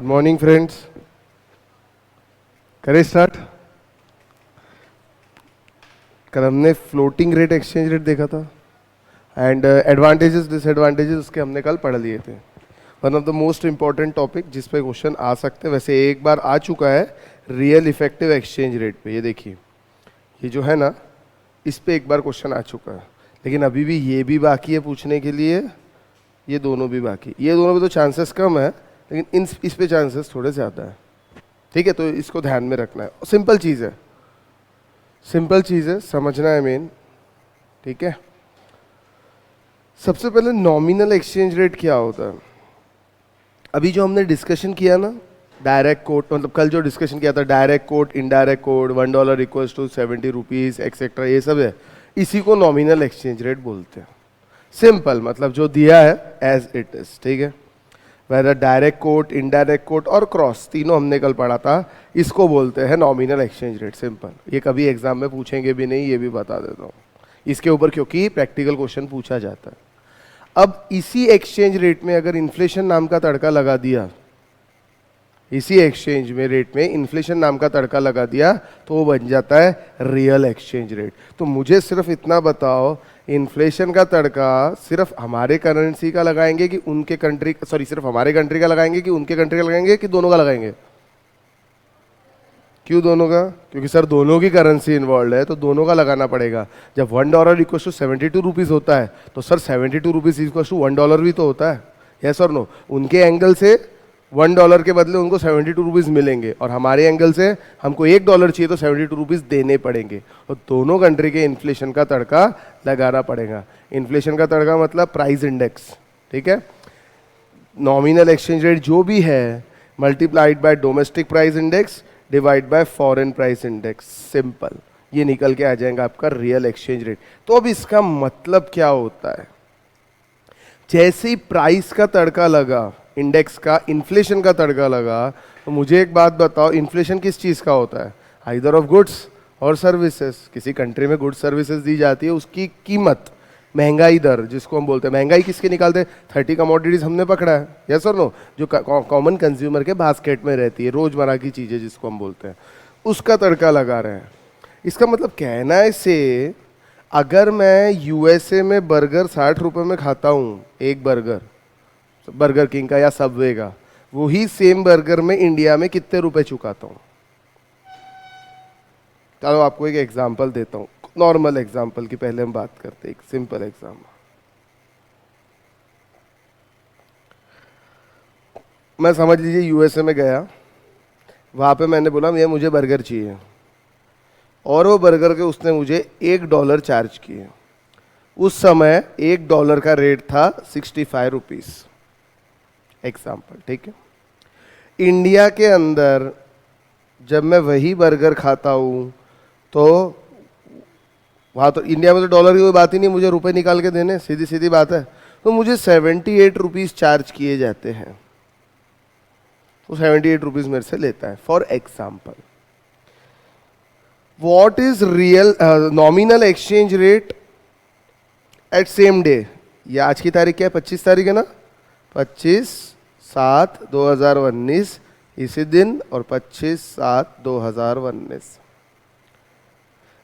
Good morning friends, करें start. कल हमने फ्लोटिंग रेट एक्सचेंज रेट देखा था एंड एडवांटेजेस डिसएडवांटेजेस उसके हमने कल पढ़ लिए थे। One of the most important topic जिस पे क्वेश्चन आ सकते हैं, वैसे एक बार आ चुका है रियल इफेक्टिव एक्सचेंज रेट पे। ये देखिए, ये जो है ना, इस पे एक बार क्वेश्चन आ चुका है, लेकिन अभी भी ये भी बाकी है पूछने के लिए, ये दोनों भी बाकी। ये दोनों पे तो चांसेस कम है, लेकिन इस पे चांसेस थोड़े ज़्यादा है। ठीक है, तो इसको ध्यान में रखना है। सिंपल चीज़ है, सिंपल चीज़ है, समझना है मेन। ठीक है, सबसे पहले नॉमिनल एक्सचेंज रेट क्या होता है। अभी जो हमने डिस्कशन किया ना, डायरेक्ट कोट, मतलब कल जो डिस्कशन किया था, direct quote, indirect quote, $1 equals to 70 rupees etcetera, ये सब है, इसी को नॉमिनल एक्सचेंज रेट बोलते हैं। सिंपल, मतलब जो दिया है एज इट इज। ठीक है, whether direct quote, indirect quote और क्रॉस, तीनों हमने कल पढ़ा था, इसको बोलते हैं नॉमिनल एक्सचेंज रेट। सिंपल, ये कभी एग्जाम में पूछेंगे भी नहीं, ये भी बता देता हूँ इसके ऊपर, क्योंकि प्रैक्टिकल क्वेश्चन पूछा जाता है। अब इसी एक्सचेंज रेट में अगर इन्फ्लेशन नाम का तड़का लगा दिया, इसी एक्सचेंज में रेट में इन्फ्लेशन नाम का तड़का लगा दिया, तो वो बन जाता है रियल एक्सचेंज रेट। तो मुझे सिर्फ इतना बताओ, इन्फ्लेशन का तड़का सिर्फ हमारे करेंसी का लगाएंगे कि उनके कंट्री, सॉरी, सिर्फ हमारे कंट्री का लगाएंगे कि उनके कंट्री का लगाएंगे कि दोनों का लगाएंगे? क्यों दोनों का? क्योंकि सर दोनों की करेंसी इन्वॉल्व है, तो दोनों का लगाना पड़ेगा। जब $1 इक्वल टू 72 रुपीज़ होता है, तो सर 72 रुपीज़ इक्वल टू $1 भी तो होता है, यस और नो? उनके एंगल से $1 के बदले उनको 72 रुपीज़ मिलेंगे, और हमारे एंगल से हमको $1 चाहिए तो 72 रुपीज़ देने पड़ेंगे, और दोनों कंट्री के इन्फ्लेशन का तड़का लगाना पड़ेगा। इन्फ्लेशन का तड़का मतलब प्राइस इंडेक्स। ठीक है, नॉमिनल एक्सचेंज रेट जो भी है, multiplied by domestic price index divide by foreign price index. Simple, ये निकल के आ जाएगा आपका रियल एक्सचेंज रेट। तो अब इसका मतलब क्या होता है? जैसे ही प्राइस का तड़का लगा, इंडेक्स का, इन्फ्लेशन का तड़का लगा, तो मुझे एक बात बताओ, इन्फ्लेशन किस चीज़ का होता है? आइदर ऑफ गुड्स और सर्विसेज। किसी कंट्री में गुड्स सर्विसेज दी जाती है, उसकी कीमत, महंगाई दर जिसको हम बोलते हैं। महंगाई किसके निकालते हैं? 30 कमोडिटीज हमने पकड़ा है, यस और नो? जो कॉमन कंज्यूमर के बास्केट में रहती है, रोजमर्रा की चीज़ें जिसको हम बोलते हैं, उसका तड़का लगा रहे हैं। इसका मतलब कहना है से, अगर मैं यूएसए में बर्गर 60 रुपये में खाता हूँ, एक बर्गर, बर्गर किंग का या सबवे का, वही सेम बर्गर में इंडिया में कितने रुपए चुकाता हूँ? चलो आपको एक एग्जांपल देता हूँ, नॉर्मल एग्जांपल की पहले हम बात करते हैं। एक सिंपल एग्जांपल, मैं समझ लीजिए यूएसए में गया, वहाँ पे मैंने बोला ये मुझे बर्गर चाहिए, और वो बर्गर के उसने मुझे $1 चार्ज किए। उस समय $1 का रेट था 65 रुपीज़, एग्जाम्पल। ठीक है, इंडिया के अंदर जब मैं वही बर्गर खाता हूँ, तो वहाँ तो इंडिया में तो डॉलर की कोई बात ही नहीं, मुझे रुपए निकाल के देने, सीधी सीधी बात है। तो मुझे 78 रुपीज़ चार्ज किए जाते हैं, तो 78 रुपीज़ मेरे से लेता है, for example. What is real nominal exchange rate at same day? ये आज की तारीख क्या है? 25 तारीख है ना, 25/7/2019 इसी दिन, और 25/7/2019।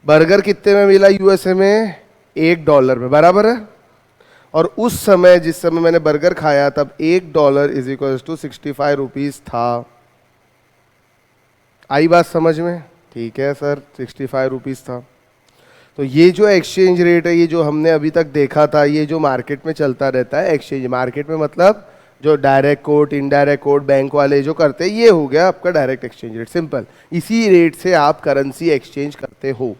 बर्गर कितने में मिला यूएसए में? $1 में, बराबर है। और उस समय, जिस समय मैंने बर्गर खाया, तब $1 इज इक्वल टू 65 रुपीज़ था। आई बात समझ में? ठीक है सर, 65 रुपीज़ था। तो ये जो एक्सचेंज रेट है, ये जो हमने अभी तक देखा था, ये जो मार्केट में चलता रहता है, एक्सचेंज मार्केट में, मतलब जो direct quote, indirect coat, bank वाले जो करते हैं, ये हो गया आपका डायरेक्ट एक्सचेंज रेट। सिंपल, इसी रेट से आप करेंसी एक्सचेंज करते हो।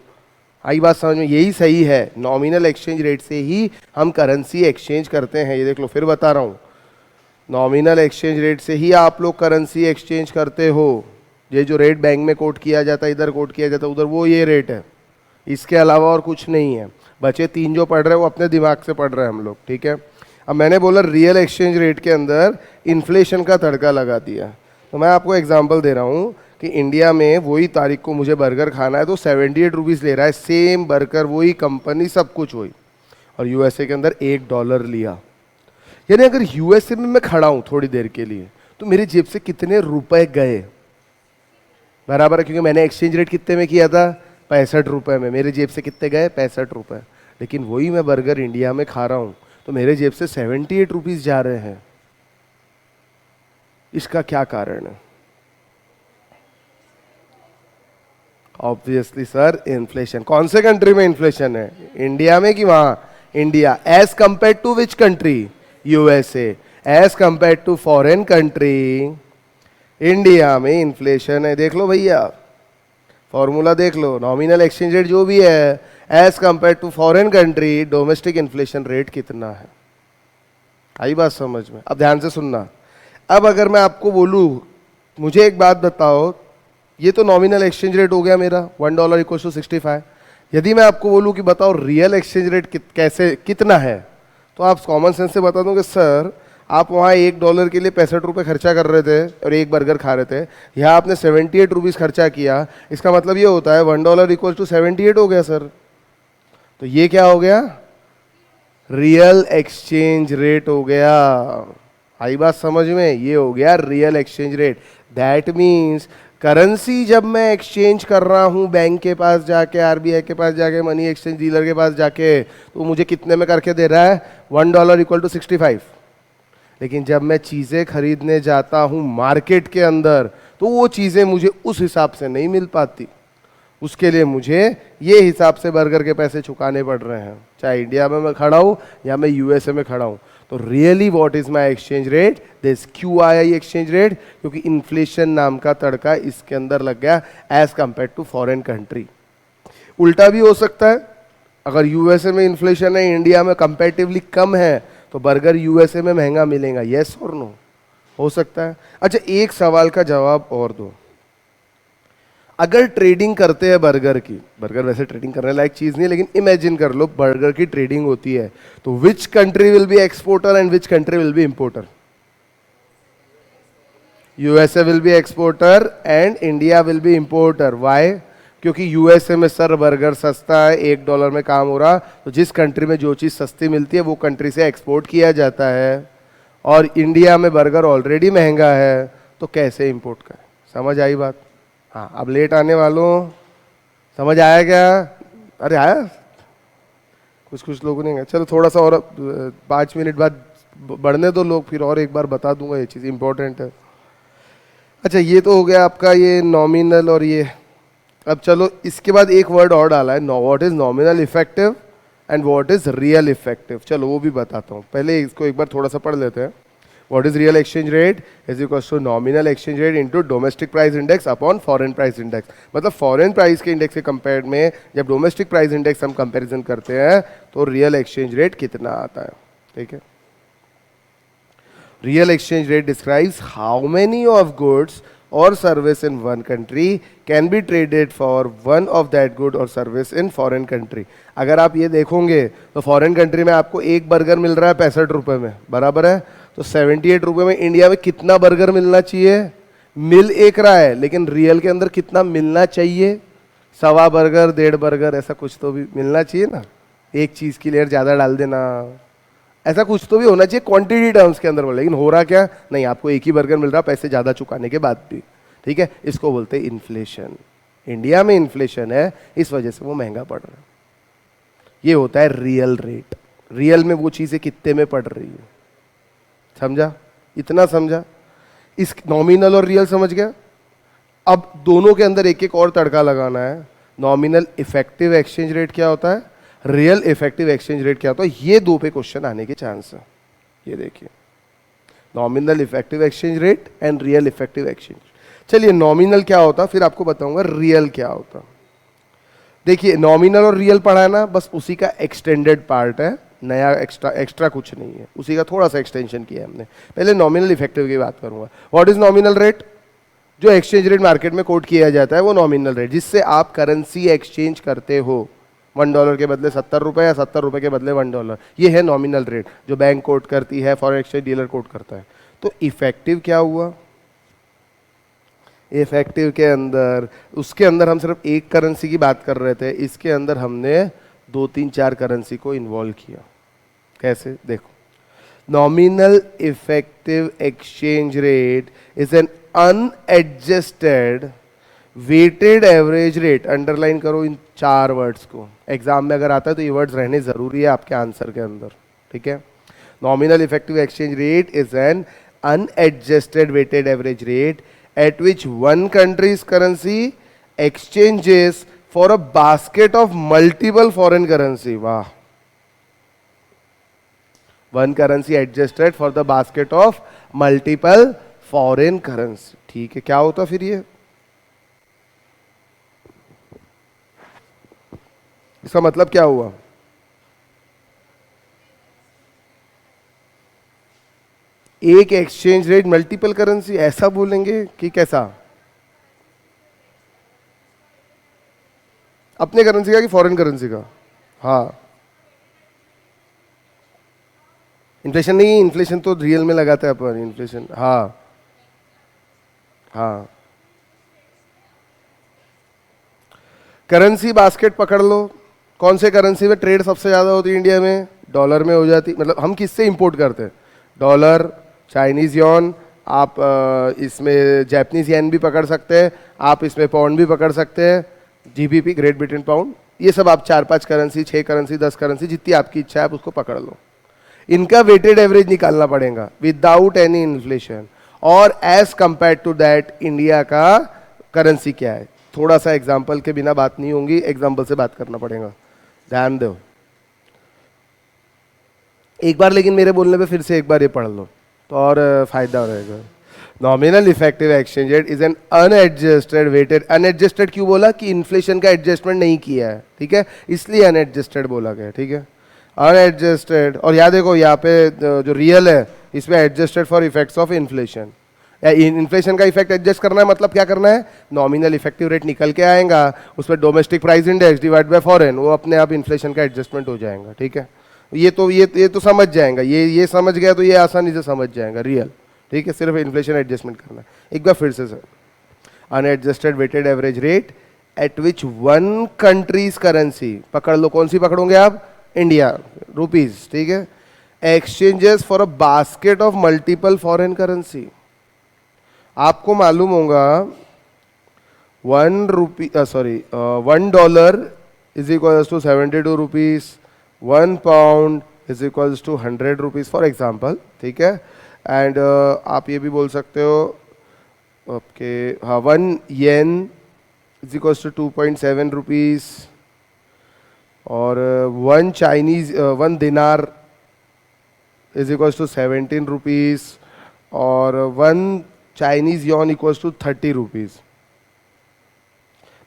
आई बात समझ में? यही सही है, नॉमिनल एक्सचेंज रेट से ही हम करेंसी एक्सचेंज करते हैं। ये देख लो, फिर बता रहा हूँ, नॉमिनल एक्सचेंज रेट से ही आप लोग करेंसी एक्सचेंज करते हो। ये जो रेट बैंक में कोट किया जाता है, इधर कोट किया जाता है, उधर, वो ये रेट है, इसके अलावा और कुछ नहीं है। बचे 3 जो पढ़ रहे हैं वो अपने दिमाग से पढ़ रहे हैं हम लोग। ठीक है, अब मैंने बोला रियल एक्सचेंज रेट के अंदर इन्फ्लेशन का तड़का लगा दिया, तो मैं आपको एग्जांपल दे रहा हूँ कि इंडिया में वही तारीख को मुझे बर्गर खाना है, तो 78 रुपीज़ ले रहा है, सेम बर्गर, वही कंपनी, सब कुछ वही, और यूएसए के अंदर $1 लिया। यानी अगर यूएसए में मैं खड़ा हूँ थोड़ी देर के लिए, तो मेरी जेब से कितने रुपए गए, बराबर है, क्योंकि मैंने एक्सचेंज रेट कितने में किया था, 65 रुपए में, मेरे जेब से कितने गए, 65 रुपए। लेकिन वही मैं बर्गर इंडिया में खा रहा हूं तो मेरे जेब से 78 रुपीज जा रहे हैं। इसका क्या कारण है? Obviously sir inflation. कौन से कंट्री में इन्फ्लेशन है, इंडिया में कि वहां? India. As compare to which country? USA. As compare to foreign country, India में इन्फ्लेशन है। देख लो भैया, फॉर्मूला देख लो, नॉमिनल एक्सचेंज रेट जो भी है as compare to foreign country, domestic inflation rate कितना है। आई बात समझ में? अब ध्यान से सुनना। अब अगर मैं आपको बोलूं, मुझे एक बात बताओ, ये तो नॉमिनल एक्सचेंज रेट हो गया मेरा, $1 इक्वल टू 65। यदि मैं आपको बोलूं कि बताओ रियल एक्सचेंज रेट कैसे कितना है, तो आप कॉमन सेंस से बता दोगे सर आप वहाँ $1 के लिए 65 रुपये खर्चा कर रहे थे और एक बर्गर खा रहे थे, यहाँ आपने 78 रुपीज़ खर्चा किया, इसका मतलब ये होता है $1 इक्वल टू 78 हो गया सर। तो ये क्या हो गया, रियल एक्सचेंज रेट हो गया। आई बात समझ में? ये हो गया real exchange rate. That means currency जब मैं एक्सचेंज कर रहा हूं बैंक के पास जाके, आरबीआई के पास जाके, मनी एक्सचेंज डीलर के पास जाके, तो मुझे कितने में करके दे रहा है, $1 इक्वल टू 65। लेकिन जब मैं चीज़ें खरीदने जाता हूं मार्केट के अंदर, तो वो चीज़ें मुझे उस हिसाब से नहीं मिल पाती। उसके लिए मुझे ये हिसाब से बर्गर के पैसे चुकाने पड़ रहे हैं, चाहे इंडिया में मैं खड़ा हूं या मैं यूएसए में खड़ा हूं। तो really what is my exchange rate? This क्यों आया ये एक्सचेंज रेट? क्योंकि इन्फ्लेशन नाम का तड़का इसके अंदर लग गया as compare to foreign country. उल्टा भी हो सकता है, अगर यूएसए में इन्फ्लेशन है, इंडिया में कंपेरेटिवली कम है, तो बर्गर यूएसए में महंगा मिलेगा। यस और नो? हो सकता है। अच्छा, एक सवाल का जवाब और दो। अगर ट्रेडिंग करते हैं बर्गर की, बर्गर वैसे ट्रेडिंग करने लायक चीज नहीं है, लेकिन इमेजिन कर लो बर्गर की ट्रेडिंग होती है, तो which country will be exporter and which country will be importer? USA will be exporter and India will be importer. Why? क्योंकि यूएसए में सर बर्गर सस्ता है, $1 में काम हो रहा, तो जिस कंट्री में जो चीज सस्ती मिलती है वो कंट्री से एक्सपोर्ट किया जाता है, और इंडिया में बर्गर ऑलरेडी महंगा है, तो कैसे इंपोर्ट करें? समझ आई बात? हाँ, अब लेट आने वालों समझ आया क्या? अरे आया, कुछ कुछ लोगों ने। चलो थोड़ा सा और 5 मिनट बाद बढ़ने दो लोग, फिर और एक बार बता दूंगा, ये चीज़ इंपॉर्टेंट है। अच्छा, ये तो हो गया आपका ये नॉमिनल और ये। अब चलो इसके बाद एक वर्ड और डाला है, what is nominal effective and what is real effective. चलो वो भी बताता हूँ, पहले इसको एक बार थोड़ा सा पढ़ लेते हैं। What is real exchange rate is equals to nominal exchange rate into domestic price index upon foreign price index। मतलब फॉरेन प्राइस के इंडेक्स के कंपेयर में जब डोमेस्टिक प्राइस इंडेक्स हम कंपैरिजन करते हैं तो रियल एक्सचेंज रेट कितना आता है। ठीक है, real exchange rate describes how many of goods और service in one country can be traded for one of that good और सर्विस इन फॉरेन कंट्री। अगर आप ये देखोगे तो फॉरेन कंट्री में आपको एक बर्गर मिल रहा है 65 रुपए में, बराबर है, तो 78 रुपए में इंडिया में कितना बर्गर मिलना चाहिए? मिल एक रहा है, लेकिन रियल के अंदर कितना मिलना चाहिए? 1.25 बर्गर, 1.5 बर्गर, ऐसा कुछ तो भी मिलना चाहिए ना। एक चीज की लेयर ज्यादा डाल देना, ऐसा कुछ तो भी होना चाहिए क्वांटिटी टर्म्स के अंदर। लेकिन हो रहा क्या? नहीं, आपको एक ही बर्गर मिल रहा पैसे ज्यादा चुकाने के बाद भी। ठीक है, इसको बोलते हैं इन्फ्लेशन। इंडिया में इन्फ्लेशन है, इस वजह से वो महंगा पड़ रहा है। ये होता है रियल रेट। रियल में वो चीजें कितने में पड़ रही है, समझा? इतना समझा? इस नॉमिनल और रियल समझ गया? अब दोनों के अंदर एक एक और तड़का लगाना है। नॉमिनल इफेक्टिव एक्सचेंज रेट क्या होता है, रियल इफेक्टिव एक्सचेंज रेट क्या होता है, ये दो पे क्वेश्चन आने के चांस है। ये देखिए, nominal effective exchange rate and real effective exchange. चलिए, नॉमिनल क्या होता फिर आपको बताऊंगा रियल क्या होता। देखिए, नॉमिनल और रियल पढ़ा है ना, बस उसी का एक्सटेंडेड पार्ट है, नया एक्स्ट्रा कुछ नहीं है, उसी का थोड़ा सा एक्सटेंशन किया है हमने। पहले नॉमिनल इफेक्टिव की बात करूंगा। What is nominal rate? जो एक्सचेंज रेट मार्केट में कोट किया जाता है वो नॉमिनल रेट, जिससे आप करेंसी एक्सचेंज करते हो। $1 के बदले 70 रुपए या 70 रुपए के बदले $1, ये है नॉमिनल रेट जो बैंक कोट करती है, फॉरेन एक्सचेंज डीलर कोट करता है। तो इफेक्टिव क्या हुआ? इफेक्टिव के अंदर, उसके अंदर हम सिर्फ एक करेंसी की बात कर रहे थे, इसके अंदर हमने 2 3 4 करेंसी को इन्वॉल्व किया। कैसे? देखो, nominal effective exchange rate is an unadjusted weighted average rate. Underline करो इन 4 वर्ड्स को, एग्जाम में अगर आता है तो ये वर्ड्स रहने जरूरी है आपके आंसर के अंदर, ठीक है. Nominal effective exchange rate is N unadjusted weighted average rate at which one country's currency exchanges for a basket of multiple foreign currency. वाह, one currency adjusted for the basket of multiple foreign currency. ठीक है, क्या होता फिर ये? इसका मतलब क्या हुआ? एक एक्सचेंज रेट मल्टीपल करेंसी, ऐसा बोलेंगे कि कैसा? अपने करेंसी का कि फॉरेन करेंसी का? हाँ, इन्फ्लेशन नहीं, इन्फ्लेशन तो रियल में लगाते हैं अपन, इन्फ्लेशन. हाँ हाँ, करेंसी बास्केट पकड़ लो. कौन से करेंसी में ट्रेड सबसे ज्यादा होती है इंडिया में? डॉलर में हो जाती. मतलब हम किससे इंपोर्ट करते हैं? डॉलर, चाइनीज यॉन, आप इसमें जैपनीज येन भी पकड़ सकते हैं, आप इसमें पाउंड भी पकड़ सकते हैं, जीबीपी, ग्रेट ब्रिटेन पाउंड. ये सब आप 4-5 करेंसी, 6 करेंसी, 10 करेंसी, जितनी आपकी इच्छा है आप उसको पकड़ लो. इनका वेटेड एवरेज निकालना पड़ेगा विदाउट एनी इन्फ्लेशन. और as compare to that India का करेंसी क्या है? थोड़ा सा एग्जाम्पल के बिना बात नहीं होगी, एग्जाम्पल से बात करना पड़ेगा, ध्यान दो एक बार. लेकिन मेरे बोलने पे फिर से एक बार ये पढ़ लो तो और फायदा रहेगा. Nominal effective exchange rate is an unadjusted weighted. Unadjusted क्यों बोला? कि इन्फ्लेशन का एडजस्टमेंट नहीं किया है, ठीक है, इसलिए अनएडजस्टेड बोला गया, ठीक है, अनएडजस्टेड. और याद देखो यहाँ पे जो रियल है इसमें adjusted for effects of inflation. Inflation का इफेक्ट एडजस्ट करना है, मतलब क्या करना है? नॉमिनल इफेक्टिव रेट निकल के आएगा, उसमें domestic price index divide by foreign, वो अपने आप इन्फ्लेशन का एडजस्टमेंट हो जाएगा, ठीक है. ये तो समझ जाएगा, ये समझ गया तो ये आसानी से समझ जाएगा रियल, ठीक है. सिर्फ इन्फ्लेशन एडजस्टमेंट करना है. एक बार फिर से sir, unadjusted weighted average rate at which one country's currency, पकड़ लो, कौन सी पकड़ोगे आप? इंडिया, रुपीज, ठीक है, exchanges for a basket of multiple foreign currency. आपको मालूम होगा $1 is equal to 72 rupees, 1 pound is equal to 100 rupees for example, ठीक है. एंड आप ये भी बोल सकते हो ओके, हाँ, 1 येन इज इक्वल टू 2.7 रुपीज, और 1 दिनार इज इक्वल टू 17 रुपीज, और 1 Chinese yuan equal to 30 rupees.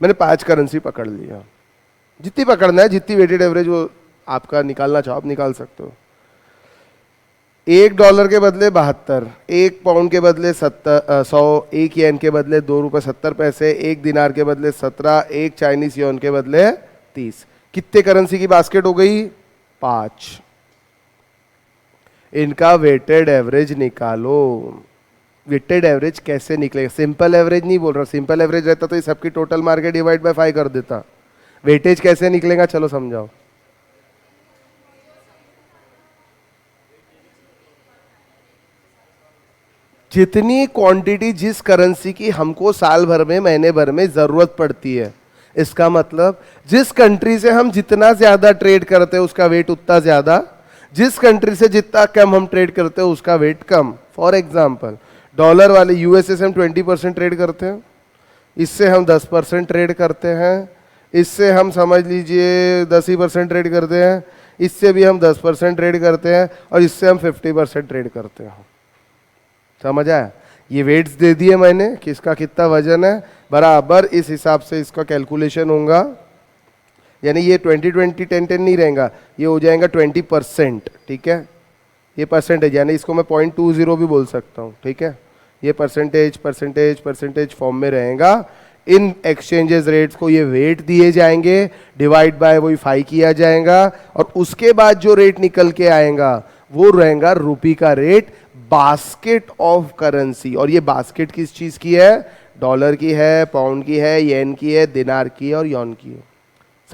मैंने 5 करेंसी पकड़ लिया. जितनी पकड़ना है, जितनी वेटेड एवरेज वो आपका निकालना चाहो आप निकाल सकते हो. $1 के बदले 72, 1 पाउंड के बदले 100, 1 येन के बदले ₹2.70, 1 दिनार के बदले 17, 1 चाइनीज यॉन के बदले 30. कितने करेंसी की बास्केट हो गई? 5. इनका वेटेड एवरेज निकालो. वेटेड एवरेज कैसे निकलेगा? सिंपल एवरेज नहीं बोल रहा, सिंपल एवरेज रहता तो ये सबकी टोटल मार के डिवाइड बाय 5 कर देता. वेटेज कैसे निकलेगा? चलो समझाओ. जितनी क्वांटिटी जिस करेंसी की हमको साल भर में, महीने भर में जरूरत पड़ती है, इसका मतलब जिस कंट्री से हम जितना ज्यादा ट्रेड करते हैं उसका वेट उतना ज्यादा, जिस कंट्री से जितना कम हम ट्रेड करते हैं उसका वेट कम. फॉर एग्जाम्पल, डॉलर वाले यूएसए से हम 20% ट्रेड करते हैं, इससे हम 10% ट्रेड करते हैं, इससे हम समझ लीजिए 10% ट्रेड करते हैं, इससे भी हम 10% ट्रेड करते हैं, और इससे हम 50% ट्रेड करते हैं. समझ आया? ये वेट्स दे दिए मैंने कि इसका कितना वजन है, बराबर इस हिसाब से इसका कैलकुलेशन होगा. यानी ये 20-20-10-10 नहीं रहेगा, ये हो जाएगा 20%, ठीक है. ये परसेंटेज, यानी इसको मैं 0.20 भी बोल सकता हूँ, ठीक है. ये परसेंटेज फॉर्म में रहेगा. इन एक्सचेंजेस रेट्स को ये वेट दिए जाएंगे, डिवाइड बाय वही 5 किया जाएगा, और उसके बाद जो रेट निकल के आएगा वो रहेगा रुपी का रेट, बास्केट ऑफ करेंसी. और ये बास्केट किस चीज की है? डॉलर की है, पाउंड की है, येन की है, दिनार की है और यॉन की है.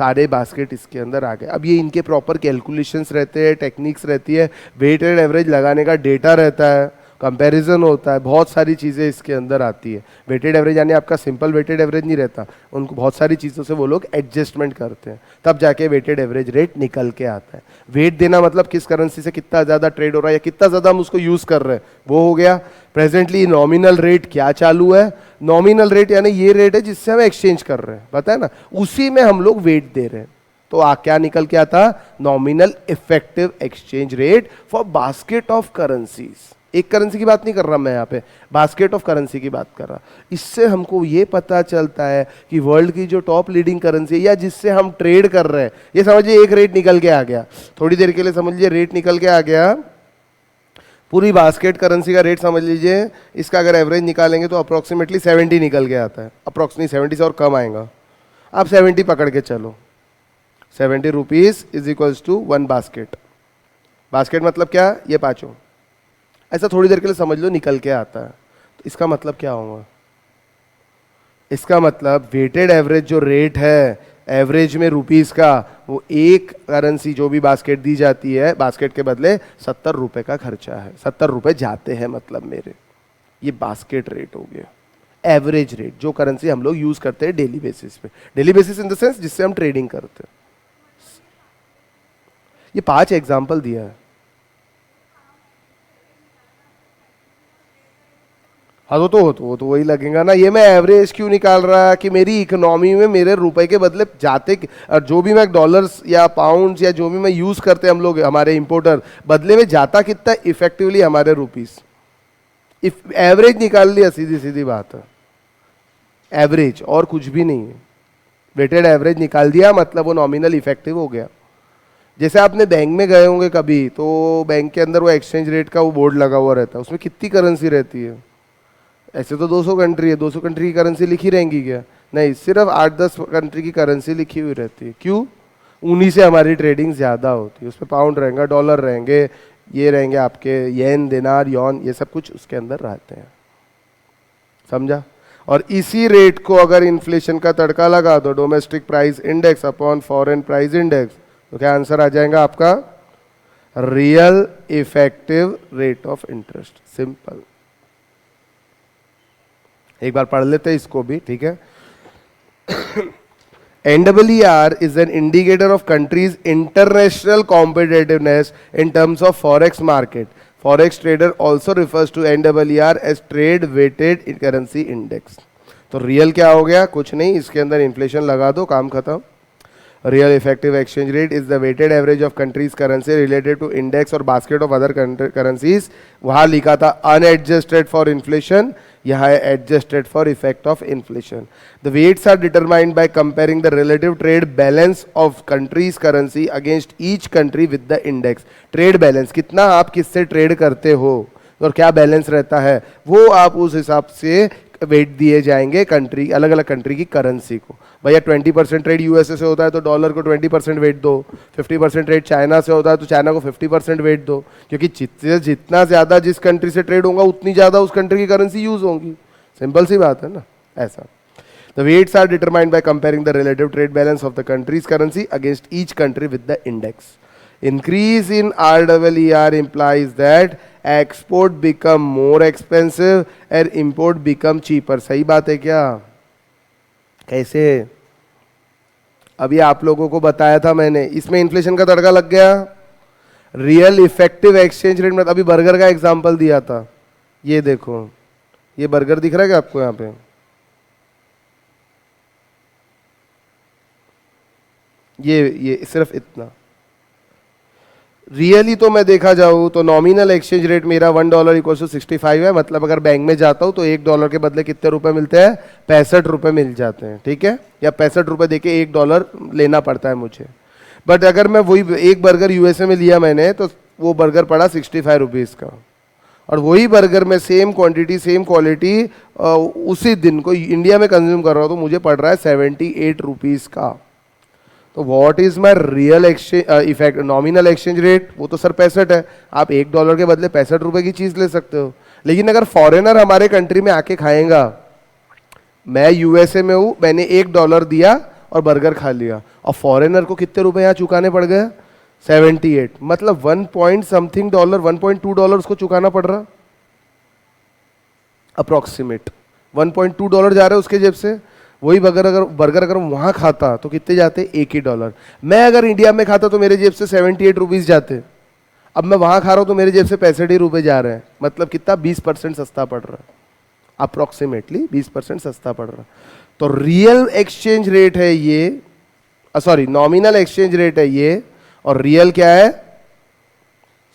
सारे बास्केट इसके अंदर आ गए। अब ये इनके प्रॉपर कैलकुलेशंस रहते हैं, टेक्निक्स रहती है, वेटेड एवरेज लगाने का डेटा रहता है, कंपैरिजन होता है, बहुत सारी चीज़ें इसके अंदर आती है। वेटेड एवरेज यानी आपका सिंपल वेटेड एवरेज नहीं रहता, उनको बहुत सारी चीज़ों से वो लोग एडजस्टमेंट करते हैं, तब जाके वेटेड एवरेज रेट निकल के आता है। वेट देना मतलब किस करेंसी से कितना ज़्यादा ट्रेड हो रहा है या कितना ज़्यादा हम उसको यूज़ कर रहे हैं, वो हो गया। प्रेजेंटली नॉमिनल रेट क्या चालू है, नॉमिनल रेट यानी ये रेट है जिससे हम एक्सचेंज कर रहे हैं, पता है ना, उसी में हम लोग वेट दे रहे हैं। तो क्या निकल के आता, nominal effective exchange rate for basket of currencies. एक करेंसी की बात नहीं कर रहा मैं यहाँ पे, बास्केट ऑफ करेंसी की बात कर रहा। इससे हमको ये पता चलता है कि वर्ल्ड की जो टॉप लीडिंग करेंसी है या जिससे हम ट्रेड कर रहे हैं, ये समझिए एक रेट निकल के आ गया, थोड़ी देर के लिए समझ लीजिए रेट निकल के आ गया, पूरी बास्केट करेंसी का रेट समझ लीजिए, इसका अगर एवरेज निकालेंगे तो अप्रोक्सीमेटली 70 निकल के आता है, अप्रोक्सीमेटली 70 से और कम आएगा। आप 70 पकड़ के चलो, 70 rupees is equals to 1 basket. Basket मतलब क्या, ये पांचों, ऐसा थोड़ी देर के लिए समझ लो निकल के आता है। तो इसका मतलब क्या होगा, इसका मतलब वेटेड एवरेज जो रेट है एवरेज में रुपीस का, वो एक करेंसी जो भी बास्केट दी जाती है, बास्केट के बदले 70 रुपए का खर्चा है, 70 रुपए जाते हैं मतलब मेरे, ये बास्केट रेट हो गया। एवरेज रेट जो करेंसी हम लोग यूज करते हैं डेली बेसिस पे, daily basis in the sense जिससे हम ट्रेडिंग करते हैं। ये 5 एग्जाम्पल दिया है। हाँ वो तो वही लगेगा ना, ये मैं एवरेज क्यों निकाल रहा कि मेरी इकोनॉमी में मेरे रुपए के बदले जाते, और जो भी मैं डॉलर्स या पाउंड्स या जो भी मैं यूज करते हैं हम लोग, हमारे इंपोर्टर, बदले में जाता कितना इफेक्टिवली हमारे रुपीस। एवरेज निकाल लिया, सीधी सीधी बात है, एवरेज और कुछ भी नहीं है। वेटेड एवरेज निकाल दिया मतलब वो नॉमिनल इफेक्टिव हो गया। जैसे आपने बैंक में गए होंगे कभी, तो बैंक के अंदर वो एक्सचेंज रेट का वो बोर्ड लगा हुआ रहता है, उसमें कितनी करेंसी रहती है, ऐसे तो 200 कंट्री है, 200 कंट्री की करेंसी लिखी रहेंगी क्या, नहीं, सिर्फ 8-10 कंट्री की करेंसी लिखी हुई रहती है। क्यों, उन्हीं से हमारी ट्रेडिंग ज़्यादा होती है, उसमें पाउंड रहेंगे, डॉलर रहेंगे, ये रहेंगे आपके येन, दिनार, यॉन, ये सब कुछ उसके अंदर रहते हैं, समझा। और इसी रेट को अगर इन्फ्लेशन का तड़का लगा दो, domestic price index upon foreign price index, तो क्या आंसर आ जाएगा आपका, real effective rate of interest. Simple, एक बार पढ़ लेते हैं इसको भी, ठीक है। NER is an indicator of country's international competitiveness in terms of forex market. Forex trader also refers to NER as trade weighted currency index. तो रियल क्या हो गया, कुछ नहीं, इसके अंदर इन्फ्लेशन लगा दो, काम खत्म। Real effective exchange rate is the weighted average of country's currency related to index और बास्केट ऑफ अदर करेंसीज। वहां लिखा था अनएडजस्टेड फॉर इन्फ्लेशन, यहाँ है adjusted for effect of inflation. The weights are determined by comparing the relative trade balance of country's currency against each country with the index. Trade balance, कितना आप किससे trade करते हो और क्या बैलेंस रहता है, वो आप उस हिसाब से वेट दिए जाएंगे कंट्री, अलग अलग कंट्री की करेंसी को। भैया 20% ट्रेड यूएसए से होता है तो डॉलर को 20% वेट दो, 50% ट्रेड चाइना से होता है तो चाइना को 50% वेट दो, क्योंकि जितना ज़्यादा जिस कंट्री से ट्रेड होगा उतनी ज़्यादा उस कंट्री की करेंसी यूज होगी। सिंपल सी बात है ना, ऐसा। The weights are determined by comparing the relative trade balance of the country's currency against each country with the index. Increase in RER implies that export become more expensive and import become cheaper. सही बात है क्या? कैसे? अभी आप लोगों को बताया था मैंने, इसमें इन्फ्लेशन का तड़का लग गया। रियल इफेक्टिव एक्सचेंज रेट में अभी बर्गर का एग्जांपल दिया था, ये देखो, ये बर्गर दिख रहा है क्या आपको यहाँ पे? ये सिर्फ इतना। रियली तो मैं देखा जाऊँ तो नॉमिनल एक्सचेंज रेट मेरा $1 = 65 है, मतलब अगर बैंक में जाता हूँ तो $1 के बदले कितने रुपए मिलते हैं? 65 रुपए मिल जाते हैं, ठीक है, या 65 रुपए देके $1 लेना पड़ता है मुझे। बट अगर मैं वही एक बर्गर यूएसए में लिया मैंने तो वो बर्गर पड़ा 65 रुपीज़ का, और वही बर्गर में सेम क्वांटिटी सेम क्वालिटी उसी दिन को इंडिया में कंज्यूम कर रहा हूँ तो मुझे पड़ रहा है 78 रुपीज़ का। तो what is my real exchange effect, nominal exchange rate? वो तो सर 65 है, आप $1 के बदले 65 रुपए की चीज ले सकते हो। लेकिन अगर फॉरेनर हमारे कंट्री में आके खाएगा, मैं यूएसए में हूं, मैंने $1 दिया और बर्गर खा लिया, और फॉरेनर को कितने रुपए यहाँ चुकाने पड़ गए? 78। मतलब 1 पॉइंट समथिंग डॉलर, $1.2 उसको चुकाना पड़ रहा, अप्रोक्सीमेट $1.2 जा रहे हैं उसके जेब से। वही बर्गर अगर वहां खाता तो कितने जाते? $1 ही। मैं अगर इंडिया में खाता तो मेरे जेब से 78 रुपीज जाते, अब मैं वहां खा रहा हूं तो मेरे जेब से 65 रुपए जा रहे हैं। मतलब कितना? 20% सस्ता पड़ रहा है, अप्रोक्सीमेटली 20% सस्ता पड़ रहा है। तो रियल एक्सचेंज रेट है ये, सॉरी नॉमिनल एक्सचेंज रेट है ये, और रियल क्या है?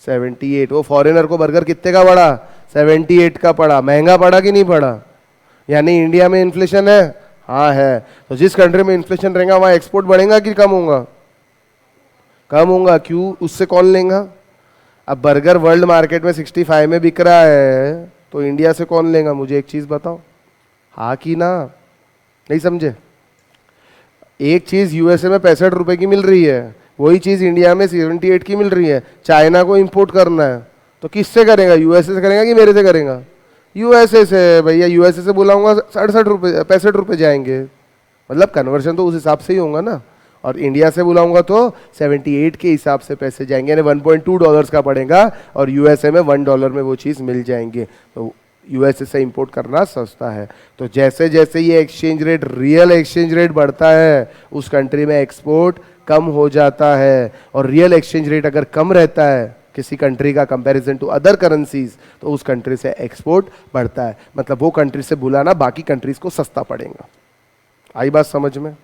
78। वो फॉरेनर को बर्गर कितने का पड़ा? 78 का पड़ा। महंगा पड़ा कि नहीं पड़ा? यानी इंडिया में इन्फ्लेशन है? हाँ है। तो जिस कंट्री में इन्फ्लेशन रहेगा वहां एक्सपोर्ट बढ़ेगा कि कम होगा? कम होगा। क्यों? उससे कौन लेगा? अब बर्गर वर्ल्ड मार्केट में 65 में बिक रहा है तो इंडिया से कौन लेगा? मुझे एक चीज बताओ, हाँ कि ना? नहीं समझे? एक चीज यूएसए में 65 रुपए की मिल रही है, वही चीज इंडिया में 78 की मिल रही है। चाइना को इंपोर्ट करना है तो किससे करेगा? यूएसए से करेगा कि मेरे से करेगा? यूएसए से। भैया यूएसए से बुलाऊंगा 67 रुपए 65 रुपए जाएंगे, मतलब कन्वर्शन तो उस हिसाब से ही होगा ना। और इंडिया से बुलाऊंगा तो 78 के हिसाब से पैसे जाएंगे, यानी $1.2 का पड़ेगा, और यूएसए में $1 में वो चीज़ मिल जाएंगे। तो यूएसए से इंपोर्ट करना सस्ता है। तो जैसे जैसे ये exchange rate, real exchange rate बढ़ता है, उस कंट्री में एक्सपोर्ट कम हो जाता है। और रियल एक्सचेंज रेट अगर कम रहता है किसी कंट्री का कंपैरिजन टू अदर करेंसीज, तो उस कंट्री से एक्सपोर्ट बढ़ता है। मतलब वो कंट्री से बुलाना बाकी कंट्रीज को सस्ता पड़ेगा। आई बात समझ में?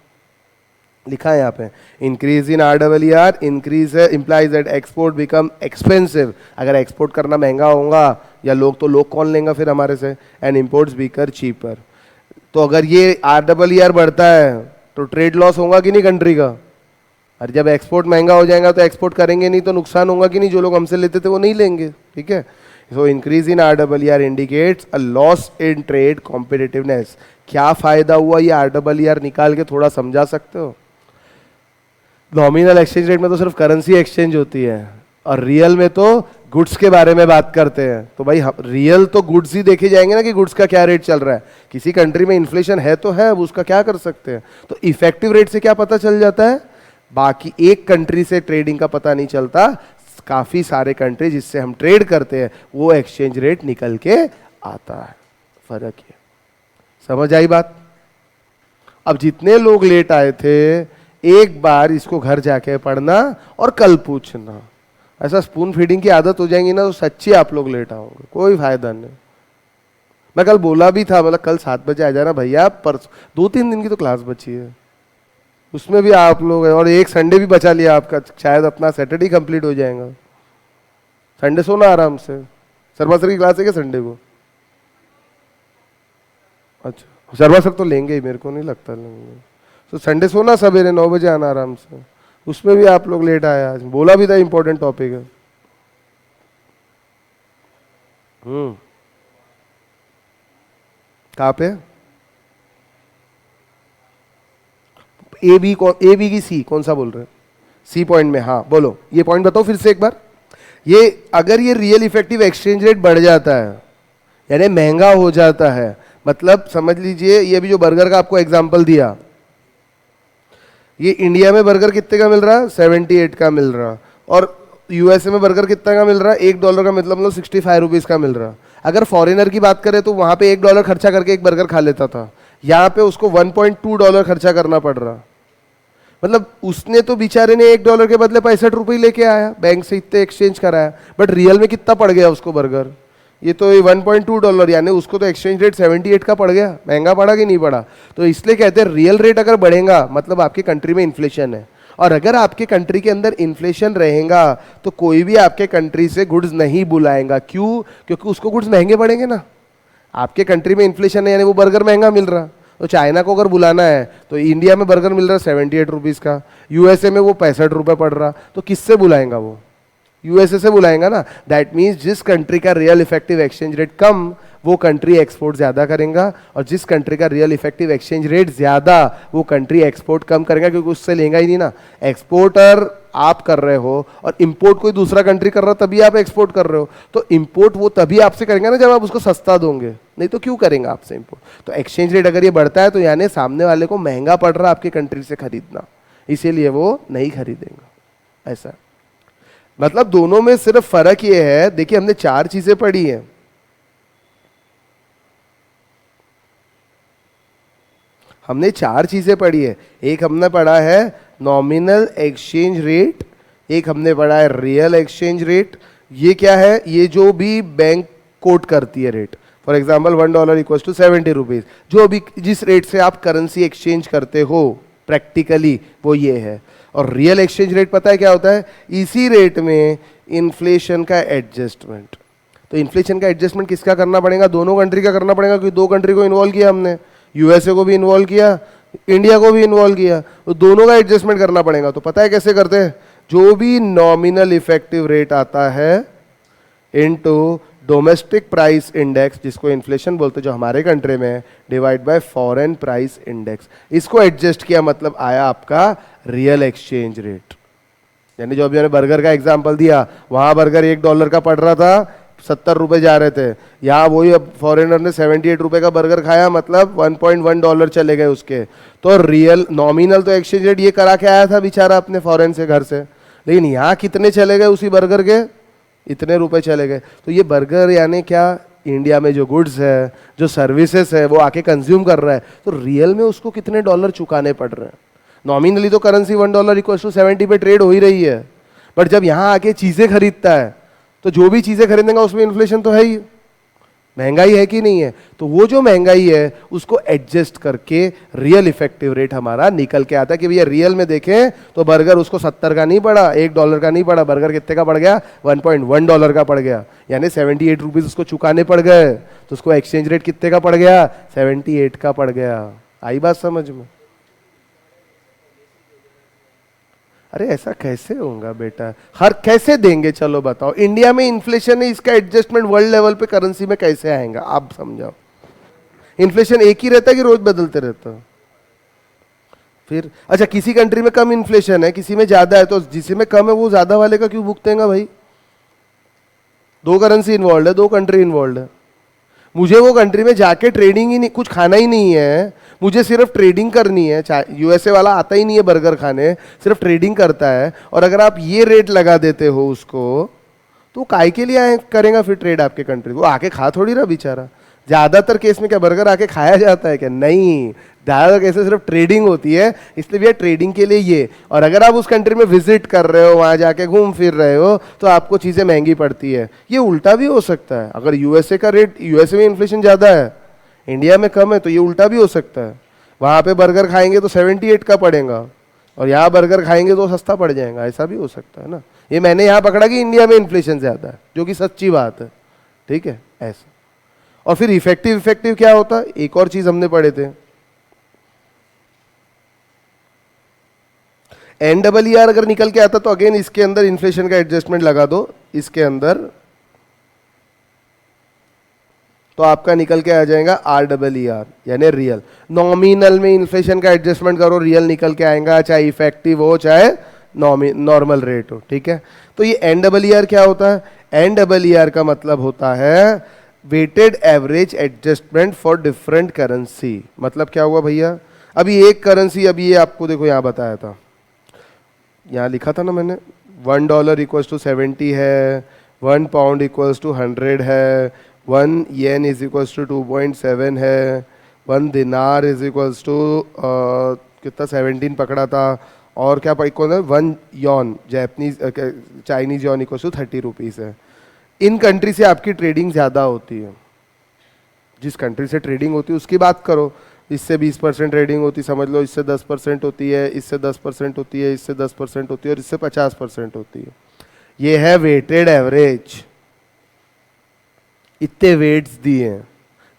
लिखा है यहाँ पे, increase in RRR increase implies that export become expensive. अगर एक्सपोर्ट करना महंगा होगा या लोग कौन लेंगे फिर हमारे से? And imports beaker cheaper. तो अगर ये RRR बढ़ता है तो ट्रेड लॉस होगा कि नहीं कंट्री का? और जब एक्सपोर्ट महंगा हो जाएगा तो एक्सपोर्ट करेंगे नहीं तो नुकसान होगा कि नहीं? जो लोग हमसे लेते थे वो नहीं लेंगे। ठीक है। So increase in RRR indicates a loss in trade competitiveness. क्या फायदा हुआ ये RRR निकाल के थोड़ा समझा सकते हो? नॉमिनल एक्सचेंज रेट में तो सिर्फ करेंसी एक्सचेंज होती है, और रियल में तो गुड्स के बारे में बात करते हैं। तो भाई रियल तो गुड्स ही देखे जाएंगे ना कि गुड्स का क्या रेट चल रहा है। किसी कंट्री में इन्फ्लेशन है तो है, अब उसका क्या कर सकते हैं। तो इफेक्टिव रेट से क्या पता चल जाता है? बाकी एक कंट्री से ट्रेडिंग का पता नहीं चलता, काफी सारे कंट्री जिससे हम ट्रेड करते हैं वो एक्सचेंज रेट निकल के आता है। फर्क है। समझ आई बात? अब जितने लोग लेट आए थे, एक बार इसको घर जाके पढ़ना और कल पूछना। ऐसा स्पून फीडिंग की आदत हो जाएंगी ना तो सच्ची आप लोग लेट आओगे, कोई फायदा नहीं। मैं कल बोला भी था, मतलब कल 7 बजे आ जाना भैया, पर 2-3 दिन की तो क्लास बची है, उसमें भी आप लोग है, और एक संडे भी बचा लिया आपका, शायद अपना सैटरडे कंप्लीट हो जाएगा। संडे सोना आराम से। शर्मा सर की क्लास है क्या संडे को? अच्छा, शर्मा सर तो लेंगे ही, मेरे को नहीं लगता लेंगे। तो संडे सोना, सवेरे 9 बजे आना आराम से। उसमें भी आप लोग लेट आए, आज बोला भी था इंपॉर्टेंट टॉपिक है। कहाँ पे? ए बी की सी कौन सा बोल रहे हैं? सी पॉइंट में। हाँ बोलो, ये पॉइंट बताओ फिर से एक बार। ये अगर ये रियल इफेक्टिव एक्सचेंज रेट बढ़ जाता है यानी महंगा हो जाता है, मतलब समझ लीजिए ये भी जो बर्गर का आपको एग्जांपल दिया, ये इंडिया में बर्गर कितने का मिल रहा है? 78 का मिल रहा, और यूएसए में बर्गर कितने का मिल रहा है? $1 का, मतलब 65 रुपीज का मिल रहा। अगर फॉरेनर की बात करें तो वहां पे $1 खर्चा करके एक बर्गर खा लेता था, यहाँ पे उसको $1.2 खर्चा करना पड़ रहा। मतलब उसने तो बेचारे ने $1 के बदले 65 रुपये लेके आया, बैंक से इतने एक्सचेंज कराया, बट रियल में कितना पड़ गया उसको बर्गर? ये तो $1.2, यानी उसको तो एक्सचेंज रेट 78 का पड़ गया। महंगा पड़ा कि नहीं पड़ा? तो इसलिए कहते हैं रियल रेट अगर बढ़ेगा मतलब आपकी कंट्री में इन्फ्लेशन है, और अगर आपके कंट्री के अंदर इन्फ्लेशन रहेगा तो कोई भी आपके कंट्री से गुड्स नहीं बुलाएगा। क्यों? क्योंकि उसको गुड्स महंगे पड़ेंगे ना। आपके कंट्री में इन्फ्लेशन है यानी वो बर्गर महंगा मिल रहा। तो चाइना को अगर बुलाना है तो इंडिया में बर्गर मिल रहा है 78 रुपीज़ का, यूएसए में वो 65 रुपये पड़ रहा, तो किससे बुलाएगा वो? यूएसए से बुलाएगा ना। दैट मीन्स जिस कंट्री का रियल इफेक्टिव एक्सचेंज रेट कम, वो कंट्री एक्सपोर्ट ज़्यादा करेगा, और जिस कंट्री का रियल इफेक्टिव एक्सचेंज रेट ज़्यादा वो कंट्री एक्सपोर्ट कम करेगा, क्योंकि उससे लेगा ही नहीं ना। एक्सपोर्टर आप कर रहे हो और इंपोर्ट कोई दूसरा कंट्री कर रहा, तभी आप एक्सपोर्ट कर रहे हो। तो इंपोर्ट वो तभी आपसे करेंगे ना जब आप उसको सस्ता दोगे, नहीं तो क्यों करेंगा आपसे इंपोर्ट। तो एक्सचेंज रेट अगर ये बढ़ता है तो यानी सामने वाले को महंगा पड़ रहा है आपकी कंट्री से खरीदना, इसीलिए वो नहीं खरीदेगा। ऐसा मतलब दोनों में सिर्फ फर्क ये है, देखिए हमने 4 चीजें पढ़ी हैं। हमने 4 चीजें पढ़ी है। एक हमने पढ़ा है नॉमिनल एक्सचेंज रेट, एक हमने पढ़ा है रियल एक्सचेंज रेट। ये क्या है? ये जो भी बैंक कोट करती है rate, for example $1 equals to 70 rupees, जो भी जिस रेट से आप करेंसी एक्सचेंज करते हो प्रैक्टिकली वो ये है। और रियल एक्सचेंज रेट पता है क्या होता है? इसी रेट में इन्फ्लेशन का एडजस्टमेंट। तो इन्फ्लेशन का एडजस्टमेंट किसका करना पड़ेगा? दोनों कंट्री का करना पड़ेगा, क्योंकि 2 कंट्री को इन्वॉल्व किया हमने, यूएसए को भी इन्वॉल्व किया, इंडिया को भी इन्वॉल्व किया, तो दोनों का एडजस्टमेंट करना पड़ेगा। तो पता है कैसे करते हैं? जो भी नॉमिनल इफेक्टिव रेट आता है इनटू डोमेस्टिक प्राइस इंडेक्स, जिसको इन्फ्लेशन बोलते हैं जो हमारे कंट्री में है, divide by foreign price index, इसको एडजस्ट किया, मतलब आया आपका रियल एक्सचेंज रेट। यानी जो अभी मैंने बर्गर का एग्जांपल दिया, वहां बर्गर $1 का पड़ रहा था, 70 रुपए जा रहे थे, यहाँ वही अब फॉरेनर ने 78 रुपए का बर्गर खाया, मतलब $1.1 चले गए उसके। तो रियल नॉमिनल तो एक्सचेंज रेट ये करा के आया था बेचारा अपने फॉरेन से घर से, लेकिन यहाँ कितने चले गए उसी बर्गर के? इतने रुपए चले गए। तो ये बर्गर यानी क्या? इंडिया में जो गुड्स है, जो सर्विसेज है, वो आके कंज्यूम कर रहा है, तो रियल में उसको कितने डॉलर चुकाने पड़ रहे हैं। नॉमिनली तो करेंसी $1 इक्वल्स टू 70 पे ट्रेड हो ही रही है, बट जब यहाँ आके चीजें खरीदता है तो जो भी चीजें खरीदेगा उसमें इन्फ्लेशन तो है ही, महंगाई है कि नहीं है। तो वो जो महंगाई है उसको एडजस्ट करके रियल इफेक्टिव रेट हमारा निकल के आता है कि भैया रियल में देखें तो बर्गर उसको 70 का नहीं पड़ा, $1 का नहीं पड़ा, बर्गर कितने का पड़ गया? $1.1 का पड़ गया, यानी 78 रुपीज उसको चुकाने पड़ गए। तो उसको एक्सचेंज रेट कितने का पड़ गया? 78 का पड़ गया। आई बात समझ में? अरे ऐसा कैसे होगा बेटा, हर कैसे देंगे? चलो बताओ, इंडिया में इन्फ्लेशन है, इसका एडजस्टमेंट वर्ल्ड लेवल पे करेंसी में कैसे आएगा? आप समझाओ। इन्फ्लेशन एक ही रहता है कि रोज बदलते रहता है? फिर अच्छा, किसी कंट्री में कम इन्फ्लेशन है, किसी में ज्यादा है, तो जिसमें कम है वो ज्यादा वाले का क्यों भुगतेगा भाई? 2 करेंसी इन्वॉल्व है, 2 कंट्री इन्वॉल्व है। मुझे वो कंट्री में जाके ट्रेडिंग ही नहीं, कुछ खाना ही नहीं है, मुझे सिर्फ ट्रेडिंग करनी है। यूएसए वाला आता ही नहीं है बर्गर खाने, सिर्फ ट्रेडिंग करता है। और अगर आप ये रेट लगा देते हो उसको, तो काय के लिए आए करेगा फिर ट्रेड आपके कंट्री? वो आके खा थोड़ी रहा बेचारा। ज्यादातर केस में क्या बर्गर आके खाया जाता है क्या? नहीं, ज्यादातर केस में सिर्फ ट्रेडिंग होती है, इसलिए भैया ट्रेडिंग के लिए ये। और अगर आप उस कंट्री में विजिट कर रहे हो, वहां जाके घूम फिर रहे हो, तो आपको चीजें महंगी पड़ती है। ये उल्टा भी हो सकता है, अगर यूएसए का रेट, यूएसए में इन्फ्लेशन ज्यादा है, इंडिया में कम है, तो ये उल्टा भी हो सकता है। वहां पे बर्गर खाएंगे तो 78 का पड़ेगा, और यहाँ बर्गर खाएंगे तो सस्ता पड़ जाएगा, ऐसा भी हो सकता है ना। ये मैंने यहाँ पकड़ा कि इंडिया में इन्फ्लेशन ज्यादा है, जो कि सच्ची बात है, ठीक है ऐसा। और फिर इफेक्टिव क्या होता है? एक और चीज हमने पढ़े थे, NER अगर निकल के आता तो अगेन इसके अंदर इन्फ्लेशन का एडजस्टमेंट लगा दो, इसके अंदर तो आपका निकल के आ जाएगा REER, यानी रियल। नॉमिनल में इन्फ्लेशन का एडजस्टमेंट करो, रियल निकल के आएगा, चाहे इफेक्टिव हो चाहे नॉर्मल रेट हो, ठीक है। तो ये NER क्या होता है? NER का मतलब होता है weighted average adjustment for different currency. मतलब क्या हुआ भैया? अभी एक करेंसी, अभी ये आपको देखो यहाँ बताया था, यहाँ लिखा था ना मैंने, $1 इक्वल्स टू 70 है, 1 पाउंड इक्वल्स टू 100 है, 1 येन इज इक्वल्स टू 2.7 है, 1 दिनार इज इक्वल्स टू कितना 17 पकड़ा था, और क्या इक्वल है 1 yuan, Japanese Chinese yuan equals to 30 rupees है। इन कंट्री से आपकी ट्रेडिंग ज़्यादा होती है, जिस कंट्री से ट्रेडिंग होती है उसकी बात करो। इससे 20% ट्रेडिंग होती, समझ लो इससे 10% होती है, इससे 10% होती है, इससे 10% होती है, और इससे 50% होती है। ये है वेटेड एवरेज। इतने वेट्स दिए हैं,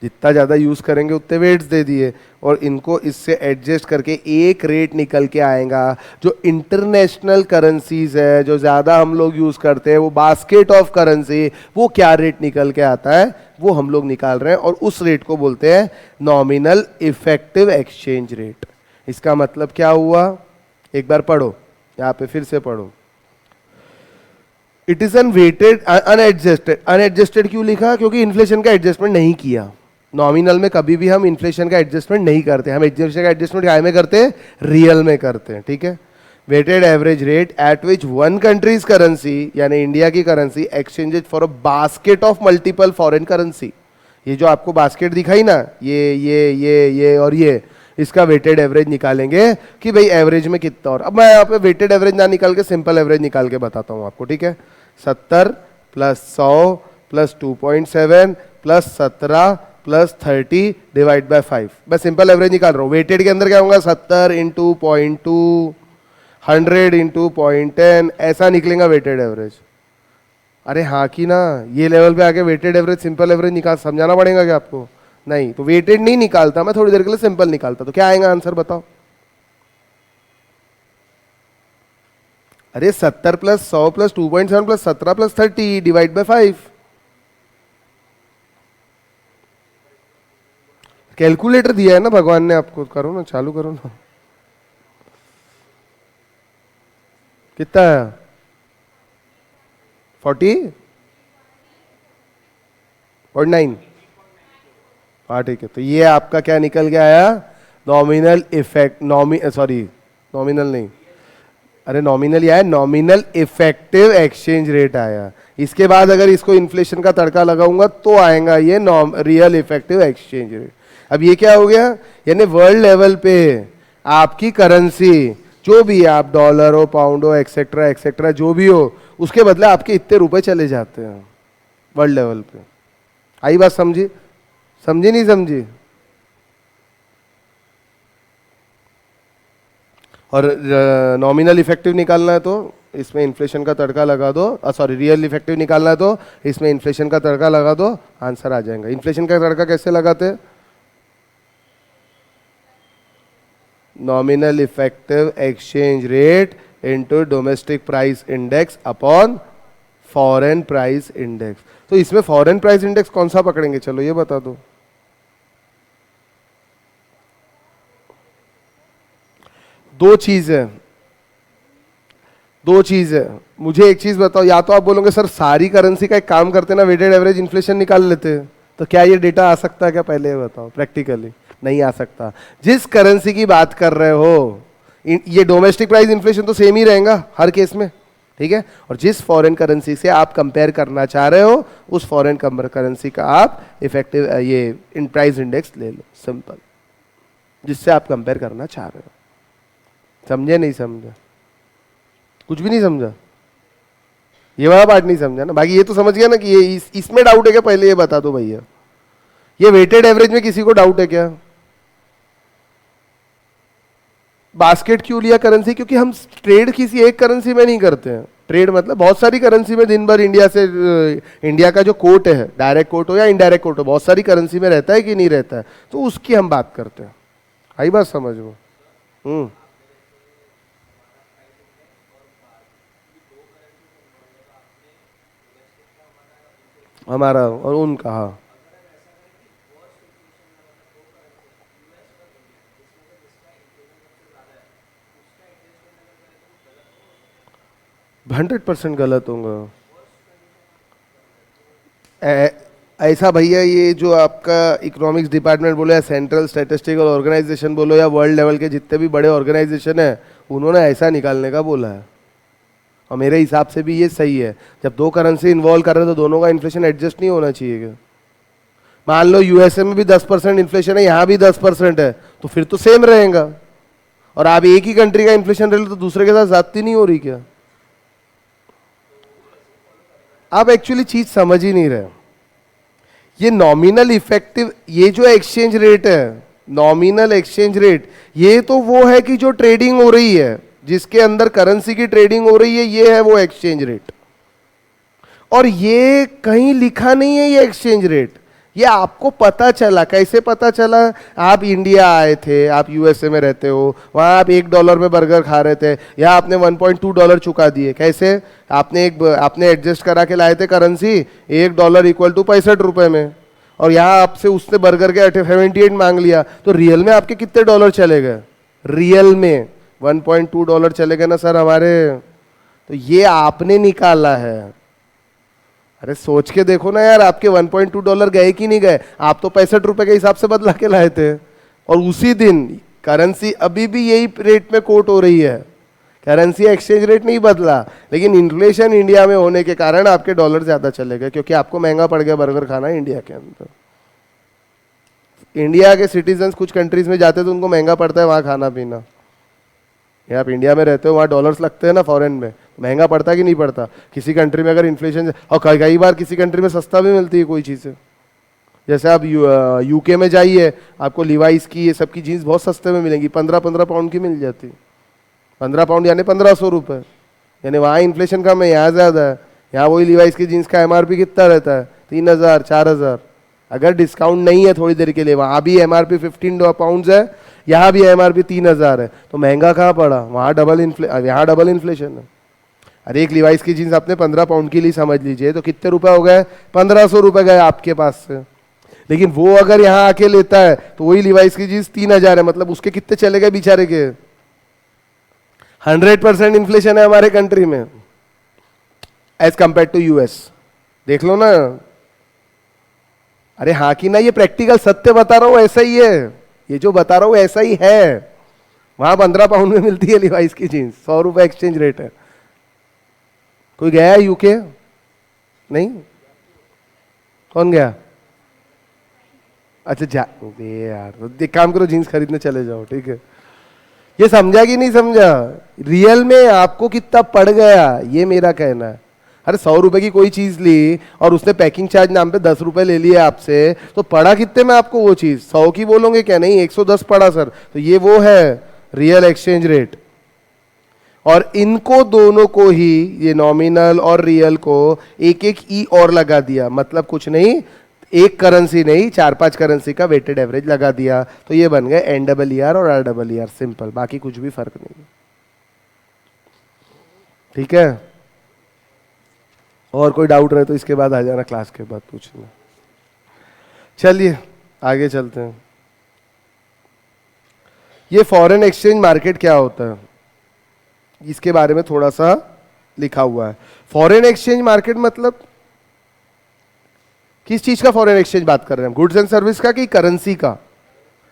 जितना ज़्यादा यूज़ करेंगे उतने वेट्स दे दिए, और इनको इससे एडजस्ट करके एक रेट निकल के आएगा। जो इंटरनेशनल करेंसीज है, जो ज़्यादा हम लोग यूज़ करते हैं, वो बास्केट ऑफ करेंसी, वो क्या रेट निकल के आता है? वो हम लोग निकाल रहे हैं और उस रेट को बोलते हैं नॉमिनल इफेक्टिव एक्सचेंज रेट। इसका मतलब क्या हुआ, एक बार पढ़ो, यहां पे फिर से पढ़ो। It is unweighted unadjusted. Unadjusted क्यों लिखा, क्योंकि इन्फ्लेशन का एडजस्टमेंट नहीं किया। नॉमिनल में कभी भी हम इन्फ्लेशन का एडजस्टमेंट नहीं करते, हम इन्फ्लेशन का एडजस्टमेंट काय में करते हैं, रियल में करते हैं, ठीक है। Weighted average rate at which one country's currency यानी इंडिया की currency exchanges for a basket of multiple foreign currency. ये जो आपको बास्केट दिखाई ना, ये और ये, इसका वेटेड एवरेज निकालेंगे कि भाई एवरेज में कितना। और अब मैं यहाँ पे वेटेड एवरेज ना निकाल के सिंपल एवरेज निकाल के बताता हूँ आपको, ठीक है। 70 plus 100 plus 2.7 plus 17 plus 30 divide by 5। मैं सिंपल एवरेज निकाल रहा हूँ। वेटेड के अंदर क्या होगा, 70 इंटू 0.2, 100 इंटू 0.10, ऐसा निकलेगा वेटेड एवरेज। अरे हाँ कि ना, ये लेवल पे आके वेटेड एवरेज सिंपल एवरेज निकाल समझाना पड़ेगा क्या आपको? नहीं, तो वेटेड नहीं निकालता मैं, थोड़ी देर के लिए सिंपल निकालता। तो क्या आएगा आंसर बताओ? अरे 70 plus 100 plus 2.7 plus 17 plus 30 divide by 5। Calculator दिया है ना भगवान ने आपको, करो ना, चालू करो ना। कितना है? 40.9। हाँ ठीक है, तो ये आपका क्या निकल के आया, नॉमिनल इफेक्ट, नॉमिनल नहीं, अरे नॉमिनल आया, नॉमिनल इफेक्टिव एक्सचेंज रेट आया। इसके बाद अगर इसको इन्फ्लेशन का तड़का लगाऊंगा तो आएगा ये रियल इफेक्टिव एक्सचेंज रेट। अब ये क्या हो गया, यानी वर्ल्ड लेवल पे आपकी करेंसी जो भी है, आप डॉलर हो, पाउंड हो, एक्सेट्रा एक्सेट्रा जो भी हो, उसके बदले आपके इतने रुपए चले जाते हैं वर्ल्ड लेवल पे। आई बात समझी? समझी नहीं समझी? और नॉमिनल इफेक्टिव निकालना है तो इसमें इन्फ्लेशन का तड़का लगा दो, सॉरी रियल इफेक्टिव निकालना है तो इसमें इन्फ्लेशन का तड़का लगा दो, आंसर आ जाएगा। इन्फ्लेशन का तड़का कैसे लगाते हैं? Nominal effective exchange rate into domestic price index upon foreign price index. तो इसमें फॉरेन प्राइस इंडेक्स कौन सा पकड़ेंगे, चलो ये बता दो। दो चीज है, मुझे एक चीज बताओ, या तो आप बोलोगे सर सारी करेंसी का एक काम करते ना, वेटेड एवरेज इन्फ्लेशन निकाल लेते, तो क्या ये डेटा आ सकता है क्या? पहले ये बताओ, प्रैक्टिकली नहीं आ सकता। जिस करेंसी की बात कर रहे हो, ये डोमेस्टिक प्राइस इन्फ्लेशन तो सेम ही रहेगा हर केस में, ठीक है। और जिस फॉरेन करेंसी से आप कंपेयर करना चाह रहे हो, उस फॉरेन करेंसी का आप इफेक्टिव ये इन प्राइस इंडेक्स ले लो, सिंपल, जिससे आप कंपेयर करना चाह रहे हो। समझे नहीं समझा? कुछ भी नहीं समझा? ये वाला पार्ट नहीं समझा ना? बाकी ये तो समझ गया ना कि ये इसमें डाउट है क्या? पहले ये बता दो भैया, ये वेटेड एवरेज में किसी को डाउट है क्या? बास्केट क्यों लिया करेंसी? क्योंकि हम ट्रेड किसी एक करेंसी में नहीं करते हैं। ट्रेड मतलब बहुत सारी करेंसी में दिन भर इंडिया का जो कोट है, डायरेक्ट कोट हो या इनडायरेक्ट कोट हो, बहुत सारी करेंसी में रहता है कि नहीं रहता है, तो उसकी हम बात करते हैं। आई बात समझ में? हमारा और उनका, हाँ 100% गलत होगा। ऐसा भैया, ये जो आपका इकोनॉमिक्स डिपार्टमेंट बोलो या सेंट्रल स्टैटिस्टिकल ऑर्गेनाइजेशन बोलो या वर्ल्ड लेवल के जितने भी बड़े ऑर्गेनाइजेशन है, उन्होंने ऐसा निकालने का बोला है। और मेरे हिसाब से भी ये सही है। जब दो करेंसी इन्वॉल्व कर रहे हैं तो दोनों का इन्फ्लेशन एडजस्ट नहीं होना चाहिए क्या? मान लो यूएसए में भी 10% इन्फ्लेशन है, यहाँ भी 10% है, तो फिर तो सेम रहेगा। और आप एक ही कंट्री का इन्फ्लेशन रह लो तो दूसरे के साथ ज्यादती नहीं हो रही क्या? आप एक्चुअली चीज समझ ही नहीं रहे। ये नॉमिनल इफेक्टिव, ये जो एक्सचेंज रेट है, नॉमिनल एक्सचेंज रेट, ये तो वो है कि जो ट्रेडिंग हो रही है, जिसके अंदर करेंसी की ट्रेडिंग हो रही है, ये है वो एक्सचेंज रेट। और ये कहीं लिखा नहीं है ये एक्सचेंज रेट, ये आपको पता चला। कैसे पता चला? आप इंडिया आए थे, आप यूएसए में रहते हो, वहाँ आप $1 में बर्गर खा रहे थे, यहाँ आपने $1.2 चुका दिए। कैसे? आपने एडजस्ट करा के लाए थे करेंसी, $1 = 65 रुपए में। और यहाँ आपसे उसने बर्गर के 78 मांग लिया, तो रियल में आपके कितने डॉलर चले गए? रियल में $1.2 चले गए ना सर हमारे। तो ये आपने निकाला है। अरे सोच के देखो ना यार, आपके $1.2 गए कि नहीं गए? आप तो 65 के हिसाब से बदला के लाए थे, और उसी दिन करेंसी अभी भी यही रेट में कोट हो रही है। करेंसी एक्सचेंज रेट नहीं बदला, लेकिन इन्फ्लेशन इंडिया में होने के कारण आपके डॉलर ज्यादा चले गए, क्योंकि आपको महंगा पड़ गया बर्गर खाना इंडिया के अंदर। इंडिया के सिटीजन्स कुछ कंट्रीज में जाते तो उनको महंगा पड़ता है वहां खाना पीना। ये आप इंडिया में रहते हो, वहाँ डॉलर्स लगते हैं ना फॉरेन में, महंगा पड़ता है कि नहीं पड़ता? किसी कंट्री में अगर इन्फ्लेशन, और कई बार किसी कंट्री में सस्ता भी मिलती है कोई चीज़ें। जैसे आप यूके में जाइए, आपको लिवाइस की ये सब की जीन्स बहुत सस्ते में मिलेंगी, 15-15 पाउंड की मिल जाती। 15 पाउंड यानी 1500 रुपये। यानी वहाँ इन्फ्लेशन कम है, यहाँ ज़्यादा है। यहाँ वही लिवाइस की जीन्स का MRP कितना रहता है? 3000 4000। अगर डिस्काउंट नहीं है थोड़ी देर के लिए, वहाँ भी MRP 15 पाउंड है, यहाँ भी MRP 3000 है, तो महंगा कहाँ पड़ा? वहाँ यहाँ डबल इन्फ्लेशन है। अरे एक लिवाइस की जीन्स आपने 15 पाउंड की ली समझ लीजिए, तो कितने रुपए हो गए? 1500 रुपए गए आपके पास से। लेकिन वो अगर यहाँ आके लेता है तो वही लिवाइस की जीन्स 3000 है, मतलब उसके कितने चले गए बेचारे के? 100% इन्फ्लेशन है हमारे कंट्री में एज कंपेयर टू US। देख लो ना। अरे हाँ कि ना, ये प्रैक्टिकल सत्य बता रहा हूं, ऐसा ही है। ये जो बता रहा हूं ऐसा ही है। वहां 15 पाउंड में मिलती है लिवाइस की जीन्स, 100 रुपए एक्सचेंज रेट है। कोई गया है यूके? नहीं? कौन गया? अच्छा जा यार, तो एक काम करो, जीन्स खरीदने चले जाओ, ठीक है। ये समझा कि नहीं समझा? रियल में आपको कितना पड़ गया, ये मेरा कहना है। अरे 100 रुपए की कोई चीज ली और उसने पैकिंग चार्ज नाम पे 10 रुपए ले लिए आपसे, तो पड़ा कितने में आपको वो चीज? 100 की बोलोगे क्या? नहीं, 110 पड़ा सर। तो ये वो है रियल एक्सचेंज रेट। और इनको दोनों को ही, ये नॉमिनल और रियल को, एक एक ई और लगा दिया, मतलब कुछ नहीं, एक करेंसी नहीं 4-5 करेंसी का वेटेड एवरेज लगा दिया, तो ये बन गए NER और RER। सिंपल, बाकी कुछ भी फर्क नहीं। ठीक है? और कोई डाउट रहे तो इसके बाद आ जाना, क्लास के बाद पूछना। चलिए आगे चलते हैं। ये फॉरेन एक्सचेंज मार्केट क्या होता है, इसके बारे में थोड़ा सा लिखा हुआ है। फॉरेन एक्सचेंज मार्केट मतलब किस चीज का फॉरेन एक्सचेंज बात कर रहे हैं? गुड्स एंड सर्विस का कि करेंसी का?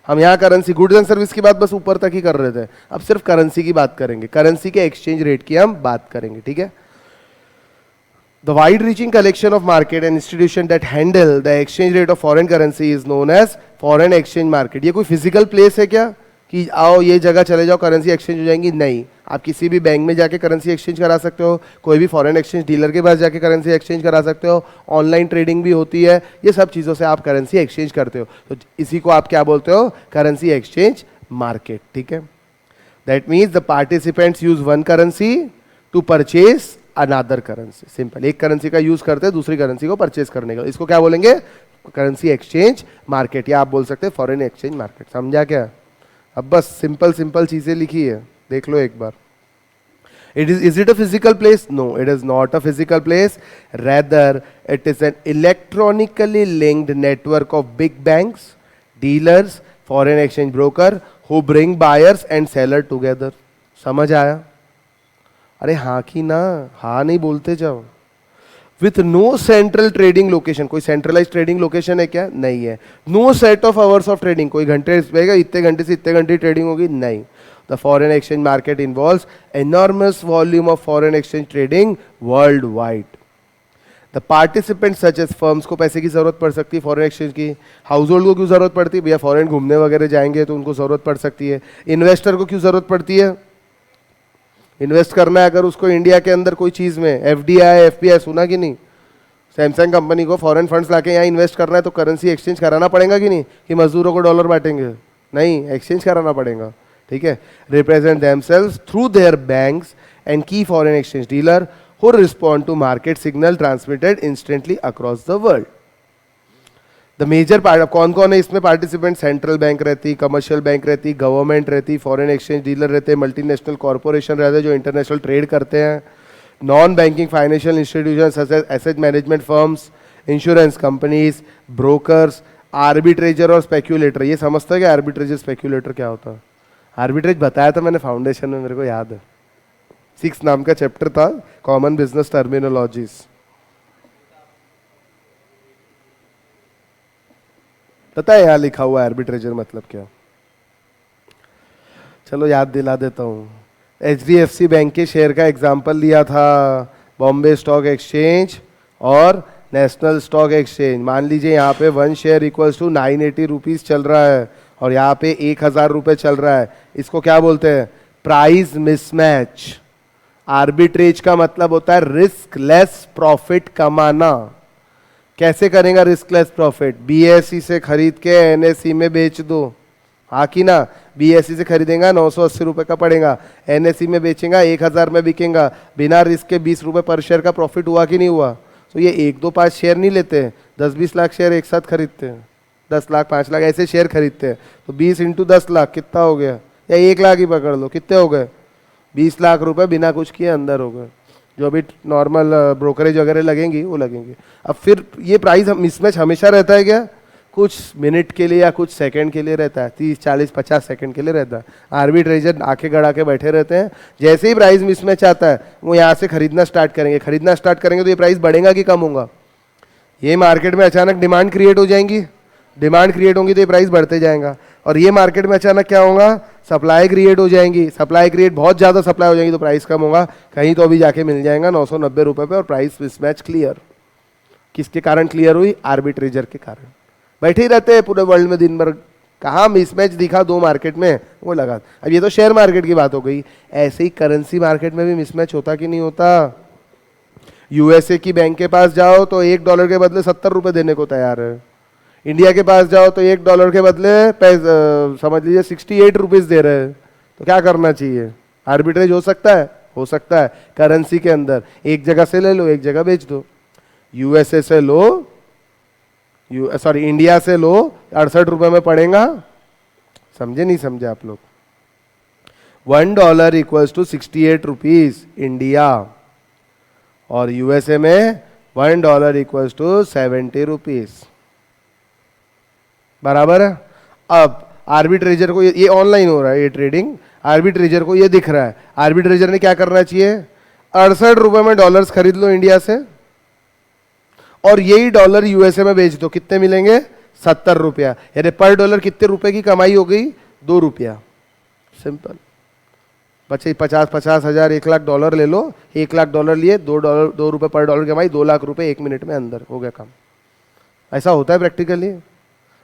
हम यहाँ करेंसी, गुड्स एंड सर्विस की बात बस ऊपर तक ही कर रहे थे, अब सिर्फ करेंसी की बात करेंगे, करेंसी के एक्सचेंज रेट की हम बात करेंगे। ठीक है? The wide-reaching collection of market and institution that handle the exchange rate of foreign currency is known as foreign exchange market। ये कोई फिजिकल प्लेस है क्या कि आओ ये जगह चले जाओ करेंसी एक्सचेंज हो जाएंगी? नहीं, आप किसी भी बैंक में जाके करेंसी एक्सचेंज करा सकते हो, कोई भी फॉरेन एक्सचेंज डीलर के पास जाके करेंसी एक्सचेंज करा सकते हो, ऑनलाइन ट्रेडिंग भी होती है, ये सब चीज़ों से आप करेंसी एक्सचेंज करते हो। तो इसी को आप क्या बोलते हो? Currency exchange market. ठीक है? That means the participants use one currency to purchase another currency. Simple, एक करेंसी का यूज करते हैं दूसरी करेंसी को परचेज करने का, इसको क्या बोलेंगे? करेंसी एक्सचेंज मार्केट, या आप बोल सकते हैं फॉरेन एक्सचेंज मार्केट। समझा क्या? अब बस सिंपल चीजें लिखी है, देख लो एक बार। Is it a physical place? No, it is not a physical place. Rather, it is an electronically linked network of big banks, dealers, foreign exchange broker who bring buyers and seller together. समझ आया? अरे हाँ की ना, हाँ नहीं बोलते जाओ। With no central trading location, कोई सेंट्रलाइज ट्रेडिंग लोकेशन है क्या? नहीं है। No set of hours of trading, कोई घंटे इतने घंटे से इतने घंटे ट्रेडिंग होगी? नहीं। The foreign exchange market involves enormous volume of foreign exchange trading worldwide. The participant such as firms को पैसे की जरूरत पड़ सकती है फॉरेन एक्सचेंज की, हाउस होल्ड को क्यों जरूरत पड़ती है? भैया फॉरेन घूमने वगैरह जाएंगे तो उनको जरूरत पड़ सकती है। इन्वेस्टर को क्यों जरूरत पड़ती है? इन्वेस्ट करना है अगर उसको इंडिया के अंदर कोई चीज में, FDI FPI सुना कि नहीं? सैमसंग कंपनी को फॉरेन फंड्स लाके यहाँ इन्वेस्ट करना है तो करेंसी एक्सचेंज कराना पड़ेगा कि नहीं? कि मजदूरों को डॉलर बांटेंगे? नहीं, एक्सचेंज कराना पड़ेगा। ठीक है? Represent themselves through their banks and की foreign exchange dealer who respond to market signal transmitted instantly across the world. The major part, कौन कौन है इसमें पार्टिसिपेंट? सेंट्रल बैंक रहती, कमर्शियल बैंक रहती, गवर्नमेंट रहती, फॉरेन एक्सचेंज डीलर रहते, multinational corporation रहते जो इंटरनेशनल ट्रेड करते हैं, non banking financial institution such as asset management firms, insurance companies, brokers, arbitrager और स्पेक्यूलेटर। ये समझता है कि आर्बिट्रेजर स्पेक्यूलेटर क्या होता है? आर्बिट्रेज बताया था मैंने फाउंडेशन में, मेरे को याद है, 6 नाम का चैप्टर था, कॉमन बिजनेस टर्मिनोलॉजीज। पता है यहाँ लिखा हुआ आर्बिट्रेजर मतलब क्या? चलो याद दिला देता हूँ। HDFC बैंक के शेयर का एग्जाम्पल लिया था, बॉम्बे स्टॉक एक्सचेंज और नेशनल स्टॉक एक्सचेंज। मान लीजिए यहाँ पे 1 शेयर इक्वल्स टू 980 रुपीज चल रहा है और यहाँ पे 1000 रुपये चल रहा है। इसको क्या बोलते हैं? Price mismatch. आर्बिट्रेज का मतलब होता है रिस्क लेस प्रॉफिट कमाना। कैसे करेगा रिस्क लेस प्रॉफिट? BSE से खरीद के NSE में बेच दो, हाँ कि ना? BSE से खरीदेगा 980 रुपये का पड़ेगा, NSE में बेचेगा 1000 में बिकेगा, बिना रिस्क के 20 रुपये पर शेयर का प्रॉफिट हुआ कि नहीं हुआ? तो ये 1-2-5 शेयर नहीं लेते हैं, 10-20 लाख शेयर एक साथ खरीदते हैं, 10 लाख 5 लाख ऐसे शेयर खरीदते हैं। तो 20 इंटू 10 लाख कितना हो गया? या 1 लाख ही पकड़ लो, कितने हो गए? 20 लाख रुपए बिना कुछ किए अंदर हो गए। जो अभी नॉर्मल ब्रोकरेज वगैरह लगेंगी वो लगेंगे। अब फिर ये प्राइस मिसमैच हमेशा रहता है क्या? कुछ मिनट के लिए या कुछ सेकंड के लिए रहता है, 30 40 50 सेकंड के लिए रहता है। आर्बिट्रेजर आंखें गड़ा के बैठे रहते हैं, जैसे ही प्राइस मिसमैच आता है वो यहाँ से खरीदना स्टार्ट करेंगे। खरीदना स्टार्ट करेंगे तो ये प्राइस बढ़ेगा कि कम होगा? ये मार्केट में अचानक डिमांड क्रिएट हो जाएंगी, डिमांड क्रिएट होंगी तो ये प्राइस बढ़ते जाएगा। और ये मार्केट में अचानक क्या होगा? सप्लाई क्रिएट हो जाएंगी, सप्लाई क्रिएट बहुत ज़्यादा सप्लाई हो जाएगी तो प्राइस कम होगा। कहीं तो अभी जाके मिल जाएगा 990 रुपये पे और प्राइस मिसमैच क्लियर। किसके कारण क्लियर हुई? आर्बिट्रेजर के कारण। बैठे ही रहते हैं पूरे वर्ल्ड में दिन भर, कहाँ मिसमैच दिखा 2 मार्केट में वो लगा। अब ये तो शेयर मार्केट की बात हो गई, ऐसे ही करेंसी मार्केट में भी मिसमैच होता कि नहीं होता? USA की बैंक के पास जाओ तो $1 के बदले 70 रुपये देने को तैयार है। इंडिया के पास जाओ तो $1 के बदले समझ लीजिए 68 रुपीज दे रहे हैं। तो क्या करना चाहिए? आर्बिट्रेज हो सकता है? हो सकता है। करेंसी के अंदर एक जगह से ले लो, एक जगह बेच दो। USA से लो, इंडिया से लो, 68 रुपये में पड़ेगा। समझे नहीं समझे आप लोग? $1 इक्वल्स टू 68 रुपीज इंडिया, और USA में $1 इक्वल्स टू 70 रुपीज, बराबर है। अब आर्बिट्रेजर को ये ऑनलाइन हो रहा है ये ट्रेडिंग, आर्बिट्रेजर को ये दिख रहा है। आर्बिट्रेजर ने क्या करना चाहिए? 68 रुपये में डॉलर्स खरीद लो इंडिया से और यही डॉलर USA में बेच दो। कितने मिलेंगे? 70 रुपया। यानी पर डॉलर कितने रुपए की कमाई हो गई? 2 रुपया। सिंपल। बच्चे 50-50 हजार, 1 लाख डॉलर ले लो, 1 लाख डॉलर लिए, $2 रुपये पर डॉलर कमाई, 2 लाख रुपए 1 मिनट में अंदर हो गया काम। ऐसा होता है प्रैक्टिकली।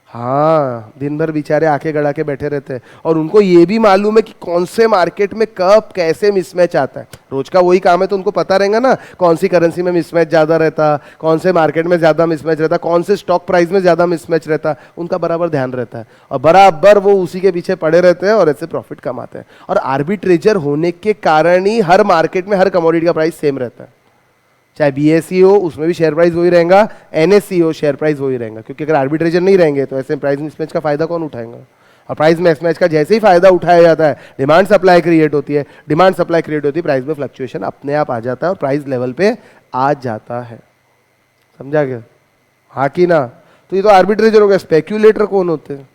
हाँ, दिन भर बेचारे आंखें गड़ा के बैठे रहते हैं और उनको ये भी मालूम है कि कौन से मार्केट में कब कैसे मिसमैच आता है। रोज का वही काम है तो उनको पता रहेगा ना कौन सी करेंसी में मिसमैच ज्यादा रहता, कौन से मार्केट में ज्यादा मिसमैच रहता, कौन से स्टॉक प्राइस में ज्यादा मिसमैच रहता, उनका बराबर ध्यान रहता है और बराबर वो उसी के पीछे पड़े रहते हैं और ऐसे प्रॉफिट कमाते हैं। और आर्बिट्रेजर होने के कारण ही हर मार्केट में हर कमोडिटी का प्राइस सेम रहता है। चाहे BSE हो उसमें भी शेयर प्राइस वही रहेगा, NSE हो शेयर प्राइस वही रहेगा, क्योंकि अगर आर्बिट्रेजर नहीं रहेंगे तो ऐसे प्राइस मिसमैच का फायदा कौन उठाएगा? और प्राइस मिसमैच का जैसे ही फायदा उठाया जाता है डिमांड सप्लाई क्रिएट होती है, डिमांड सप्लाई क्रिएट होती है, प्राइस में फ्लक्चुएशन अपने आप आ जाता है और प्राइस लेवल पे आ जाता है। समझा गया? हाँ कि ना? तो ये तो आर्बिट्रेजर हो गया। स्पेक्यूलेटर कौन होते हैं?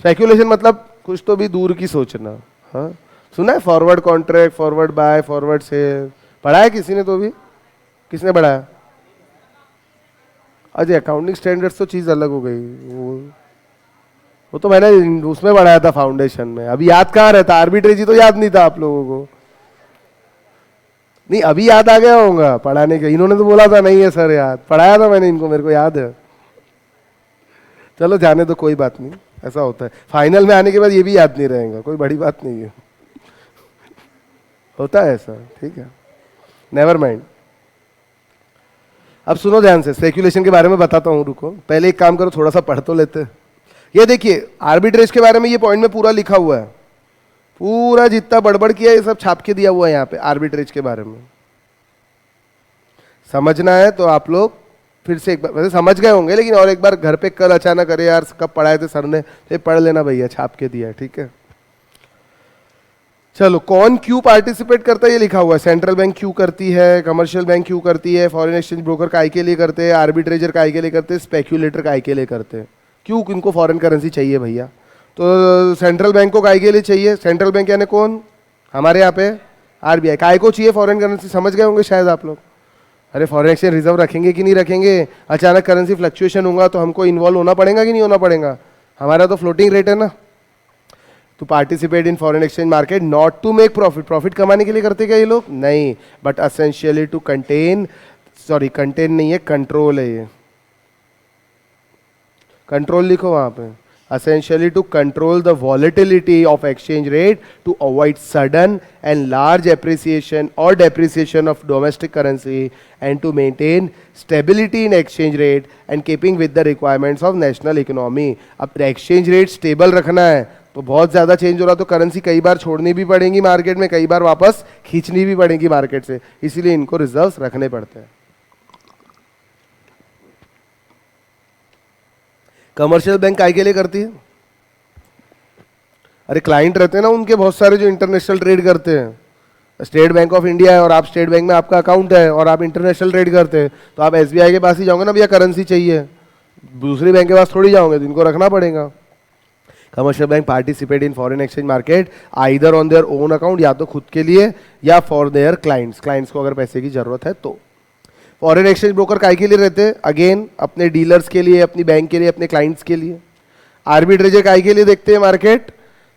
स्पेक्यूलेशन मतलब कुछ तो भी दूर की सोचना। हाँ, सुना है? Forward contract, forward buy, forward sell, पढ़ा है किसी ने? तो भी किसने पढ़ाया? अजय, अकाउंटिंग स्टैंडर्ड्स तो चीज अलग हो गई, वो तो मैंने उसमें पढ़ाया था फाउंडेशन में। अभी याद कहाँ रहता? आर्बिट्रेज ही तो याद नहीं था आप लोगों को। नहीं, अभी याद आ गया होगा पढ़ाने के। इन्होंने तो बोला था नहीं है सर याद, पढ़ाया था मैंने इनको, मेरे को याद है। चलो जाने तो, कोई बात नहीं, ऐसा होता है। फाइनल में आने के बाद ये भी याद नहीं रहेगा, कोई बड़ी बात नहीं है, होता है ऐसा, ठीक है, नेवर माइंड। अब सुनो ध्यान से, स्पेक्यूलेशन के बारे में बताता हूं, रुको। पहले एक काम करो, थोड़ा सा पढ़ तो लेते। ये देखिए आर्बिट्रेज के बारे में ये पॉइंट में पूरा लिखा हुआ है, पूरा जितना बड़बड़ किया ये सब छाप के दिया हुआ है यहाँ पे आर्बिट्रेज के बारे में। समझना है तो आप लोग फिर से एक बार, वैसे समझ गए होंगे लेकिन और एक बार घर पे कल अचानक, अरे यार कब पढ़ाए थे सर ने, तो पढ़ लेना भैया, छाप के दिया है, ठीक है। चलो कौन क्यों पार्टिसिपेट करता है ये लिखा हुआ है। सेंट्रल बैंक क्यों करती है, कमर्शियल बैंक क्यों करती है, फॉरेन एक्सचेंज ब्रोकर काय के लिए करते हैं, आर्बिट्रेजर काय के लिए करते हैं, स्पेक्यूलेटर काय के लिए करते हैं। क्यों इनको फॉरेन करेंसी चाहिए भैया? तो सेंट्रल बैंक को काय के लिए चाहिए? सेंट्रल बैंक यानी कौन? हमारे यहाँ पे आरबीआई। काय को चाहिए फॉरेन करेंसी? समझ गए होंगे शायद आप लोग। अरे फॉरेन एक्सचेंज रिजर्व रखेंगे कि नहीं रखेंगे, अचानक करेंसी फ्लक्चुएशन होगा तो हमको इन्वॉल्व होना पड़ेगा कि नहीं होना पड़ेगा? हमारा तो फ्लोटिंग रेट है ना। To participate in foreign exchange market, not to make profit. Profit कमाने के लिए करते क्या ये लोग? नहीं, but essentially to contain, sorry contain नहीं है, कंट्रोल है ये। कंट्रोल लिखो वहां पे। essentially to control the volatility of exchange rate, to avoid sudden and large appreciation or depreciation of domestic currency, and to maintain stability in exchange rate and keeping with the requirements of national economy. अब exchange rate stable रखना है तो बहुत ज़्यादा change हो रहा तो currency कई बार छोड़नी भी पड़ेगी मार्केट में, कई बार वापस खींचनी भी पड़ेगी मार्केट से, इसीलिए इनको रिजर्व्स रखने पड़ते हैं। कमर्शियल बैंक काय के लिए करती है? अरे क्लाइंट रहते हैं ना उनके बहुत सारे जो इंटरनेशनल ट्रेड करते हैं। स्टेट बैंक ऑफ इंडिया है और आप स्टेट बैंक में आपका अकाउंट है और आप इंटरनेशनल ट्रेड करते हैं, तो आप एसबीआई के पास ही जाओगे ना, भैया करेंसी चाहिए, दूसरी बैंक के पास थोड़ी जाओगे, तो इनको रखना पड़ेगा। Commercial bank participate in foreign exchange market either on their own account, या तो खुद के लिए या फॉर देयर क्लाइंट्स, क्लाइंट्स को अगर पैसे की जरूरत है तो। फॉरेन एक्सचेंज ब्रोकर काय के लिए रहते हैं? अगेन अपने डीलर्स के लिए, अपनी बैंक के लिए, अपने क्लाइंट्स के लिए। आर्बिट्रेजर काय के लिए देखते हैं मार्केट?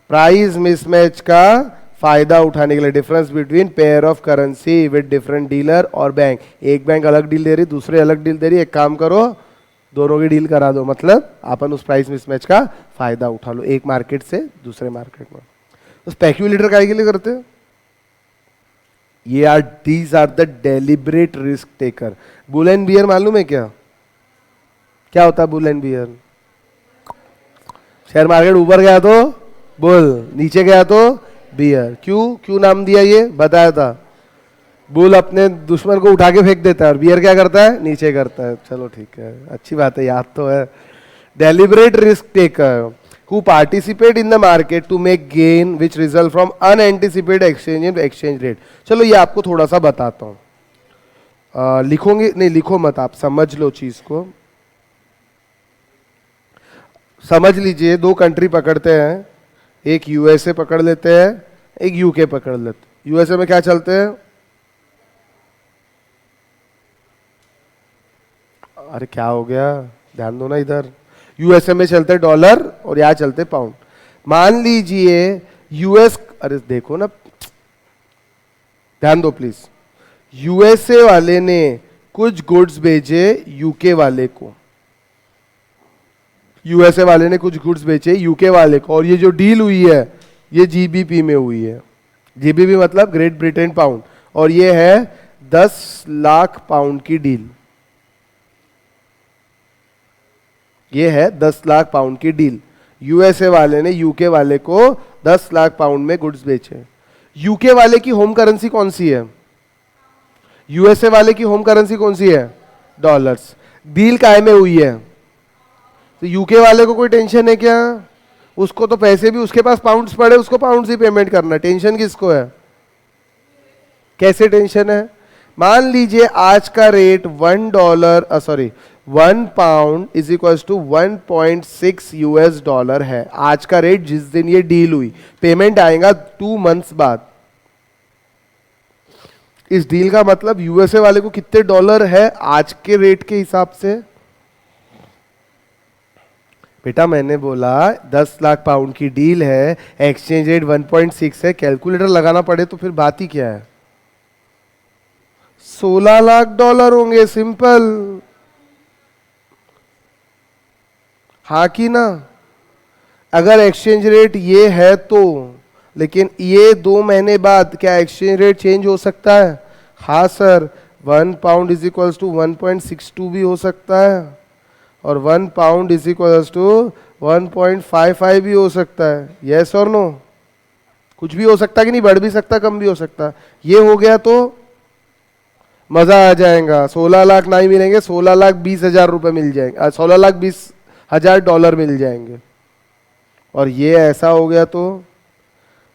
प्राइस मिसमैच का फायदा उठाने के लिए, difference between pair of currency with different dealer और बैंक। एक बैंक अलग डील दे रही, दूसरे अलग डील दे रही, एक काम करो दोनों की डील करा दो, मतलब अपन उस प्राइस मिसमैच का फायदा उठा लो एक मार्केट से दूसरे मार्केट में। तो स्पेक्यूलेटर काय के लिए करते हैं? ये are these are the deliberate risk taker. Bull and bear मालूम है क्या? क्या होता है bull and bear? Share market ऊपर गया तो बुल, नीचे गया तो बियर। क्यों नाम दिया ये बताया था। बुल अपने दुश्मन को उठा के फेंक देता है और बियर क्या करता है? नीचे करता है। चलो ठीक है, अच्छी बात है, याद तो है। Deliberate risk taker who participate in the market to make gain which result from unanticipated exchange in exchange rate। चलो ये आपको थोड़ा सा बताता हूँ। लिखोगे नहीं? लिखो मत, आप समझ लो चीज को। समझ लीजिए, दो कंट्री पकड़ते हैं, एक यूएसए पकड़ लेते हैं, एक यूके पकड़ लेते हैं। यूएसए में क्या चलते हैं? अरे क्या हो गया, ध्यान दो ना इधर। यूएसए में चलते डॉलर और यहां चलते पाउंड। मान लीजिए यूएस, अरे देखो ना, ध्यान दो प्लीज। यूएसए वाले ने कुछ गुड्स भेजे यूके वाले को, यूएसए वाले ने कुछ गुड्स बेचे यूके वाले को, और ये जो डील हुई है ये जीबीपी में हुई है। जीबीपी मतलब ग्रेट ब्रिटेन पाउंड, और ये है 10 लाख पाउंड की डील। ये है 10 लाख पाउंड की डील। यूएसए वाले ने यूके वाले को 10 लाख पाउंड में गुड्स बेचे। यूके वाले की होम करेंसी कौन सी है? यूएसए वाले की होम करेंसी कौन सी है? डॉलर्स। डील काय में हुई है? तो यूके वाले को कोई टेंशन है क्या? उसको तो पैसे भी उसके पास पाउंड्स पड़े, उसको पाउंड्स ही पेमेंट करना। टेंशन किसको है? कैसे टेंशन है? मान लीजिए आज का rate $1 is equal to 1.6 US dollar है। आज का रेट जिस दिन ये डील हुई, पेमेंट आएगा 2 मंथ्स बाद। इस डील का मतलब यूएसए वाले को कितने डॉलर है आज के रेट के हिसाब से? बेटा मैंने बोला 10 लाख पाउंड की डील है, एक्सचेंज रेट 1.6 है, कैलकुलेटर लगाना पड़े तो फिर बात ही क्या है? 16 लाख डॉलर होंगे, सिंपल। हाँ कि ना? अगर एक्सचेंज रेट ये है तो, लेकिन ये 2 महीने बाद क्या एक्सचेंज रेट चेंज हो सकता है? हाँ sir, 1 pound is equal to 1.62 भी हो सकता है, और 1 पाउंड इज इक्वल टू 1.55 भी हो सकता है। यस और नो? कुछ भी हो सकता है कि नहीं? बढ़ भी सकता, कम भी हो सकता। ये हो गया तो मजा आ जाएगा। 16 लाख नहीं मिलेंगे, 16,20,000 रुपए मिल जाएंगे, 16,20,000 डॉलर मिल जाएंगे। और ये ऐसा हो गया तो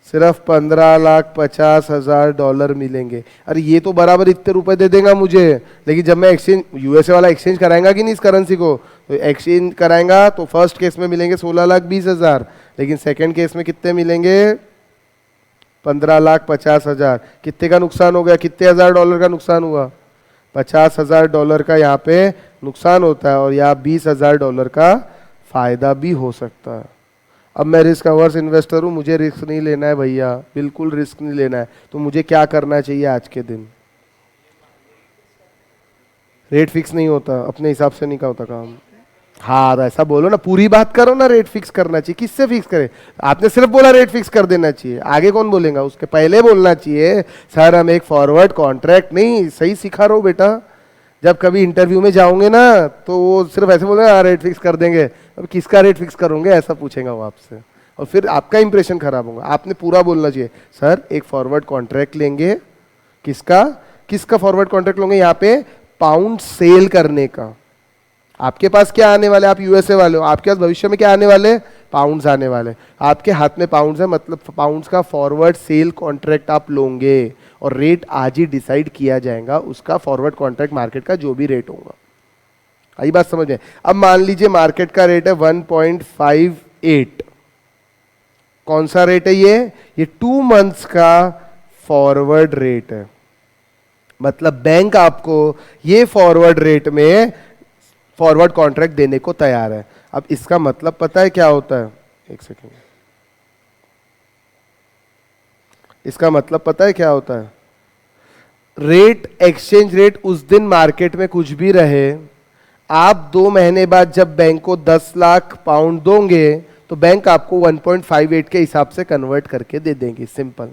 सिर्फ 15,50,000 मिलेंगे। अरे ये तो बराबर इतने रुपए दे देगा मुझे, लेकिन जब मैं एक्सचेंज, यूएसए वाला एक्सचेंज कराएगा कि नहीं इस करेंसी को, तो एक्सचेंज कराएगा तो फर्स्ट केस में मिलेंगे 16,20,000, लेकिन सेकंड केस में कितने मिलेंगे, 15,50,000। कितने का नुकसान हो गया, कितने $1,000 का नुकसान हुआ, $50,000 का यहाँ पे नुकसान होता है, और यहाँ $20,000 का फायदा भी हो सकता है। अब मैं रिस्क अवर्स इन्वेस्टर हूँ, मुझे रिस्क नहीं लेना है भैया, बिल्कुल रिस्क नहीं लेना है, तो मुझे क्या करना चाहिए आज के दिन। रेट फिक्स नहीं होता, अपने हिसाब से नहीं का होता काम। हाँ तो ऐसा बोलो ना, पूरी बात करो ना, रेट फिक्स करना चाहिए, किससे फिक्स करे, आपने सिर्फ बोला रेट फिक्स कर देना चाहिए, आगे कौन बोलेगा, उसके पहले बोलना चाहिए सर हम एक फॉरवर्ड कॉन्ट्रैक्ट, नहीं सही सिखा रहा हूँ बेटा, जब कभी इंटरव्यू में जाओगे ना तो वो सिर्फ ऐसे बोल रहे रेट फिक्स कर देंगे, अब किसका रेट फिक्स करोगे ऐसा पूछेगा वो आपसे, और फिर आपका इंप्रेशन खराब होगा। आपने पूरा बोलना चाहिए सर एक फॉरवर्ड कॉन्ट्रैक्ट लेंगे, किसका किसका फॉरवर्ड कॉन्ट्रैक्ट लोगे, यहाँ पे पाउंड सेल करने का। आपके पास क्या आने वाले, आप यूएसए वाले हो, आपके पास भविष्य में क्या आने वाले, पाउंड्स आने वाले, आपके हाथ में पाउंड्स है, मतलब पाउंड्स का फॉरवर्ड सेल कॉन्ट्रैक्ट आप लोगे, और रेट आज ही डिसाइड किया जाएगा उसका, फॉरवर्ड कॉन्ट्रैक्ट मार्केट का जो भी रेट होगा। आई बात समझ में। अब मान लीजिए मार्केट का रेट है 1.58, कौन सा रेट है ये 2 मंथ्स का फॉरवर्ड रेट है, मतलब बैंक आपको ये फॉरवर्ड रेट में फॉरवर्ड कॉन्ट्रैक्ट देने को तैयार है। अब इसका मतलब पता है क्या होता है, एक सेकेंड, इसका मतलब पता है क्या होता है, रेट एक्सचेंज रेट उस दिन मार्केट में कुछ भी रहे, आप 2 महीने बाद जब बैंक को 10 लाख पाउंड दोगे तो बैंक आपको 1.58 के हिसाब से कन्वर्ट करके दे देंगे, सिंपल।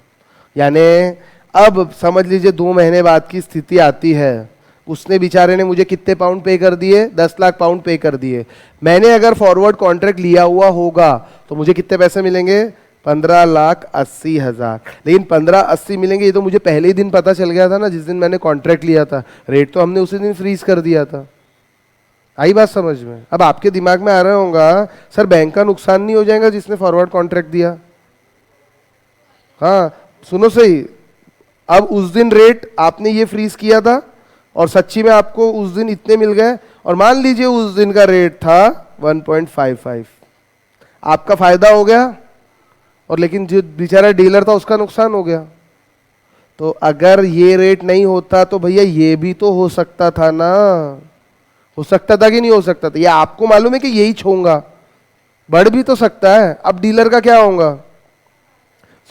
यानी अब समझ लीजिए 2 महीने बाद की स्थिति आती है, उसने बेचारे ने मुझे कितने पाउंड पे कर दिए, 10 लाख पाउंड पे कर दिए, मैंने अगर फॉरवर्ड कॉन्ट्रैक्ट लिया हुआ होगा तो मुझे कितने पैसे मिलेंगे, 15,80,000। लेकिन 15,80 मिलेंगे ये तो मुझे पहले ही दिन पता चल गया था ना, जिस दिन मैंने कॉन्ट्रैक्ट लिया था, रेट तो हमने उसी दिन फ्रीज कर दिया था। आई बात समझ में। अब आपके दिमाग में आ रहा होगा सर बैंक का नुकसान नहीं हो जाएगा जिसने फॉरवर्ड कॉन्ट्रैक्ट दिया, हाँ सुनो सही, अब उस दिन रेट आपने ये फ्रीज किया था और सच्ची में आपको उस दिन इतने मिल गए, और मान लीजिए उस दिन का रेट था 1.55, आपका फायदा हो गया, और लेकिन जो बेचारा डीलर था उसका नुकसान हो गया। तो अगर ये रेट नहीं होता तो भैया ये भी तो हो सकता था ना, हो सकता था कि नहीं हो सकता था, ये आपको मालूम है कि यही छोंगा, बढ़ भी तो सकता है। अब डीलर का क्या होगा,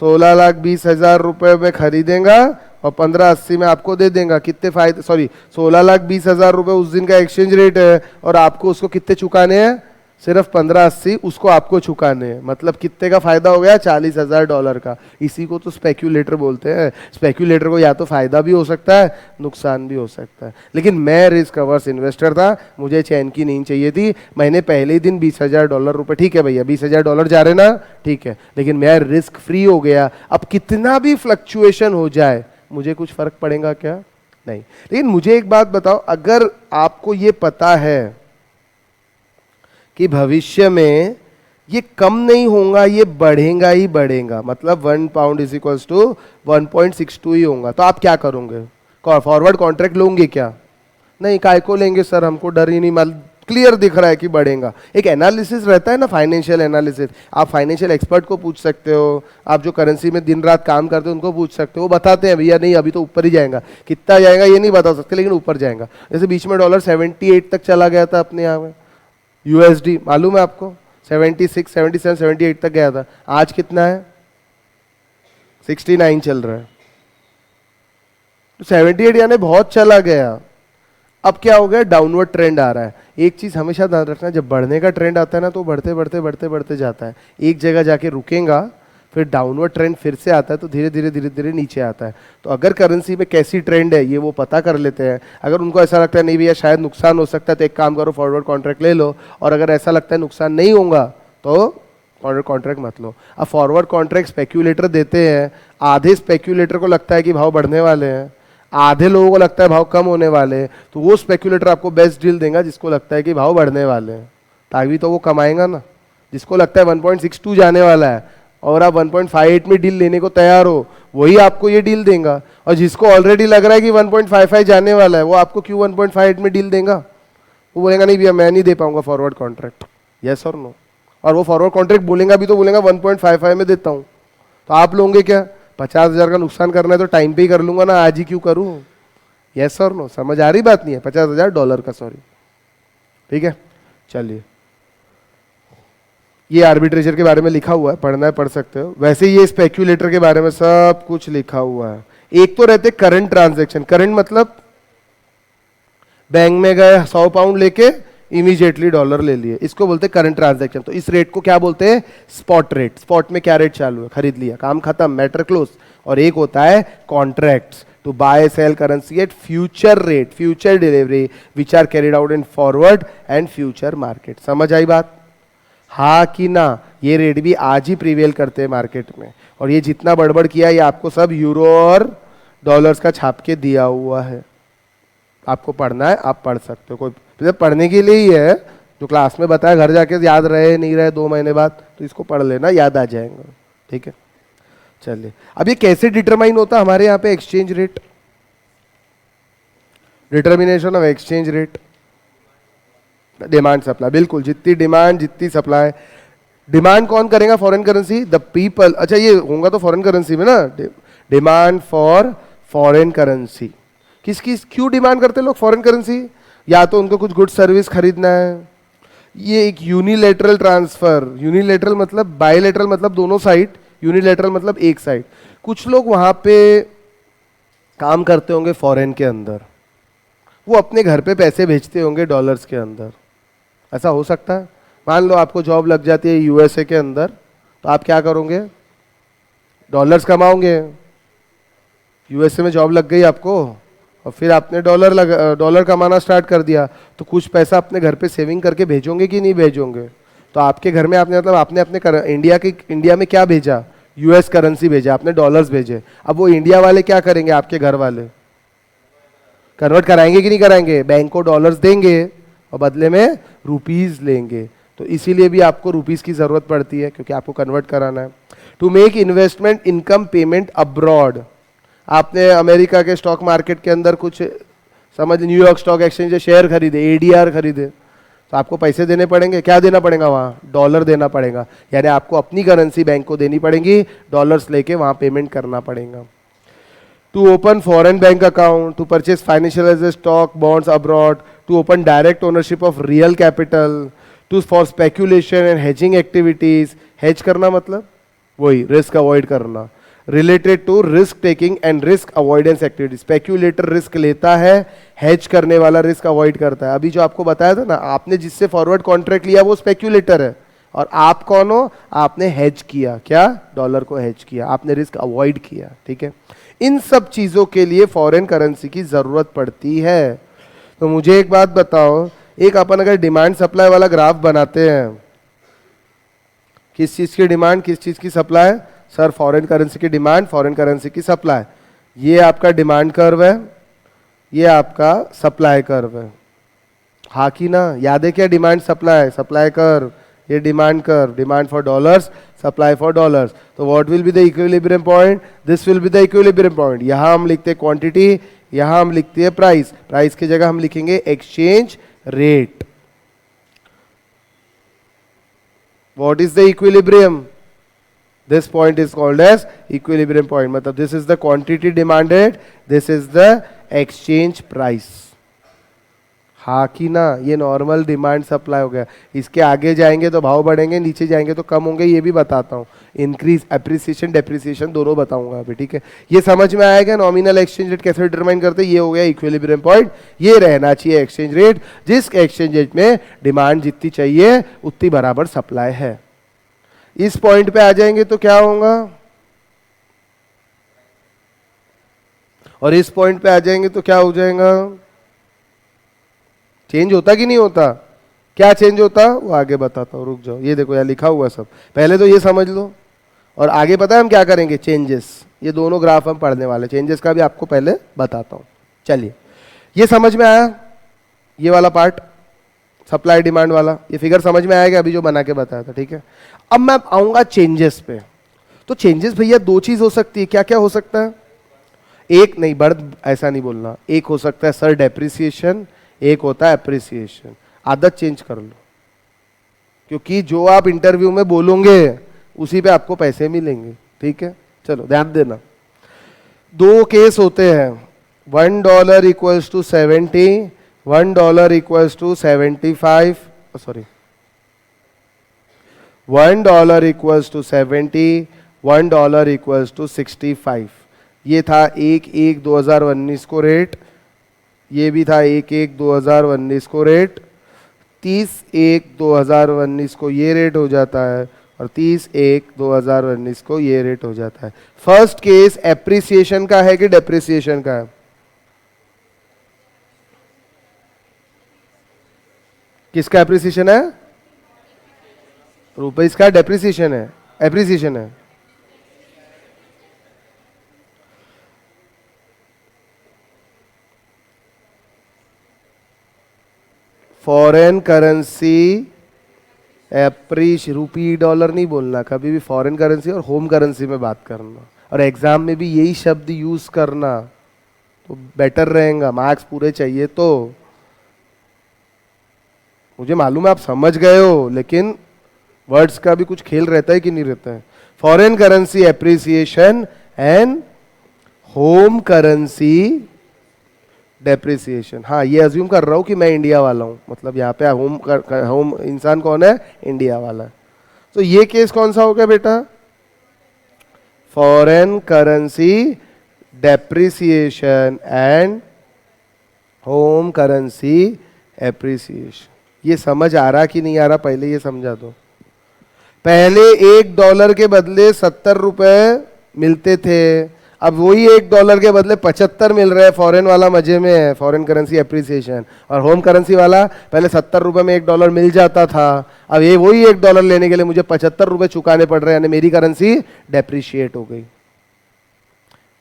16,20,000 रुपए में खरीदेगा और 15,80 में आपको दे देगा, कितने फायदे, सॉरी 16,20,000 रुपए उस दिन का एक्सचेंज रेट है, और आपको उसको कितने चुकाने हैं, सिर्फ 15,80 उसको आपको चुकाने हैं, मतलब कितने का फायदा हो गया, $40,000 का। इसी को तो स्पेक्यूलेटर बोलते हैं। स्पेक्यूलेटर को या तो फायदा भी हो सकता है, नुकसान भी हो सकता है, लेकिन मैं रिस्क अवर्स इन्वेस्टर था, मुझे चैन की नींद चाहिए थी, मैंने पहले ही दिन $20,000 रुपए, ठीक है भैया $20,000 जा रहे ना, ठीक है, लेकिन मैं रिस्क फ्री हो गया। अब कितना भी फ्लक्चुएशन हो जाए मुझे कुछ फर्क पड़ेगा क्या, नहीं। लेकिन मुझे एक बात बताओ, अगर आपको ये पता है कि भविष्य में ये कम नहीं होगा, ये बढ़ेगा ही बढ़ेगा, मतलब 1 पाउंड इज इक्वल्स टू 1.62 ही होगा, तो आप क्या करोगे, फॉरवर्ड कॉन्ट्रैक्ट लोगे क्या, नहीं काय को लेंगे सर, हमको डर ही नहीं, माल क्लियर दिख रहा है कि बढ़ेगा। एक एनालिसिस रहता है ना, फाइनेंशियल एनालिसिस, आप फाइनेंशियल एक्सपर्ट को पूछ सकते हो, आप जो करेंसी में दिन रात काम करते हो उनको पूछ सकते हो, वो बताते हैं भैया नहीं अभी तो ऊपर ही जाएगा, कितना जाएगा ये नहीं बता सकते लेकिन ऊपर जाएगा। जैसे बीच में डॉलर 78 तक चला गया था अपने यहाँ में, यूएसडी मालूम है आपको 76, 77, 78 तक गया था, आज कितना है 69 चल रहा है, तो 78 यानी बहुत चला गया। अब क्या हो गया, डाउनवर्ड ट्रेंड आ रहा है। एक चीज हमेशा ध्यान रखना, जब बढ़ने का ट्रेंड आता है ना तो बढ़ते बढ़ते बढ़ते बढ़ते जाता है, एक जगह जाके रुकेगा, फिर डाउनवर्ड ट्रेंड फिर से आता है तो धीरे धीरे धीरे धीरे नीचे आता है। तो अगर करेंसी में कैसी ट्रेंड है ये वो पता कर लेते हैं। अगर उनको ऐसा लगता है नहीं भैया शायद नुकसान हो सकता है तो एक काम करो फॉरवर्ड कॉन्ट्रैक्ट ले लो, और अगर ऐसा लगता है नुकसान नहीं होगा तो फॉरवर्ड कॉन्ट्रैक्ट मत लो। अब फॉरवर्ड कॉन्ट्रैक्ट स्पेक्यूलेटर देते हैं, आधे स्पेक्यूलेटर को लगता है कि भाव बढ़ने वाले हैं, आधे लोगों को लगता है भाव कम होने वाले हैं, तो वो स्पेक्यूलेटर आपको बेस्ट डील देगा जिसको लगता है कि भाव बढ़ने वाले हैं, तभी तो वो कमाएगा ना। जिसको लगता है 1.62 जाने वाला है और आप 1.58 में डील लेने को तैयार हो, वही आपको ये डील देगा। और जिसको ऑलरेडी लग रहा है कि 1.55 जाने वाला है, वो आपको क्यों 1.58 में डील देगा? वो बोलेगा नहीं भैया मैं नहीं दे पाऊंगा फॉरवर्ड कॉन्ट्रैक्ट, यस और नो। और वो फॉरवर्ड कॉन्ट्रैक्ट बोलेगा भी तो बोलेगा 1.55 में देता हूँ। तो आप लोगे क्या? 50,000 का नुकसान करना है तो टाइम पे ही कर लूंगा ना, आज ही क्यों करूँ? यस और नो। समझ आ रही बात? नहीं है, $50,000 का, सॉरी। ठीक है, चलिए। ये आर्बिट्रेजर के बारे में लिखा हुआ है, पढ़ना है पढ़ सकते हो। वैसे ये स्पेक्यूलेटर के बारे में सब कुछ लिखा हुआ है। एक तो रहते करंट ट्रांजैक्शन। करंट मतलब बैंक में गए 100 पाउंड लेके इमीडिएटली डॉलर ले लिए, इसको बोलते हैं करंट ट्रांजैक्शन। तो इस रेट को क्या बोलते हैं? Spot rate. स्पॉट में क्या रेट चालू है, खरीद लिया, काम खत्म, मैटर क्लोज। और एक होता है contracts, to buy sell currency at future rate, future delivery which are carried out in forward and future market. समझ आई बात? हाँ कि ना? ये रेट भी आज ही प्रीवेल करते हैं मार्केट में। और ये जितना बड़बड़ किया ये आपको सब यूरो और डॉलर्स का छाप के दिया हुआ है। आपको पढ़ना है, आप पढ़ सकते हो, कोई तो पढ़ने के लिए ही है। जो क्लास में बताया घर जाके याद रहे नहीं रहे 2 महीने बाद, तो इसको पढ़ लेना, याद आ जाएगा। ठीक है, चलिए। अब ये कैसे डिटरमाइन होता हमारे यहाँ पे? Exchange rate, determination of exchange rate, demand supply. बिल्कुल, जितनी डिमांड जितनी सप्लाई। डिमांड कौन करेगा? Foreign currency, the people. अच्छा, ये होगा तो फॉरेन करेंसी में ना, डिमांड फॉर फॉरेन करेंसी। क्यों डिमांड करते हैं लोग फॉरेन करेंसी? या तो उनको कुछ गुड सर्विस खरीदना है। ये एक यूनिलेटरल ट्रांसफर, यूनिलेटरल मतलब, बायलेटरल मतलब दोनों साइड, यूनिलेटरल मतलब एक साइड। कुछ लोग वहां पे काम करते होंगे फॉरेन के अंदर, वो अपने घर पे पैसे भेजते होंगे डॉलर्स के अंदर। ऐसा हो सकता है? मान लो आपको जॉब लग जाती है यूएसए के अंदर, तो आप क्या करोगे? डॉलर्स कमाओगे। यूएसए में जॉब लग गई आपको, और फिर आपने डॉलर कमाना स्टार्ट कर दिया, तो कुछ पैसा अपने घर पे सेविंग करके भेजोगे कि नहीं भेजोगे? तो आपके घर में आपने मतलब आपने अपने इंडिया में क्या भेजा? यूएस करेंसी भेजा, आपने डॉलर्स भेजे। अब वो इंडिया वाले क्या करेंगे? आपके घर वाले कन्वर्ट कराएंगे कि नहीं कराएंगे? बैंक को डॉलर्स देंगे और बदले में रुपीज लेंगे। तो इसीलिए भी आपको रुपीस की जरूरत पड़ती है, क्योंकि आपको कन्वर्ट कराना है। To make investment income payment abroad. आपने अमेरिका के स्टॉक मार्केट के अंदर कुछ, समझ, न्यूयॉर्क स्टॉक एक्सचेंज से शेयर खरीदे, एडीआर खरीदे, तो आपको पैसे देने पड़ेंगे। क्या देना पड़ेगा वहाँ? डॉलर देना पड़ेगा। यानी आपको अपनी करेंसी बैंक को देनी पड़ेगी, डॉलर्स लेके वहाँ पेमेंट करना पड़ेगा। To open foreign bank account, to purchase financial as a stock, bonds abroad, to open direct ownership of real capital, to for speculation and hedging activities. Hedge करना मतलब वही risk avoid करना, related to risk taking and risk avoidance activities. Speculator risk लेता है, hedge करने वाला risk avoid करता है। अभी जो आपको बताया था ना, आपने जिससे फॉरवर्ड कॉन्ट्रैक्ट लिया वो स्पेक्यूलेटर है, और आप कौन हो? आपने हेज किया, क्या? डॉलर को हेज किया, आपने रिस्क अवॉइड किया। ठीक है, इन सब चीजों के लिए फॉरेन करेंसी की जरूरत पड़ती है। तो मुझे एक बात बताओ, एक अपन अगर डिमांड सप्लाई वाला ग्राफ बनाते हैं, किस चीज की डिमांड किस चीज की सप्लाई? सर फॉरेन करेंसी की डिमांड, फॉरेन करेंसी की सप्लाई। ये आपका डिमांड कर्व है, ये आपका सप्लाई कर्व है। हाँ कि ना? याद है क्या? डिमांड सप्लाई, सप्लाई कर्व, ये demand curve, demand for dollars, supply for dollars. तो what will be the equilibrium point? This will be the equilibrium point. यहां हम लिखते हैं क्वांटिटी, यहां हम लिखते हैं प्राइस, प्राइस की जगह हम लिखेंगे exchange rate. What is the equilibrium? This point is called as equilibrium point. मतलब this is the quantity demanded, this is the exchange price. हाँ कि ना? ये नॉर्मल डिमांड सप्लाई हो गया। इसके आगे जाएंगे तो भाव बढ़ेंगे, नीचे जाएंगे तो कम होंगे, ये भी बताता हूँ। इंक्रीज, एप्रिसिएशन, डेप्रिसिएशन दोनों बताऊंगा अभी। ठीक है, ये समझ में आएगा नॉमिनल एक्सचेंज रेट कैसे डिटरमाइन करते हैं। ये हो गया इक्विलिब्रियम पॉइंट। ये रहना चाहिए एक्सचेंज रेट, जिस एक्सचेंज रेट में डिमांड जितनी चाहिए उतनी बराबर सप्लाई है। इस पॉइंट पे आ जाएंगे तो क्या होगा, और इस पॉइंट पे आ जाएंगे तो क्या हो जाएगा? चेंज होता कि नहीं होता? क्या चेंज होता वो आगे बताता हूँ, रुक जाओ। ये देखो यार लिखा हुआ है सब, पहले तो ये समझ लो, और आगे पता है हम क्या करेंगे? चेंजेस। ये दोनों ग्राफ हम पढ़ने वाले, चेंजेस का भी आपको पहले बताता हूँ। चलिए, ये समझ में आया? ये वाला पार्ट सप्लाई डिमांड वाला, ये फिगर समझ में आएगा अभी जो बना के बताया था। ठीक है, अब मैं आऊंगा चेंजेस पे। तो चेंजेस भैया दो चीज हो सकती है, क्या क्या हो सकता है? एक नहीं, बढ़ ऐसा नहीं बोलना, एक हो सकता है सर डेप्रिसिएशन, एक होता है एप्रिसिएशन। आदत चेंज कर लो, क्योंकि जो आप इंटरव्यू में बोलोगे उसी पे आपको पैसे मिलेंगे, ठीक है? चलो ध्यान देना, दो केस होते हैं, $1 equals to 70, $1 equals to 75, sorry, $1 equals to 70, $1 equals to 65। ये था 1/1/2019 को रेट, ये भी था 1/1/2019 को रेट, 30/1/2019 को ये रेट हो जाता है, और 30/1/2019 को ये रेट हो जाता है। फर्स्ट केस एप्रिसिएशन का है कि डेप्रिसिएशन का है? किसका एप्रिसिएशन है? रुपीस का डेप्रिसिएशन है, एप्रिसिएशन है। फॉरेन करेंसी रूपी डॉलर नहीं बोलना कभी भी, फॉरेन करेंसी और होम करेंसी में बात करना, और एग्जाम में भी यही शब्द यूज करना तो बेटर रहेगा, मार्क्स पूरे चाहिए। तो मुझे मालूम है आप समझ गए हो, लेकिन वर्ड्स का भी कुछ खेल रहता है कि नहीं रहता है? Foreign currency appreciation and home currency depreciation. हाँ, ये अज्यूम कर रहा हूं कि मैं इंडिया वाला हूं, मतलब यहाँ पे होम इंसान कौन है? इंडिया वाला। तो ये केस कौन सा हो गया बेटा? Foreign currency depreciation and home currency appreciation. ये समझ आ रहा कि नहीं आ रहा? पहले ये समझा दो। पहले $1 के बदले 70 रुपए मिलते थे, अब वही $1 के बदले 75 मिल रहे हैं। फॉरेन वाला मजे में है, फॉरेन करेंसी एप्रिसिएशन, और होम करेंसी वाला पहले 70 रुपए में $1 मिल जाता था, अब ये वही $1 लेने के लिए मुझे 75 रुपए चुकाने पड़ रहे हैं, यानी मेरी करेंसी डेप्रिशिएट हो गई।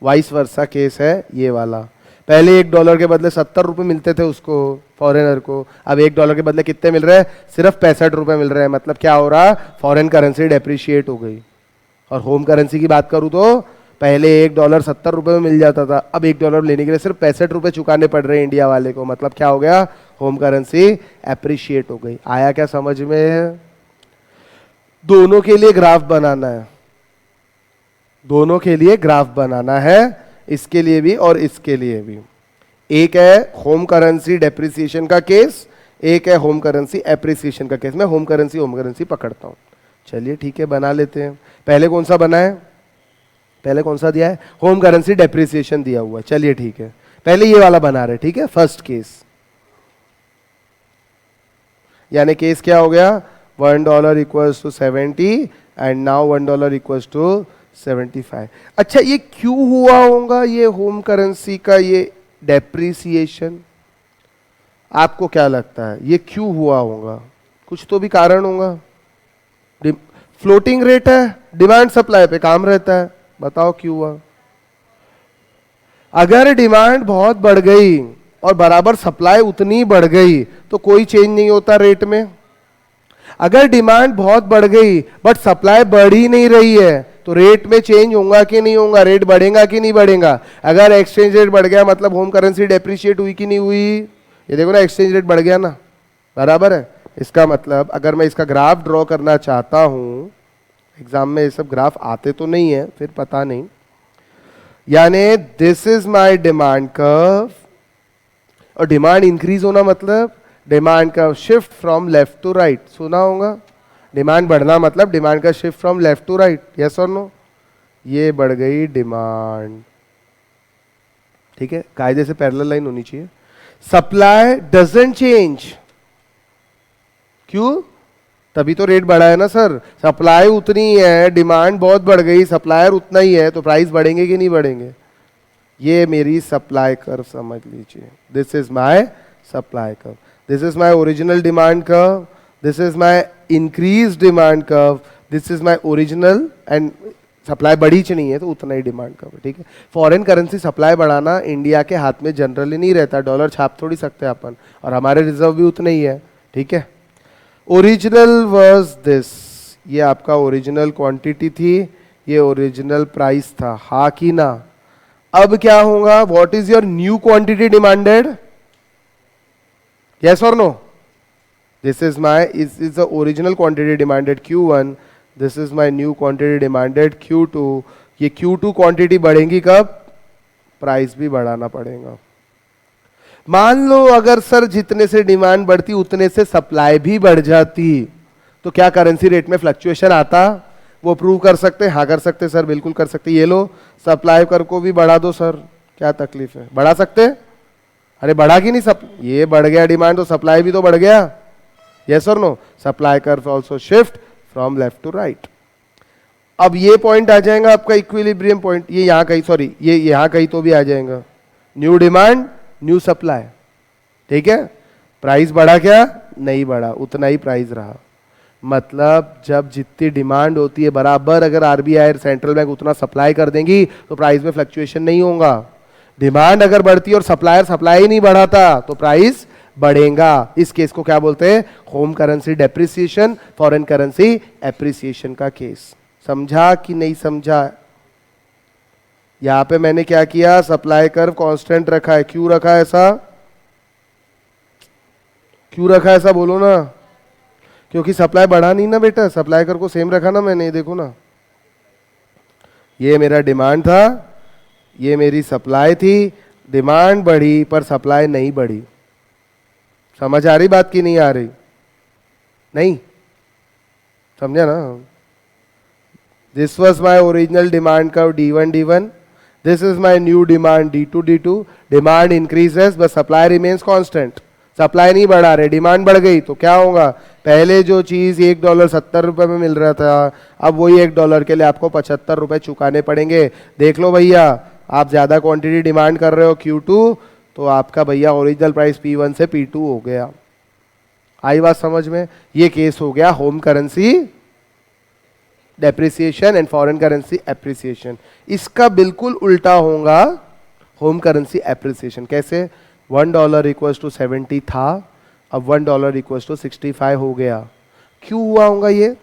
वाइस वर्सा केस है ये वाला। पहले $1 के बदले 70 रुपए मिलते थे उसको, फॉरेनर को, अब $1 के बदले कितने मिल रहे हैं? सिर्फ 65 रुपए मिल रहे हैं। मतलब क्या हो रहा? फॉरेन करेंसी डेप्रिशिएट हो गई। और होम करेंसी की बात करूं तो पहले $1 70 रुपए में मिल जाता था, अब $1 लेने के लिए सिर्फ 65 रुपए चुकाने पड़ रहे हैं इंडिया वाले को। मतलब क्या हो गया? होम करेंसी एप्रिशिएट हो गई। आया क्या समझ में? दोनों के लिए ग्राफ बनाना है, दोनों के लिए ग्राफ बनाना है, इसके लिए भी और इसके लिए भी। एक है होम करेंसी डेप्रिसिएशन का केस, एक है होम करेंसी एप्रिसिएशन का केस। मैं होम करेंसी पकड़ता हूं। चलिए ठीक है, बना लेते हैं। पहले कौन सा बना है? पहले कौन सा दिया है? होम करेंसी डेप्रिसिएशन दिया हुआ है। चलिए ठीक है, पहले ये वाला बना रहे। ठीक है, फर्स्ट केस, यानी केस क्या हो गया? $1 equals to 70 and now $1 equals to 75। अच्छा, ये क्यों हुआ होगा ये होम करेंसी का ये डेप्रिसिएशन? आपको क्या लगता है ये क्यों हुआ होगा? कुछ तो भी कारण होगा। फ्लोटिंग रेट है, डिमांड सप्लाई पे काम रहता है, बताओ क्यों हुआ? अगर डिमांड बहुत बढ़ गई और बराबर सप्लाई उतनी बढ़ गई तो कोई चेंज नहीं होता रेट में। अगर डिमांड बहुत बढ़ गई बट सप्लाई बढ़ ही नहीं रही है तो रेट में चेंज होगा कि नहीं होगा? रेट बढ़ेगा कि नहीं बढ़ेगा? अगर एक्सचेंज रेट बढ़ गया मतलब होम करेंसी डेप्रिशिएट हुई कि नहीं हुई? ये देखो ना, एक्सचेंज रेट बढ़ गया ना, बराबर है। इसका मतलब अगर मैं इसका ग्राफ ड्रॉ करना चाहता हूं, एग्जाम में ये सब ग्राफ आते तो नहीं है, फिर पता नहीं, यानी this is my demand curve, और डिमांड इंक्रीज होना मतलब डिमांड का shift from left to right. सुना होगा, डिमांड बढ़ना मतलब डिमांड का shift from left to right, yes और नो? ये बढ़ गई डिमांड, ठीक है, कायदे से पैरेलल लाइन होनी चाहिए। सप्लाई डजंट चेंज, क्यों? तभी तो रेट बढ़ा है ना सर। सप्लाई उतनी है, डिमांड बहुत बढ़ गई, सप्लायर उतना ही है, तो प्राइस बढ़ेंगे कि नहीं बढ़ेंगे? ये मेरी सप्लाई कर्व समझ लीजिए। This is my supply curve, this is my original demand curve, this is my increase demand curve, this is my original, and supply बढ़ी च नहीं है तो उतना ही डिमांड कर्व, ठीक है। फॉरेन करेंसी सप्लाई बढ़ाना इंडिया के हाथ में जनरली नहीं रहता, डॉलर छाप थोड़ी सकते अपन, और हमारे रिजर्व भी उतने ही है, ठीक है। ओरिजिनल वाज दिस, ये आपका ओरिजिनल क्वांटिटी थी, ये ओरिजिनल प्राइस था, हाँ कि ना? अब क्या होगा? What is your new quantity demanded? Yes और no? This is my is the original quantity demanded Q1, this is my new quantity demanded Q2। ये Q2 क्वांटिटी बढ़ेगी कब? प्राइस भी बढ़ाना पड़ेगा। मान लो अगर सर जितने से डिमांड बढ़ती उतने से सप्लाई भी बढ़ जाती, तो क्या करेंसी रेट में फ्लक्चुएशन आता? वो प्रूव कर सकते? हाँ कर सकते सर, बिल्कुल कर सकते। ये लो सप्लाई कर को भी बढ़ा दो सर, क्या तकलीफ है? बढ़ा सकते? अरे बढ़ा कि नहीं? सब ये बढ़ गया डिमांड तो सप्लाई भी तो बढ़ गया। यस और no? Supply curve also shift from left to right. अब ये पॉइंट आ जाएगा आपका इक्विलिब्रियम पॉइंट, ये यहां कहीं, सॉरी ये यहां कहीं तो भी आ जाएगा। न्यू डिमांड न्यू सप्लाई, ठीक है? प्राइस बढ़ा क्या? नहीं बढ़ा, उतना ही प्राइस रहा। मतलब जब जितनी डिमांड होती है बराबर अगर आरबीआई सेंट्रल बैंक उतना सप्लाई कर देंगी तो प्राइस में फ्लक्चुएशन नहीं होगा। डिमांड अगर बढ़ती और सप्लाई नहीं बढ़ाता तो प्राइस बढ़ेगा। इस केस को क्या बोलते हैं? Home currency depreciation, foreign currency appreciation का केस। समझा कि नहीं समझा? यहां पे मैंने क्या किया? सप्लाई कर्व कांस्टेंट रखा है। क्यों रखा है ऐसा? क्यों रखा है ऐसा बोलो ना? क्योंकि सप्लाई बढ़ा नहीं ना बेटा, सप्लाई कर्व को सेम रखा ना मैंने। देखो ना, ये मेरा डिमांड था, ये मेरी सप्लाई थी। डिमांड बढ़ी पर सप्लाई नहीं बढ़ी। समझ आ रही बात की नहीं आ रही? नहीं समझा ना? This was my original demand curve D1 D1, this is my new demand D2 D2। Demand increases but supply remains constant. Supply नहीं बढ़ा रहे, डिमांड बढ़ गई तो क्या होगा? पहले जो चीज $1.70 में मिल रहा था, अब वही $1 के लिए आपको ₹75 चुकाने पड़ेंगे। देख लो भैया, आप ज्यादा क्वांटिटी डिमांड कर रहे हो Q2, तो आपका भैया ओरिजिनल प्राइस P1 से P2 हो गया। आई बात समझ में? ये केस हो गया home currency depreciation and foreign currency appreciation. इसका बिल्कुल उल्टा होगा होम करेंसी एप्रिसिएशन। कैसे? $1 इक्वल्स टू 70 था, अब $1 इक्वल्स टू 65 हो गया। क्यों हुआ होगा ये?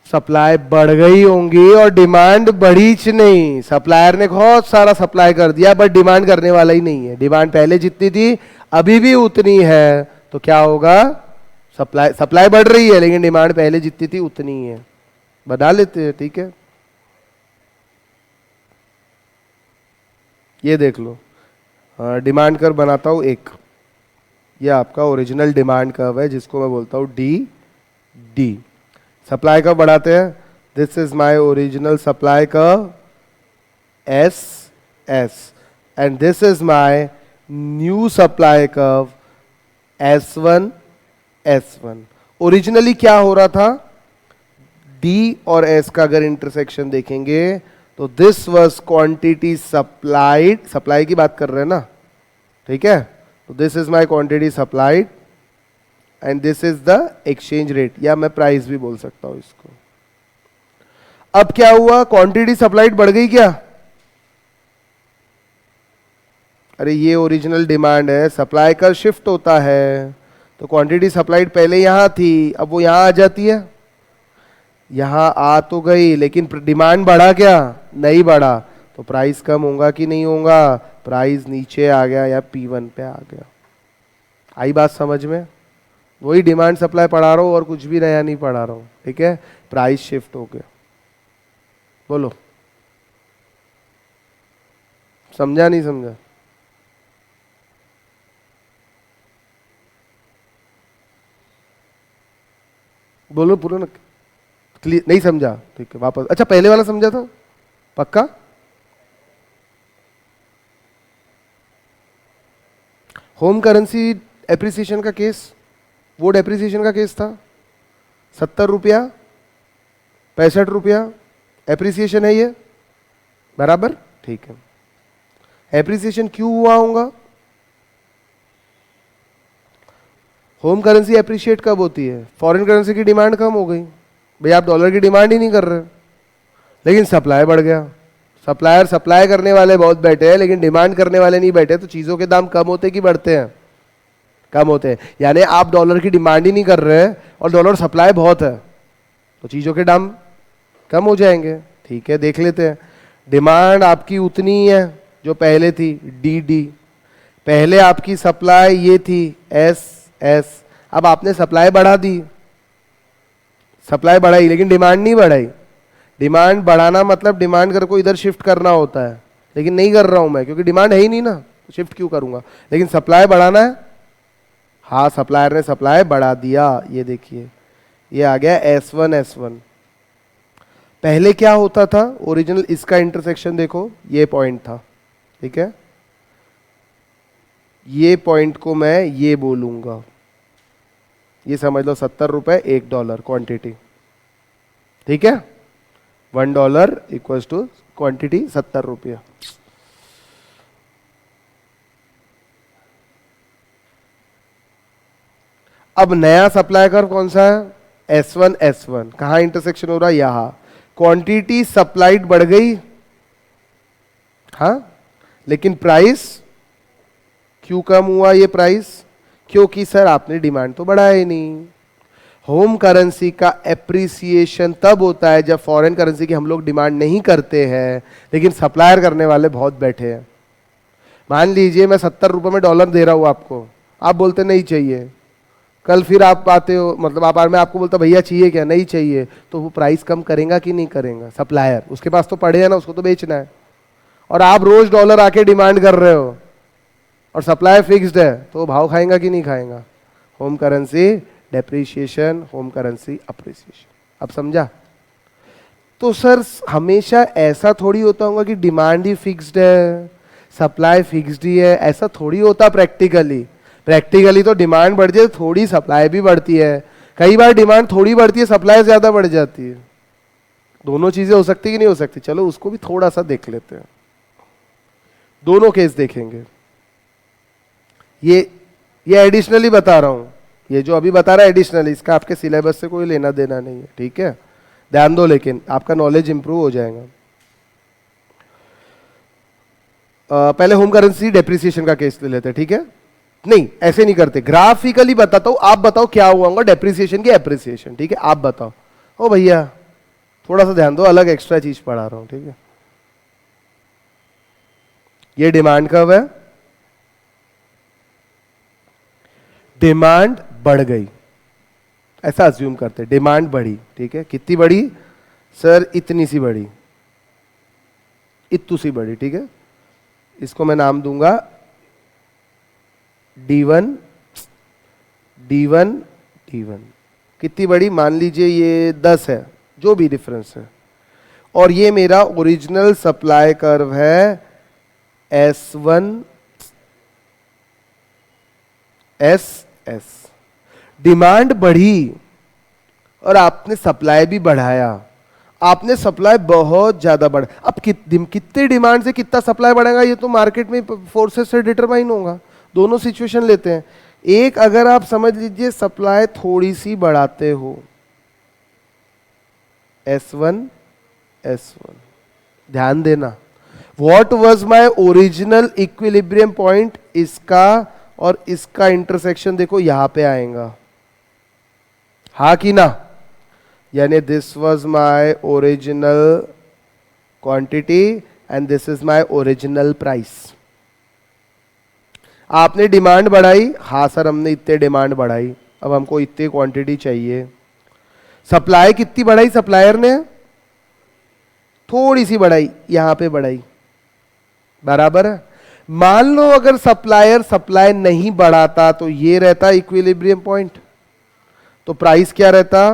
सप्लाई बढ़ गई होंगी और डिमांड बढ़ी नहीं। सप्लायर ने बहुत सारा सप्लाई कर दिया बट डिमांड करने वाला ही नहीं है। डिमांड पहले जितनी थी अभी भी उतनी है, तो क्या होगा? सप्लाई बढ़ रही है लेकिन डिमांड पहले जितनी थी उतनी ही है। बना लेते हैं, ठीक है? ये देख लो, डिमांड कर्व बनाता हूं एक। ये आपका ओरिजिनल डिमांड कर्व है जिसको मैं बोलता हूं डी। सप्लाई कर्व बढ़ाते हैं। This is my original supply curve S and this is my new supply curve S1। Originally क्या हो रहा था? डी और एस का अगर इंटरसेक्शन देखेंगे तो this was quantity supplied, supply की बात कर रहे हैं ना, ठीक है? तो this is my quantity supplied and this is the exchange rate, या मैं प्राइस भी बोल सकता हूं इसको। अब क्या हुआ? क्वांटिटी सप्लाइड बढ़ गई क्या? अरे ये ओरिजिनल डिमांड है, सप्लाई का शिफ्ट होता है तो क्वांटिटी सप्लाइड पहले यहां थी, अब वो यहां आ जाती है। यहां आ तो गई लेकिन डिमांड बढ़ा क्या? नहीं बढ़ा, तो प्राइस कम होगा कि नहीं होगा? प्राइस नीचे आ गया या P1 पे आ गया। आई बात समझ में? वही डिमांड सप्लाई पढ़ा रहा हूं और कुछ भी नया नहीं पढ़ा रहा हूं, ठीक है? प्राइस शिफ्ट हो गया। बोलो समझा नहीं समझा? बोलो पूरा ना, क्लियर नहीं समझा? ठीक है वापस। अच्छा पहले वाला समझा था पक्का? होम करेंसी एप्रिसिएशन का केस, वो डेप्रिसिएशन का केस था। ₹70, ₹65 एप्रिसिएशन है ये, बराबर? ठीक है। एप्रिसिएशन क्यों हुआ होगा? होम करेंसी एप्रिशिएट कब होती है? फॉरेन करेंसी की डिमांड कम हो गई। भाई आप डॉलर की डिमांड ही नहीं कर रहे, लेकिन सप्लाई बढ़ गया। सप्लायर सप्लाई करने वाले बहुत बैठे हैं लेकिन डिमांड करने वाले नहीं बैठे, तो चीजों के दाम कम होते कि बढ़ते हैं? कम होते हैं। यानी आप डॉलर की डिमांड ही नहीं कर रहे और डॉलर सप्लाई बहुत है, तो चीजों के दाम कम हो जाएंगे। ठीक है, देख लेते हैं। डिमांड आपकी उतनी ही है जो पहले थी, डी डी। पहले आपकी सप्लाई ये थी, एस एस। अब आपने सप्लाई बढ़ा दी, सप्लाई बढ़ाई लेकिन डिमांड नहीं बढ़ाई। डिमांड बढ़ाना मतलब डिमांड कर को इधर शिफ्ट करना होता है, लेकिन नहीं कर रहा हूं मैं क्योंकि डिमांड है ही नहीं ना, शिफ्ट क्यों करूंगा। लेकिन सप्लाई बढ़ाना है, हाँ सप्लायर ने सप्लाई बढ़ा दिया। ये देखिए ये आ गया S1 S1। पहले क्या होता था ओरिजिनल, इसका इंटरसेक्शन देखो, ये पॉइंट था, ठीक है। ये पॉइंट को मैं ये बोलूंगा, ये समझ लो 70 रुपए $1 क्वांटिटी, ठीक है। $1 इक्वल्स टू क्वांटिटी 70 रुपया। अब नया सप्लाई कर्व कौन सा है, S1 S1। कहां इंटरसेक्शन हो रहा है, यहां। क्वांटिटी सप्लाइड बढ़ गई, हाँ, लेकिन प्राइस क्यों कम हुआ, ये प्राइस क्योंकि सर आपने डिमांड तो बढ़ाया ही नहीं। होम करेंसी का एप्रिसिएशन तब होता है जब फॉरेन करेंसी की हम लोग डिमांड नहीं करते हैं लेकिन सप्लायर करने वाले बहुत बैठे हैं। मान लीजिए मैं 70 रुपए में डॉलर दे रहा हूं आपको, आप बोलते नहीं चाहिए, कल फिर आप आते हो, मतलब आप मैं आपको बोलता भैया चाहिए क्या, नहीं चाहिए, तो वो प्राइस कम करेगा कि नहीं करेगा, सप्लायर। उसके पास तो पड़े है ना, उसको तो बेचना है। और आप रोज डॉलर आके डिमांड कर रहे हो और सप्लाई फिक्स्ड है, तो भाव खाएगा कि नहीं खाएगा। Home currency depreciation, home currency appreciation. अब समझा। तो सर हमेशा ऐसा थोड़ी होता होगा कि डिमांड ही फिक्स्ड है सप्लाई फिक्स्ड ही है, ऐसा थोड़ी होता प्रैक्टिकली। प्रैक्टिकली तो डिमांड बढ़ जाए थोड़ी सप्लाई भी बढ़ती है, कई बार डिमांड थोड़ी बढ़ती है सप्लाई ज्यादा बढ़ जाती है। दोनों चीजें हो सकती कि नहीं हो सकती, चलो उसको भी थोड़ा सा देख लेते हैं। दोनों केस देखेंगे। ये एडिशनली बता रहा हूं, ये जो अभी बता रहा है एडिशनली, इसका आपके सिलेबस से कोई लेना देना नहीं है, ठीक है। ध्यान दो, लेकिन आपका नॉलेज इंप्रूव हो जाएगा। पहले होम करेंसी डेप्रिसिएशन का केस ले लेते हैं, ठीक है। नहीं ऐसे नहीं करते, ग्राफिकली बताता हूं, आप बताओ क्या हुआ डेप्रिसिएशन की एप्रिसिएशन, ठीक है। आप बताओ। ओ भैया थोड़ा सा ध्यान दो, अलग एक्स्ट्रा चीज पढ़ा रहा हूं, ठीक है। ये डिमांड कर्व है, डिमांड बढ़ गई, ऐसा अज्यूम करते, डिमांड बढ़ी, ठीक है। कितनी बढ़ी सर, इतनी सी बढ़ी, इतू सी बढ़ी, ठीक है। इसको मैं नाम दूंगा D1 D1 D1। कितनी बड़ी, मान लीजिए ये 10 है, जो भी डिफरेंस है। और ये मेरा ओरिजिनल सप्लाई कर्व है S1 SS। डिमांड बढ़ी और आपने सप्लाई भी बढ़ाया, आपने सप्लाई बहुत ज्यादा बढ़ा। अब कितने डिमांड से कितना सप्लाई बढ़ेगा ये तो मार्केट में फोर्सेस से डिटरमाइन होगा। दोनों सिचुएशन लेते हैं। एक, अगर आप समझ लीजिए सप्लाई थोड़ी सी बढ़ाते हो, S1 S1, ध्यान देना, what was my original equilibrium point, इसका और इसका इंटरसेक्शन देखो यहां पे आएगा, हा कि ना। यानी this was my original quantity and this is my original price. आपने डिमांड बढ़ाई, हाँ सर हमने इतने डिमांड बढ़ाई, अब हमको इतनी क्वांटिटी चाहिए। सप्लाई कितनी बढ़ाई, सप्लायर ने थोड़ी सी बढ़ाई, यहां पे बढ़ाई, बराबर है। मान लो अगर सप्लायर सप्लाई नहीं बढ़ाता तो ये रहता इक्विलिब्रियम पॉइंट, तो प्राइस क्या रहता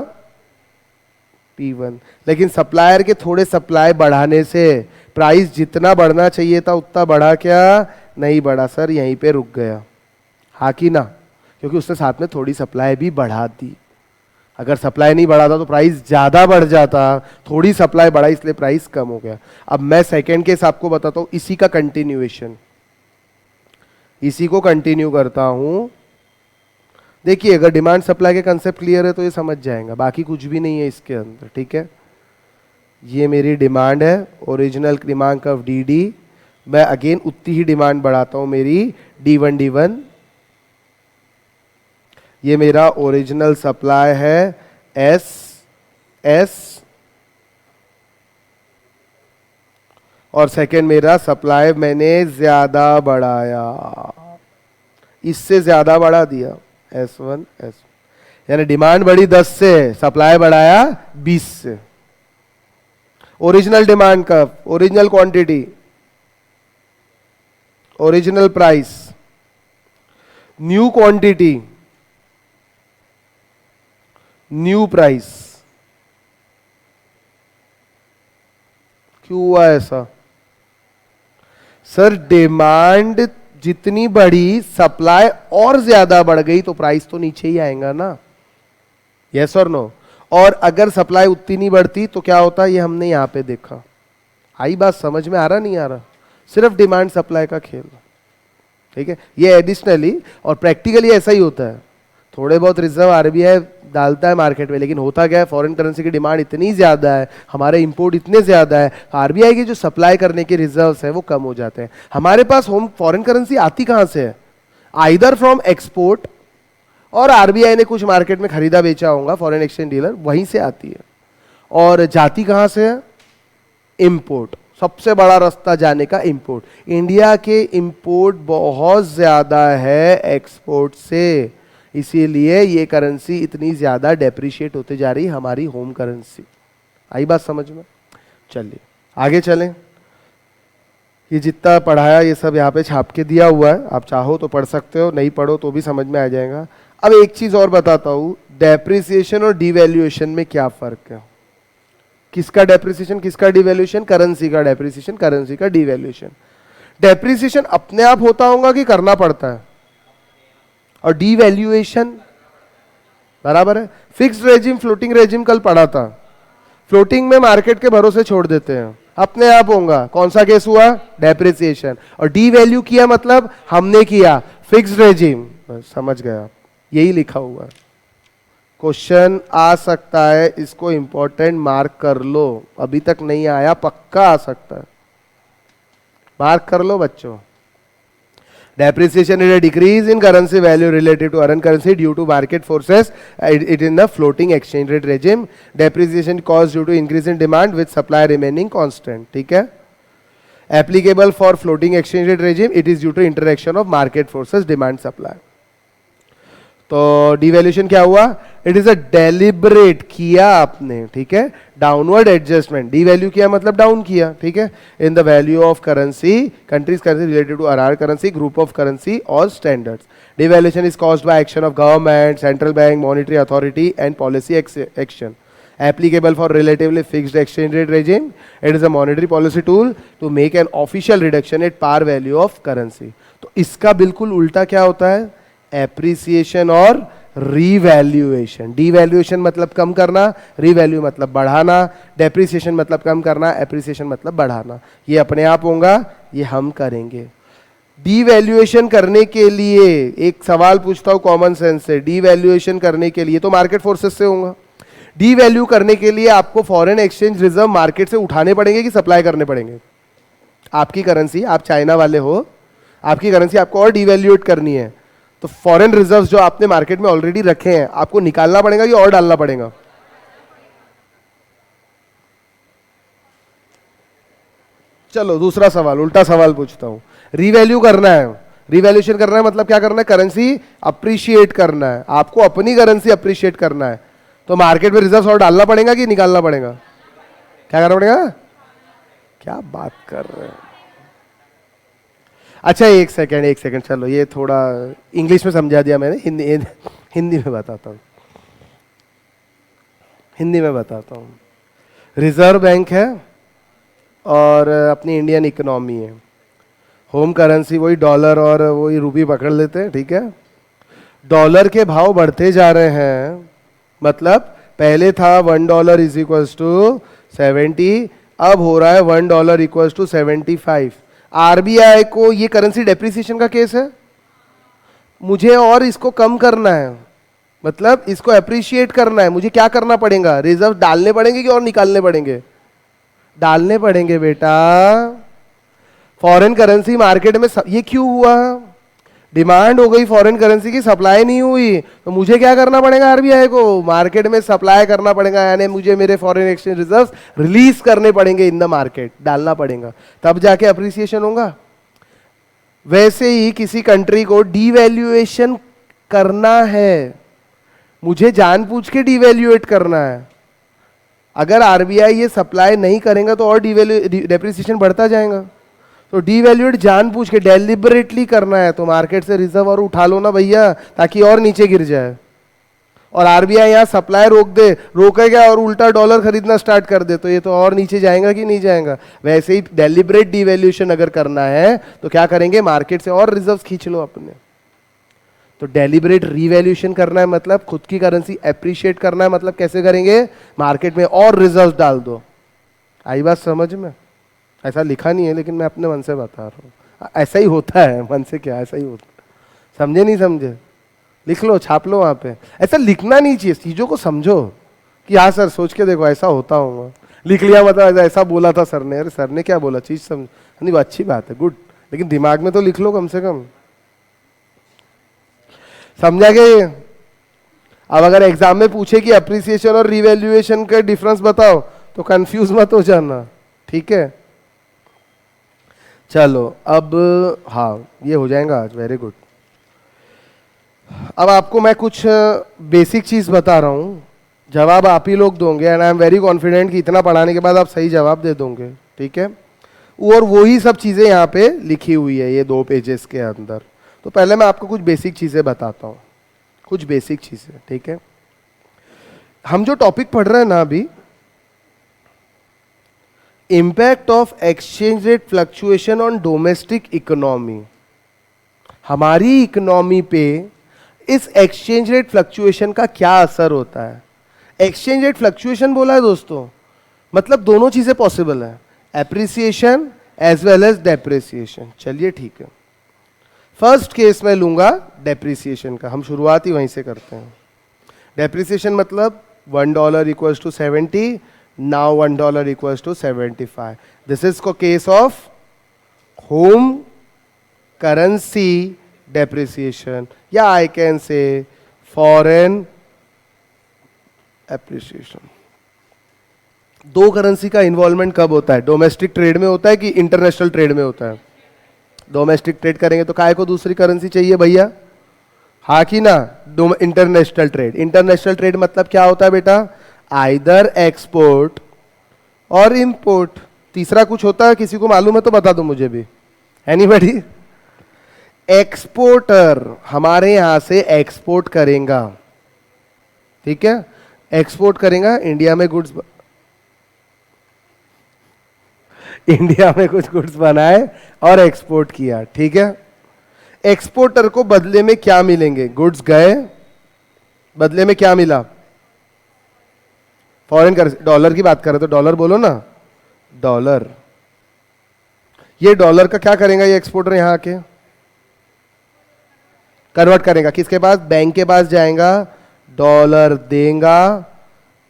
P1। लेकिन सप्लायर के थोड़े सप्लाई बढ़ाने से प्राइस जितना बढ़ना चाहिए था उतना बढ़ा क्या, नहीं बढ़ा सर, यहीं पे रुक गया, हाँ कि ना, क्योंकि उसने साथ में थोड़ी सप्लाई भी बढ़ा दी। अगर सप्लाई नहीं बढ़ाता तो प्राइस ज्यादा बढ़ जाता, थोड़ी सप्लाई बढ़ा इसलिए प्राइस कम हो गया। अब मैं सेकंड केस आपको बताता हूं, इसी का कंटिन्यूएशन, इसी को कंटिन्यू करता हूं। देखिए अगर डिमांड सप्लाई के कंसेप्ट क्लियर है तो ये समझ जाएगा, बाकी कुछ भी नहीं है इसके अंदर, ठीक है। ये मेरी डिमांड है, ओरिजिनल डिमांड कर्व DD, मैं अगेन उतनी ही डिमांड बढ़ाता हूं मेरी D1 D1। ये मेरा ओरिजिनल सप्लाई है S S और सेकंड मेरा सप्लाई मैंने ज्यादा बढ़ाया, इससे ज्यादा बढ़ा दिया S1 S, यानी डिमांड बढ़ी 10 से, सप्लाई बढ़ाया 20 से। ओरिजिनल डिमांड का, original quantity, original price, new quantity, new price. क्यों हुआ ऐसा? सर डिमांड जितनी बढ़ी, सप्लाई और ज्यादा बढ़ गई तो प्राइस तो नीचे ही आएगा ना, यस और नो। और अगर सप्लाई उतनी नहीं बढ़ती तो क्या होता, ये हमने यहां पे देखा। आई बात समझ में आ रहा नहीं आ रहा? सिर्फ डिमांड सप्लाई का खेल, ठीक है। ये एडिशनली और प्रैक्टिकली ऐसा ही होता है। थोड़े बहुत रिजर्व आरबीआई डालता है मार्केट में, लेकिन होता क्या है, फॉरेन करेंसी की डिमांड इतनी ज्यादा है, हमारे इंपोर्ट इतने ज्यादा है, आरबीआई की जो सप्लाई करने के रिजर्व्स है वो कम हो जाते हैं। हमारे पास होम फॉरेन करेंसी आती कहां से है? आइदर फ्रॉम एक्सपोर्ट, और आरबीआई ने कुछ मार्केट में खरीदा बेचा होगा, फॉरेन एक्सचेंज डीलर, वहीं से आती है। और जाती कहां से है? इंपोर्ट। सबसे बड़ा रास्ता जाने का इंपोर्ट। इंडिया के इंपोर्ट बहुत ज्यादा है एक्सपोर्ट से, इसीलिए ये करेंसी इतनी ज्यादा डेप्रिशिएट होते जा रही है, हमारी होम करेंसी। आई बात समझ में? चलिए आगे चलें। ये जितना पढ़ाया ये सब यहाँ पे छाप के दिया हुआ है, आप चाहो तो पढ़ सकते हो, नहीं पढ़ो तो भी समझ में आ जाएगा। अब एक चीज और बताता हूं, डेप्रिसिएशन और डिवैल्यूएशन में क्या फर्क है? किसका डेप्रिसिएशन, किसका डिवैल्यूएशन? करेंसी का डेप्रिसिएशन, करेंसी का डिवैल्यूएशन। डेप्रिसिएशन अपने आप होता होगा कि करना पड़ता है? और डिवैल्यूएशन बराबर है। फिक्स्ड रेजिम, फ्लोटिंग रेजिम कल पढ़ा था। फ्लोटिंग में मार्केट के भरोसे छोड़ देते हैं, अपने आप होगा। कौन सा केस हुआ? डेप्रिसिएशन। और डिवैल्यू किया मतलब हमने किया, फिक्स्ड रेजिम। बस समझ गया, यही लिखा हुआ है। क्वेश्चन आ सकता है, इसको इंपॉर्टेंट मार्क कर लो। अभी तक नहीं आया, पक्का आ सकता है, मार्क कर लो बच्चों। Depreciation is a decrease in currency value relative to earned currency due to market forces. It in the floating exchange rate regime. Depreciation caused due to increase in demand with supply remaining constant. ठीक है? Applicable for floating exchange rate regime. It is due to interaction of market forces, demand, supply. तो devaluation क्या हुआ? It is a deliberate, किया आपने, ठीक है, downward adjustment. Devalue किया मतलब डाउन किया, ठीक है, in the value of currency, countries currency related to our currency, group of currency और standards. Devaluation is caused by action of government, central bank, monetary authority and policy action applicable for relatively fixed exchange rate regime. It is a monetary policy tool to make an official reduction at par value of currency. तो इसका बिल्कुल उल्टा क्या होता है? Appreciation और revaluation. Devaluation मतलब कम करना, रीवैल्यू मतलब बढ़ाना, डेप्रिसिएशन मतलब कम करना, एप्रिसिएशन मतलब बढ़ाना। ये अपने आप होगा, ये हम करेंगे। डिवैल्यूएशन करने के लिए एक सवाल पूछता हूं कॉमन सेंस से, डिवैल्यूएशन करने के लिए तो मार्केट फोर्सेस से होगा। डिवैल्यू करने के लिए आपको फॉरेन एक्सचेंज रिजर्व मार्केट से उठाने पड़ेंगे कि सप्लाई करने पड़ेंगे? आपकी करेंसी, आप चाइना वाले हो, आपकी करेंसी आपको और डिवैल्यूएट करनी है, तो फॉरेन रिजर्व्स जो आपने मार्केट में ऑलरेडी रखे हैं आपको निकालना पड़ेगा या और डालना पड़ेगा? चलो दूसरा सवाल, उल्टा सवाल पूछता हूं। रिवैल्यू करना है, रिवैल्यूएशन करना है मतलब क्या करना है? करेंसी अप्रिशिएट करना है, आपको अपनी करेंसी अप्रिशिएट करना है, तो मार्केट में रिजर्व्स और डालना पड़ेगा कि निकालना पड़ेगा? क्या करना पड़ेगा? क्या बात कर रहे हैं? अच्छा एक सेकेंड, चलो ये थोड़ा इंग्लिश में समझा दिया मैंने, हिंदी में बताता हूँ, हिंदी में बताता हूँ। रिजर्व बैंक है और अपनी इंडियन इकोनॉमी है, होम करेंसी वही डॉलर और वही रूपी पकड़ लेते हैं, ठीक है। डॉलर के भाव बढ़ते जा रहे हैं, मतलब पहले था $1 इज इक्वल्स टू 70, अब हो रहा है $1 इक्वल्स टू 75। आरबीआई को ये करेंसी डेप्रिसिएशन का केस है, मुझे और इसको कम करना है, मतलब इसको अप्रिशिएट करना है, मुझे क्या करना पड़ेगा? रिजर्व डालने पड़ेंगे कि और निकालने पड़ेंगे? डालने पड़ेंगे बेटा। फॉरेन करेंसी मार्केट में ये क्यों हुआ? डिमांड हो गई फॉरेन करेंसी की, सप्लाई नहीं हुई, तो मुझे क्या करना पड़ेगा आरबीआई को, मार्केट में सप्लाई करना पड़ेगा, यानी मुझे मेरे फॉरेन एक्सचेंज रिजर्व्स रिलीज करने पड़ेंगे इन द मार्केट, डालना पड़ेगा, तब जाके अप्रिसिएशन होगा। वैसे ही किसी कंट्री को डीवैल्यूएशन करना है, मुझे जानबूझ के डीवैल्यूएट करना है। अगर आरबीआई ये सप्लाई नहीं करेगा तो और डेप्रिसिएशन बढ़ता जाएगा। तो डीवैल्यूएट जानबूझ के डेलिबरेटली करना है, तो मार्केट से रिजर्व और उठा लो ना भैया, ताकि और नीचे गिर जाए। और आरबीआई यहाँ सप्लाई रोक दे, रोकेगा और उल्टा डॉलर खरीदना स्टार्ट कर दे, तो ये तो और नीचे जाएगा कि नहीं जाएगा। वैसे ही डेलिबरेट डीवैल्यूएशन अगर करना है तो क्या करेंगे, मार्केट से और रिजर्व खींच लो अपने। तो डेलिबरेट रीवैल्यूएशन करना है मतलब खुद की करेंसी एप्रिशिएट करना है, मतलब कैसे करेंगे, मार्केट में और रिजर्व डाल दो। आई बात समझ में? ऐसा लिखा नहीं है लेकिन मैं अपने मन से बता रहा हूँ, ऐसा ही होता है, मन से क्या, ऐसा ही होता है। समझे नहीं समझे, लिख लो, छाप लो वहां पे। ऐसा लिखना नहीं चाहिए, चीजों को समझो कि हाँ सर सोच के देखो ऐसा होता होगा, लिख लिया मतलब ऐसा बोला था सर ने, अरे सर ने क्या बोला, चीज समझ नहीं, वो अच्छी बात है, गुड, लेकिन दिमाग में तो लिख लो कम से कम। समझा गया ये? अब अगर एग्जाम में पूछे कि अप्रिसिएशन और रिवैल्यूएशन का डिफरेंस बताओ तो कंफ्यूज मत हो जाना, ठीक है। चलो अब हाँ ये हो जाएगा आज, वेरी गुड। अब आपको मैं कुछ बेसिक चीज बता रहा हूं, जवाब आप ही लोग दोगे, and I am very confident कि इतना पढ़ाने के बाद आप सही जवाब दे दोगे, ठीक है। और वही सब चीजें यहाँ पे लिखी हुई है ये 2 पेजेस के अंदर। तो पहले मैं आपको कुछ बेसिक चीजें बताता हूँ, कुछ बेसिक चीजें, ठीक है। हम जो टॉपिक पढ़ रहे हैं ना अभी, impact of exchange rate fluctuation on domestic economy, हमारी इकोनॉमी पे इस एक्सचेंज रेट फ्लक्चुएशन का क्या असर होता है। एक्सचेंज रेट फ्लक्चुएशन बोला है दोस्तों, मतलब दोनों चीजें पॉसिबल है, appreciation as well as depreciation. चलिए ठीक है, फर्स्ट केस मैं लूंगा डेप्रिसिएशन का, हम शुरुआत ही वहीं से करते हैं। डेप्रिसिएशन मतलब $1 equals to 70, now $1 equals to 75। This is case of home currency depreciation, या I can say foreign appreciation. 2 currency का इन्वॉल्वमेंट कब होता है, डोमेस्टिक ट्रेड में होता है कि इंटरनेशनल ट्रेड में होता है। डोमेस्टिक ट्रेड करेंगे तो काय को दूसरी करेंसी चाहिए भैया, हाँ कि ना। इंटरनेशनल ट्रेड, इंटरनेशनल ट्रेड मतलब क्या होता है बेटा, आइदर एक्सपोर्ट और इंपोर्ट। तीसरा कुछ होता है, किसी को मालूम है तो बता दो मुझे भी, एनीबॉडी। एक्सपोर्टर हमारे यहां से एक्सपोर्ट करेगा, ठीक है, एक्सपोर्ट करेगा इंडिया में गुड्स, इंडिया में कुछ गुड्स बनाए और एक्सपोर्ट किया, ठीक है। एक्सपोर्टर को बदले में क्या मिलेंगे, गुड्स गए, बदले में क्या मिला, फॉरेन करेंसी। डॉलर की बात कर रहे तो डॉलर बोलो ना, डॉलर। ये डॉलर का क्या करेगा ये एक्सपोर्टर, यहां आके कन्वर्ट करेगा, किसके पास, बैंक के पास जाएगा, डॉलर देगा,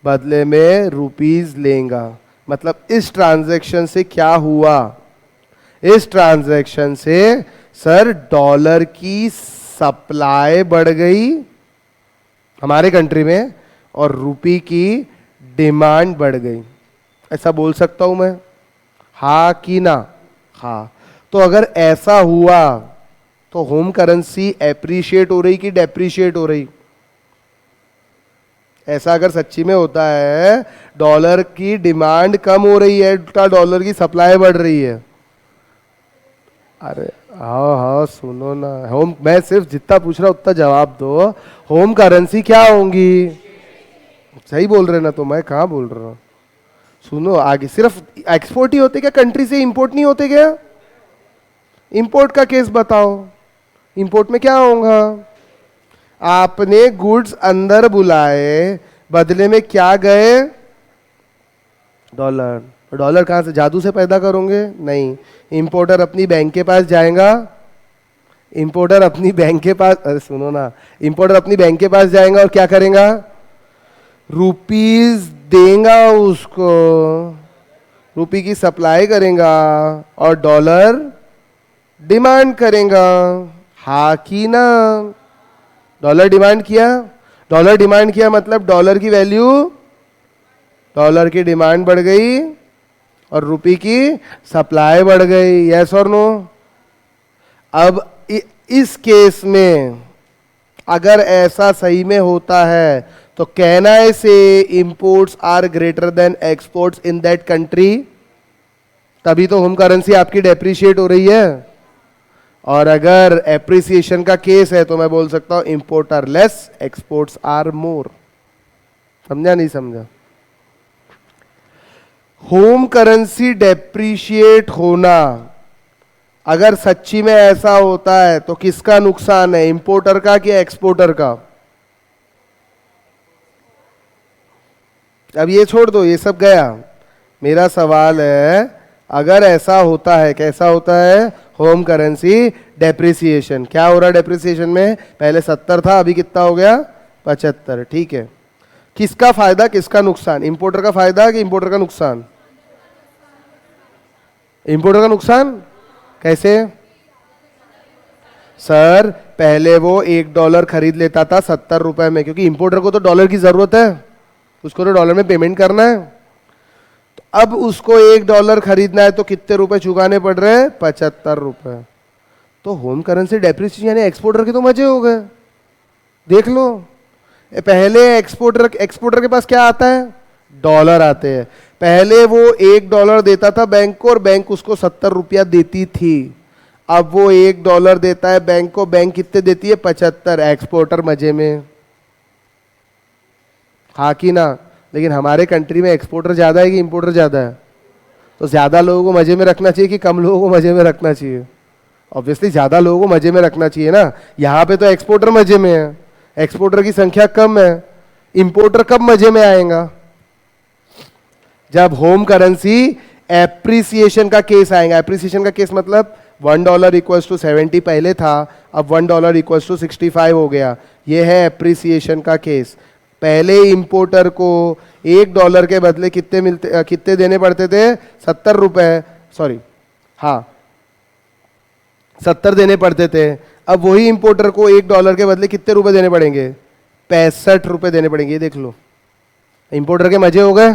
बदले में रुपीज लेगा। मतलब इस ट्रांजैक्शन से क्या हुआ, इस ट्रांजैक्शन से सर डॉलर की सप्लाई बढ़ गई हमारे कंट्री में और रुपी की डिमांड बढ़ गई, ऐसा बोल सकता हूं मैं, हा कि ना, हा। तो अगर ऐसा हुआ तो होम करेंसी एप्रिशिएट हो रही कि डेप्रिशिएट हो रही, ऐसा अगर सच्ची में होता है, डॉलर की डिमांड कम हो रही है, डॉलर की सप्लाई बढ़ रही है। अरे हाँ हाँ सुनो ना, होम, मैं सिर्फ जितना पूछ रहा उतना जवाब दो, होम करेंसी क्या होंगी, सही बोल रहे ना, तो मैं कहाँ बोल रहा हूँ। सुनो आगे, सिर्फ एक्सपोर्ट ही होते क्या, कंट्री से इंपोर्ट नहीं होते क्या, इंपोर्ट का केस बताओ, इंपोर्ट में क्या होगा, आपने गुड्स अंदर बुलाए, बदले में क्या गए, डॉलर। डॉलर कहां से, जादू से पैदा करोगे, नहीं। इंपोर्टर अपनी बैंक के पास जाएगा, इंपोर्टर अपनी बैंक के पास, अरे सुनो ना, इंपोर्टर अपनी बैंक के पास जाएगा और क्या करेगा, रुपीज देगा उसको, रुपी की सप्लाई करेगा और डॉलर डिमांड करेगा, हाँ की ना? डॉलर डिमांड किया, डॉलर डिमांड किया मतलब डॉलर की वैल्यू, डॉलर की डिमांड बढ़ गई और रुपए की सप्लाई बढ़ गई। यस और नो? अब इस केस में अगर ऐसा सही में होता है तो can I say imports are greater than exports in that country? तभी तो होम करेंसी आपकी डेप्रिशिएट हो रही है। और अगर एप्रिसिएशन का केस है तो मैं बोल सकता हूं import are less, exports are more. समझा नहीं समझा? होम करेंसी डेप्रिशिएट होना अगर सच्ची में ऐसा होता है तो किसका नुकसान है, इंपोर्टर का कि एक्सपोर्टर का? अब ये छोड़ दो, ये सब गया। मेरा सवाल है अगर ऐसा होता है, कैसा होता है? Home currency depreciation. क्या हो रहा है डेप्रिसिएशन में? पहले 70 था, अभी कितना हो गया? 75। ठीक है, किसका फायदा किसका नुकसान? इंपोर्टर का फायदा कि इंपोर्टर का नुकसान? इंपोर्टर का नुकसान। कैसे? सर पहले वो $1 खरीद लेता था 70 रुपए में, क्योंकि इंपोर्टर को तो डॉलर की जरूरत है, उसको तो डॉलर में पेमेंट करना है। तो अब उसको $1 खरीदना है तो कितने रुपए चुकाने पड़ रहे हैं? 75 रुपए। तो होम करेंसी डेप्रिसिएशन यानी एक्सपोर्टर के तो मजे हो गए। देख लो, पहले एक्सपोर्टर के पास क्या आता है? डॉलर आते हैं। पहले वो $1 देता था बैंक को और बैंक उसको 70 रुपया देती थी। अब वो $1 देता है बैंक को, बैंक कितने देती है? 75। एक्सपोर्टर मजे में, हाँ कि ना? लेकिन हमारे कंट्री में एक्सपोर्टर ज्यादा है कि इंपोर्टर ज्यादा है? तो ज्यादा लोगों को मजे में रखना चाहिए कि कम लोगों को मजे में रखना चाहिए? ऑब्वियसली ज्यादा लोगों को मजे में रखना चाहिए ना। यहाँ पे तो एक्सपोर्टर मजे में है, एक्सपोर्टर की संख्या कम है, इंपोर्टर कब मजे में आएगा? जब होम करेंसी एप्रिसिएशन का केस आएगा। एप्रिसिएशन का केस मतलब $1 इक्वल्स टू 70 पहले था, अब $1 इक्वल्स टू 65 हो गया। यह है एप्रिसिएशन का केस। पहले इंपोर्टर को $1 के बदले कितने देने पड़ते थे? 70 रुपए, सॉरी हाँ 70 देने पड़ते थे। अब वही इंपोर्टर को $1 के बदले कितने रुपए देने पड़ेंगे? 65 रुपए देने पड़ेंगे। ये देख लो, इंपोर्टर के मजे हो गए।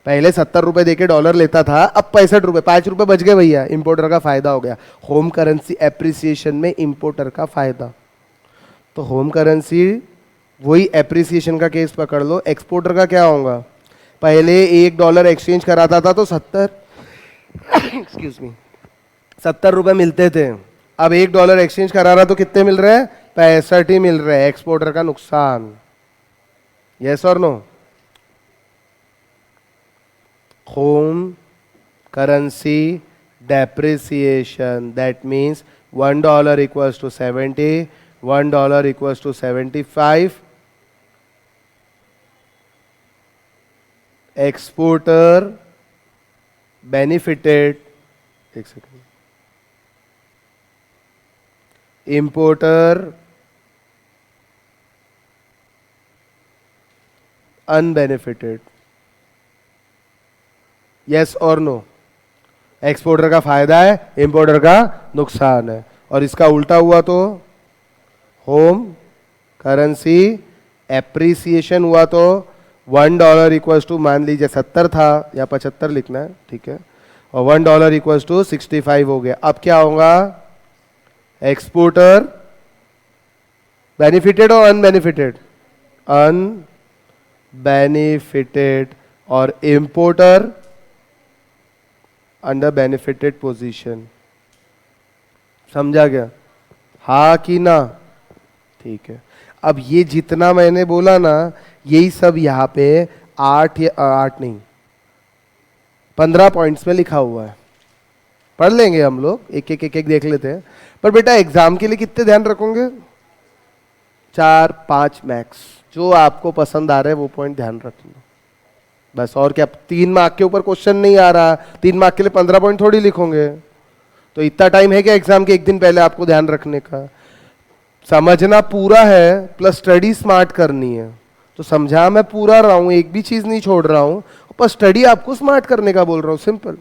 पहले 70 रुपए देके डॉलर लेता था, अब 65 रुपए, 5 रुपए बच गए भैया, इंपोर्टर का फायदा हो गया। होम करेंसी एप्रिसिएशन में इंपोर्टर का फायदा। तो होम करेंसी वही एप्रिसिएशन का केस पकड़ लो। एक्सपोर्टर का क्या होगा? पहले $1 एक्सचेंज कराता था तो 70 एक्सक्यूज मी 70 रुपए मिलते थे। अब $1 एक्सचेंज करा रहा तो कितने मिल रहे हैं? 65 ही मिल रहे हैं। एक्सपोर्टर का नुकसान। यस और no? Home currency depreciation, that means $1 equals to 70, $1 equals to 75. Exporter benefited, एक सेकंड, importer unbenefited. यस और नो? एक्सपोर्टर का फायदा है, इंपोर्टर का नुकसान है। और इसका उल्टा हुआ तो होम करेंसी एप्रिसिएशन हुआ तो $1 इक्वल्स टू, मान लीजिए 70 था या 75 लिखना है, ठीक है, और $1 इक्वल्स टू 65 हो गया। अब क्या होगा? एक्सपोर्टर बेनिफिटेड और अनबेनिफिटेड? अनबेनिफिटेड। और इंपोर्टर अंडर बेनिफिटेड पोजीशन। समझा गया? हाँ कि ना? ठीक है। अब ये जितना मैंने बोला ना, यही सब यहाँ पे 8 नहीं 15 पॉइंट्स में लिखा हुआ है। पढ़ लेंगे हम लोग, एक एक देख लेते हैं। पर बेटा एग्जाम के लिए कितने ध्यान रखोगे? 4-5 मैक्स, जो आपको पसंद आ रहा है वो पॉइंट ध्यान रखना बस। और क्या, 3 मार्क के ऊपर क्वेश्चन नहीं आ रहा, 3 मार्क के लिए 15 पॉइंट थोड़ी लिखोगे। तो इतना टाइम है क्या एग्जाम के एक दिन पहले आपको ध्यान रखने का? समझना पूरा है प्लस स्टडी स्मार्ट करनी है। तो समझा मैं पूरा रहा हूं, एक भी चीज नहीं छोड़ रहा हूं, पर स्टडी आपको स्मार्ट करने का बोल रहा हूं, सिंपल।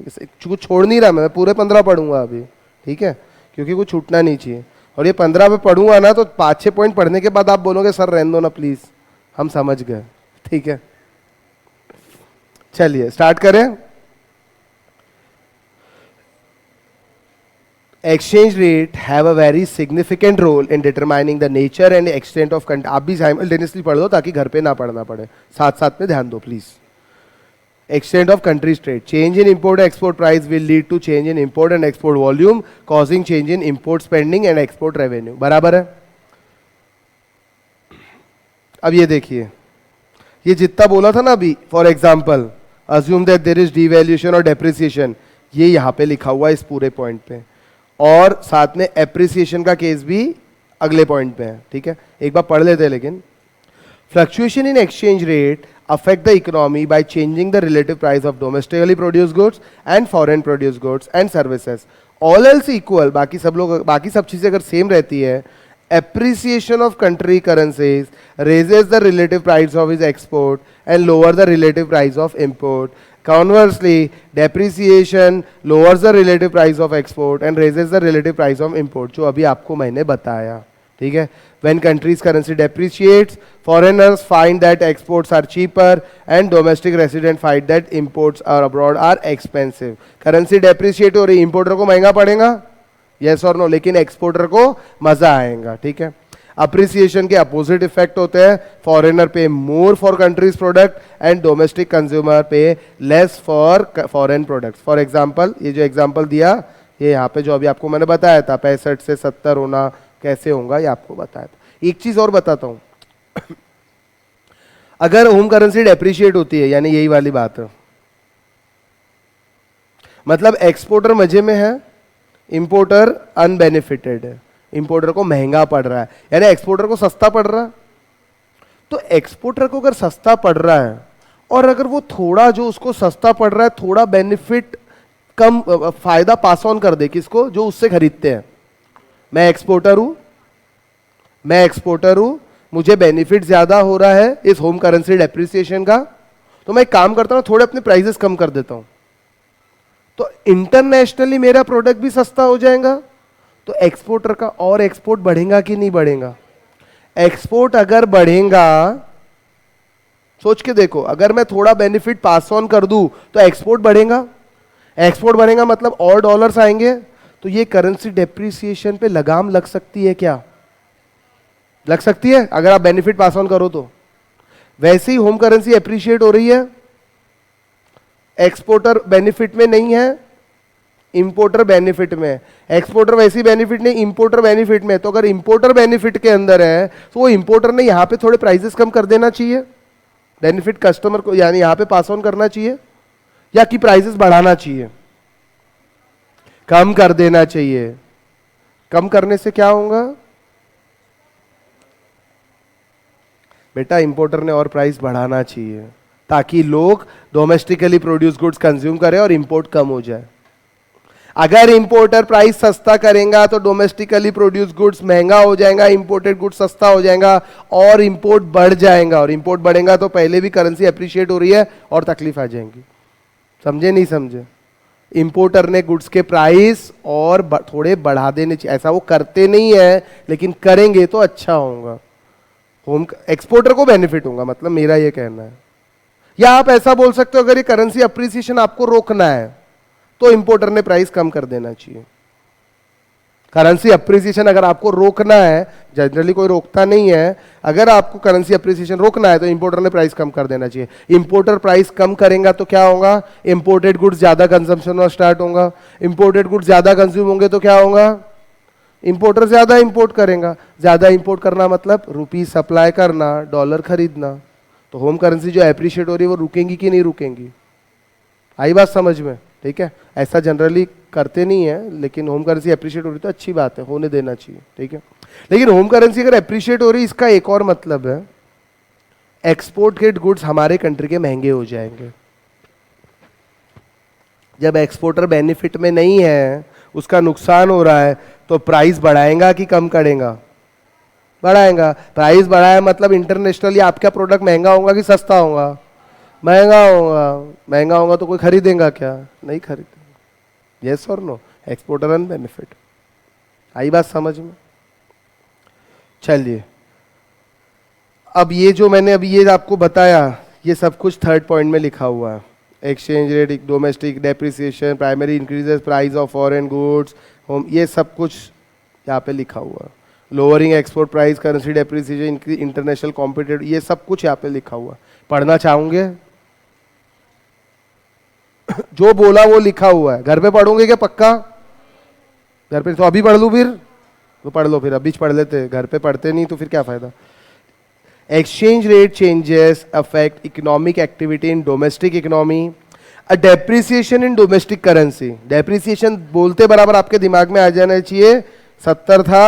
कुछ छोड़ नहीं रहा मैं पूरे 15 पढ़ूंगा अभी, ठीक है, क्योंकि कुछ छूटना नहीं चाहिए। और ये 15 पे पढ़ूंगा ना तो 5-6 पॉइंट पढ़ने के बाद आप बोलोगे सर रहने दो ना प्लीज, हम समझ गए। ठीक है, चलिए स्टार्ट करें। Exchange rate have a very significant role in determining the nature and extent of आप भी simultaneously पढ़ दो ताकि घर पे ना पढ़ना पड़े, साथ साथ में ध्यान दो please. Extent of country's trade. Change in import and export price will lead to change in import and export volume, causing change in import spending and export revenue. बराबर है। अब ये देखिए, ये जितना बोला था ना अभी, for example assume that there is devaluation और डेप्रिसिएशन, ये यहाँ पे लिखा हुआ है इस पूरे पॉइंट पे, और साथ में एप्रिसिएशन का केस भी अगले पॉइंट पे है। ठीक है, एक बार पढ़ लेते हैं। लेकिन fluctuation in exchange rate affect the economy by changing the relative price of domestically produced goods and foreign produced goods and services. All else equal, बाकी सब चीजें अगर सेम रहती है, appreciation of country currencies raises the relative price of its export and lower the relative price of import. Conversely, depreciation lowers the relative price of export and raises the relative price of import, जो अभी आपको मैंने बताया। ठीक है, when country's currency depreciates, foreigners find that exports are cheaper and domestic residents find that imports are abroad are expensive. currency depreciate हो रही, importer को महंगा पड़ेगा, yes or no, लेकिन एक्सपोर्टर को मजा आएगा। ठीक है, अप्रिसिएशन के अपोजिट इफेक्ट होते हैं, foreigner pay more for countries product and domestic consumer pay less for foreign products. For example, ये जो एग्जांपल दिया, ये यहाँ पे जो अभी आपको मैंने बताया था 65 से 70 होना कैसे होगा, ये आपको बताया था। एक चीज और बताता हूं, अगर होम करेंसी डेप्रिशिएट होती है, यानी यही वाली बात है, मतलब एक्सपोर्टर मजे में है, इंपोर्टर अनबेनिफिटेड है, इंपोर्टर को महंगा पड़ रहा है, यानी एक्सपोर्टर को सस्ता पड़ रहा है। तो एक्सपोर्टर को अगर सस्ता पड़ रहा है और अगर वो थोड़ा जो उसको सस्ता पड़ रहा है थोड़ा बेनिफिट कम फायदा पास ऑन कर दे किसको, जो उससे खरीदते हैं। मैं एक्सपोर्टर हूं, मुझे बेनिफिट ज्यादा हो रहा है इस होम करेंसी डेप्रिसिएशन का, तो मैं एक काम करता हूं, थोड़े अपने प्राइसेस कम कर देता हूं, तो इंटरनेशनली मेरा प्रोडक्ट भी सस्ता हो जाएगा। तो एक्सपोर्टर का और एक्सपोर्ट बढ़ेगा कि नहीं बढ़ेगा? एक्सपोर्ट अगर बढ़ेगा, सोच के देखो, अगर मैं थोड़ा बेनिफिट पास ऑन कर दूं तो एक्सपोर्ट बढ़ेगा, एक्सपोर्ट बढ़ेगा मतलब और डॉलर्स आएंगे, तो ये करेंसी डेप्रिसिएशन पे लगाम लग सकती है क्या? लग सकती है अगर आप बेनिफिट पास ऑन करो तो। वैसे ही होम करेंसी एप्रिशिएट हो रही है, एक्सपोर्टर बेनिफिट में नहीं है, इंपोर्टर बेनिफिट में। एक्सपोर्टर वैसे ही बेनिफिट नहीं, इंपोर्टर बेनिफिट में। तो अगर इंपोर्टर बेनिफिट के अंदर है तो वो इंपोर्टर ने यहां पे थोड़े प्राइसेस कम कर देना चाहिए, बेनिफिट कस्टमर को, यानी यहां पे पास ऑन करना चाहिए, या कि प्राइसेस बढ़ाना चाहिए? कम कर देना चाहिए। कम करने से क्या होगा बेटा? इंपोर्टर ने और प्राइस बढ़ाना चाहिए ताकि लोग डोमेस्टिकली प्रोड्यूस गुड्स कंज्यूम करें और इंपोर्ट कम हो जाए। अगर इंपोर्टर प्राइस सस्ता करेगा तो डोमेस्टिकली प्रोड्यूस गुड्स महंगा हो जाएगा, इंपोर्टेड गुड्स सस्ता हो जाएगा और इंपोर्ट बढ़ जाएगा, और इंपोर्ट बढ़ेगा तो पहले भी करेंसी अप्रिशिएट हो रही है और तकलीफ आ जाएंगी। समझे नहीं समझे? इंपोर्टर ने गुड्स के प्राइस और थोड़े बढ़ा देने चाहिए। ऐसा वो करते नहीं है, लेकिन करेंगे तो अच्छा होगा, होम एक्सपोर्टर को बेनिफिट होगा, मतलब मेरा ये कहना है। या आप ऐसा बोल सकते हो, अगर ये करेंसी अप्रिसिएशन आपको रोकना है तो इंपोर्टर ने प्राइस कम कर देना चाहिए। करेंसी अप्रिसिएशन अगर आपको रोकना है, जनरली कोई रोकता नहीं है, अगर आपको करेंसी अप्रिसिएशन रोकना है तो इंपोर्टर ने प्राइस कम कर देना चाहिए। इंपोर्टर प्राइस कम करेगा तो क्या होगा? इंपोर्टेड गुड्स ज्यादा कंजम्पशन में स्टार्ट होगा, इंपोर्टेड गुड्स ज्यादा कंज्यूम होंगे तो क्या होगा? इंपोर्टर ज्यादा इंपोर्ट करेगा, ज्यादा इंपोर्ट करना मतलब रुपी सप्लाई करना, डॉलर खरीदना। तो होम करेंसी जो एप्रिशिएट हो रही है वो रुकेंगी कि नहीं रुकेंगी? आई बात समझ में? ठीक है, ऐसा जनरली करते नहीं है, लेकिन होम करेंसी एप्रिशिएट हो रही तो अच्छी बात है, होने देना चाहिए। ठीक है, लेकिन होम करेंसी अगर एप्रिशिएट हो रही, इसका एक और मतलब है, एक्सपोर्ट के गुड्स हमारे कंट्री के महंगे हो जाएंगे। जब एक्सपोर्टर बेनिफिट में नहीं है, उसका नुकसान हो रहा है, तो प्राइस बढ़ाएगा कि कम करेगा? बढ़ाएगा। प्राइस बढ़ाया मतलब इंटरनेशनली आपका प्रोडक्ट महंगा होगा कि सस्ता होगा? महंगा होगा। महंगा होगा तो कोई खरीदेगा क्या? नहीं खरीदेगा। यस और नो? एक्सपोर्टर अन बेनिफिट। आई बात समझ में? चलिए, अब ये जो मैंने अभी ये आपको बताया, ये सब कुछ थर्ड पॉइंट में लिखा हुआ है। Exchange rate, domestic depreciation, primary increases price of foreign goods, home, ये सब कुछ यहाँ पे लिखा हुआ है। Lowering export price, currency depreciation, international competitive, ये सब कुछ यहाँ पे लिखा हुआ है। पढ़ना चाहोगे? जो बोला वो लिखा हुआ है। घर पे पढ़ोगे क्या पक्का? घर पे तो अभी पढ़ लूँ फिर? तो पढ़ लो फिर, अभी पढ़ लेते, घर पे पढ़ते नहीं तो फिर क्या फायदा। Exchange rate changes affect economic activity in domestic economy. A depreciation in domestic currency. Depreciation बोलते बराबर आपके दिमाग में आ जाना चाहिए 70 था,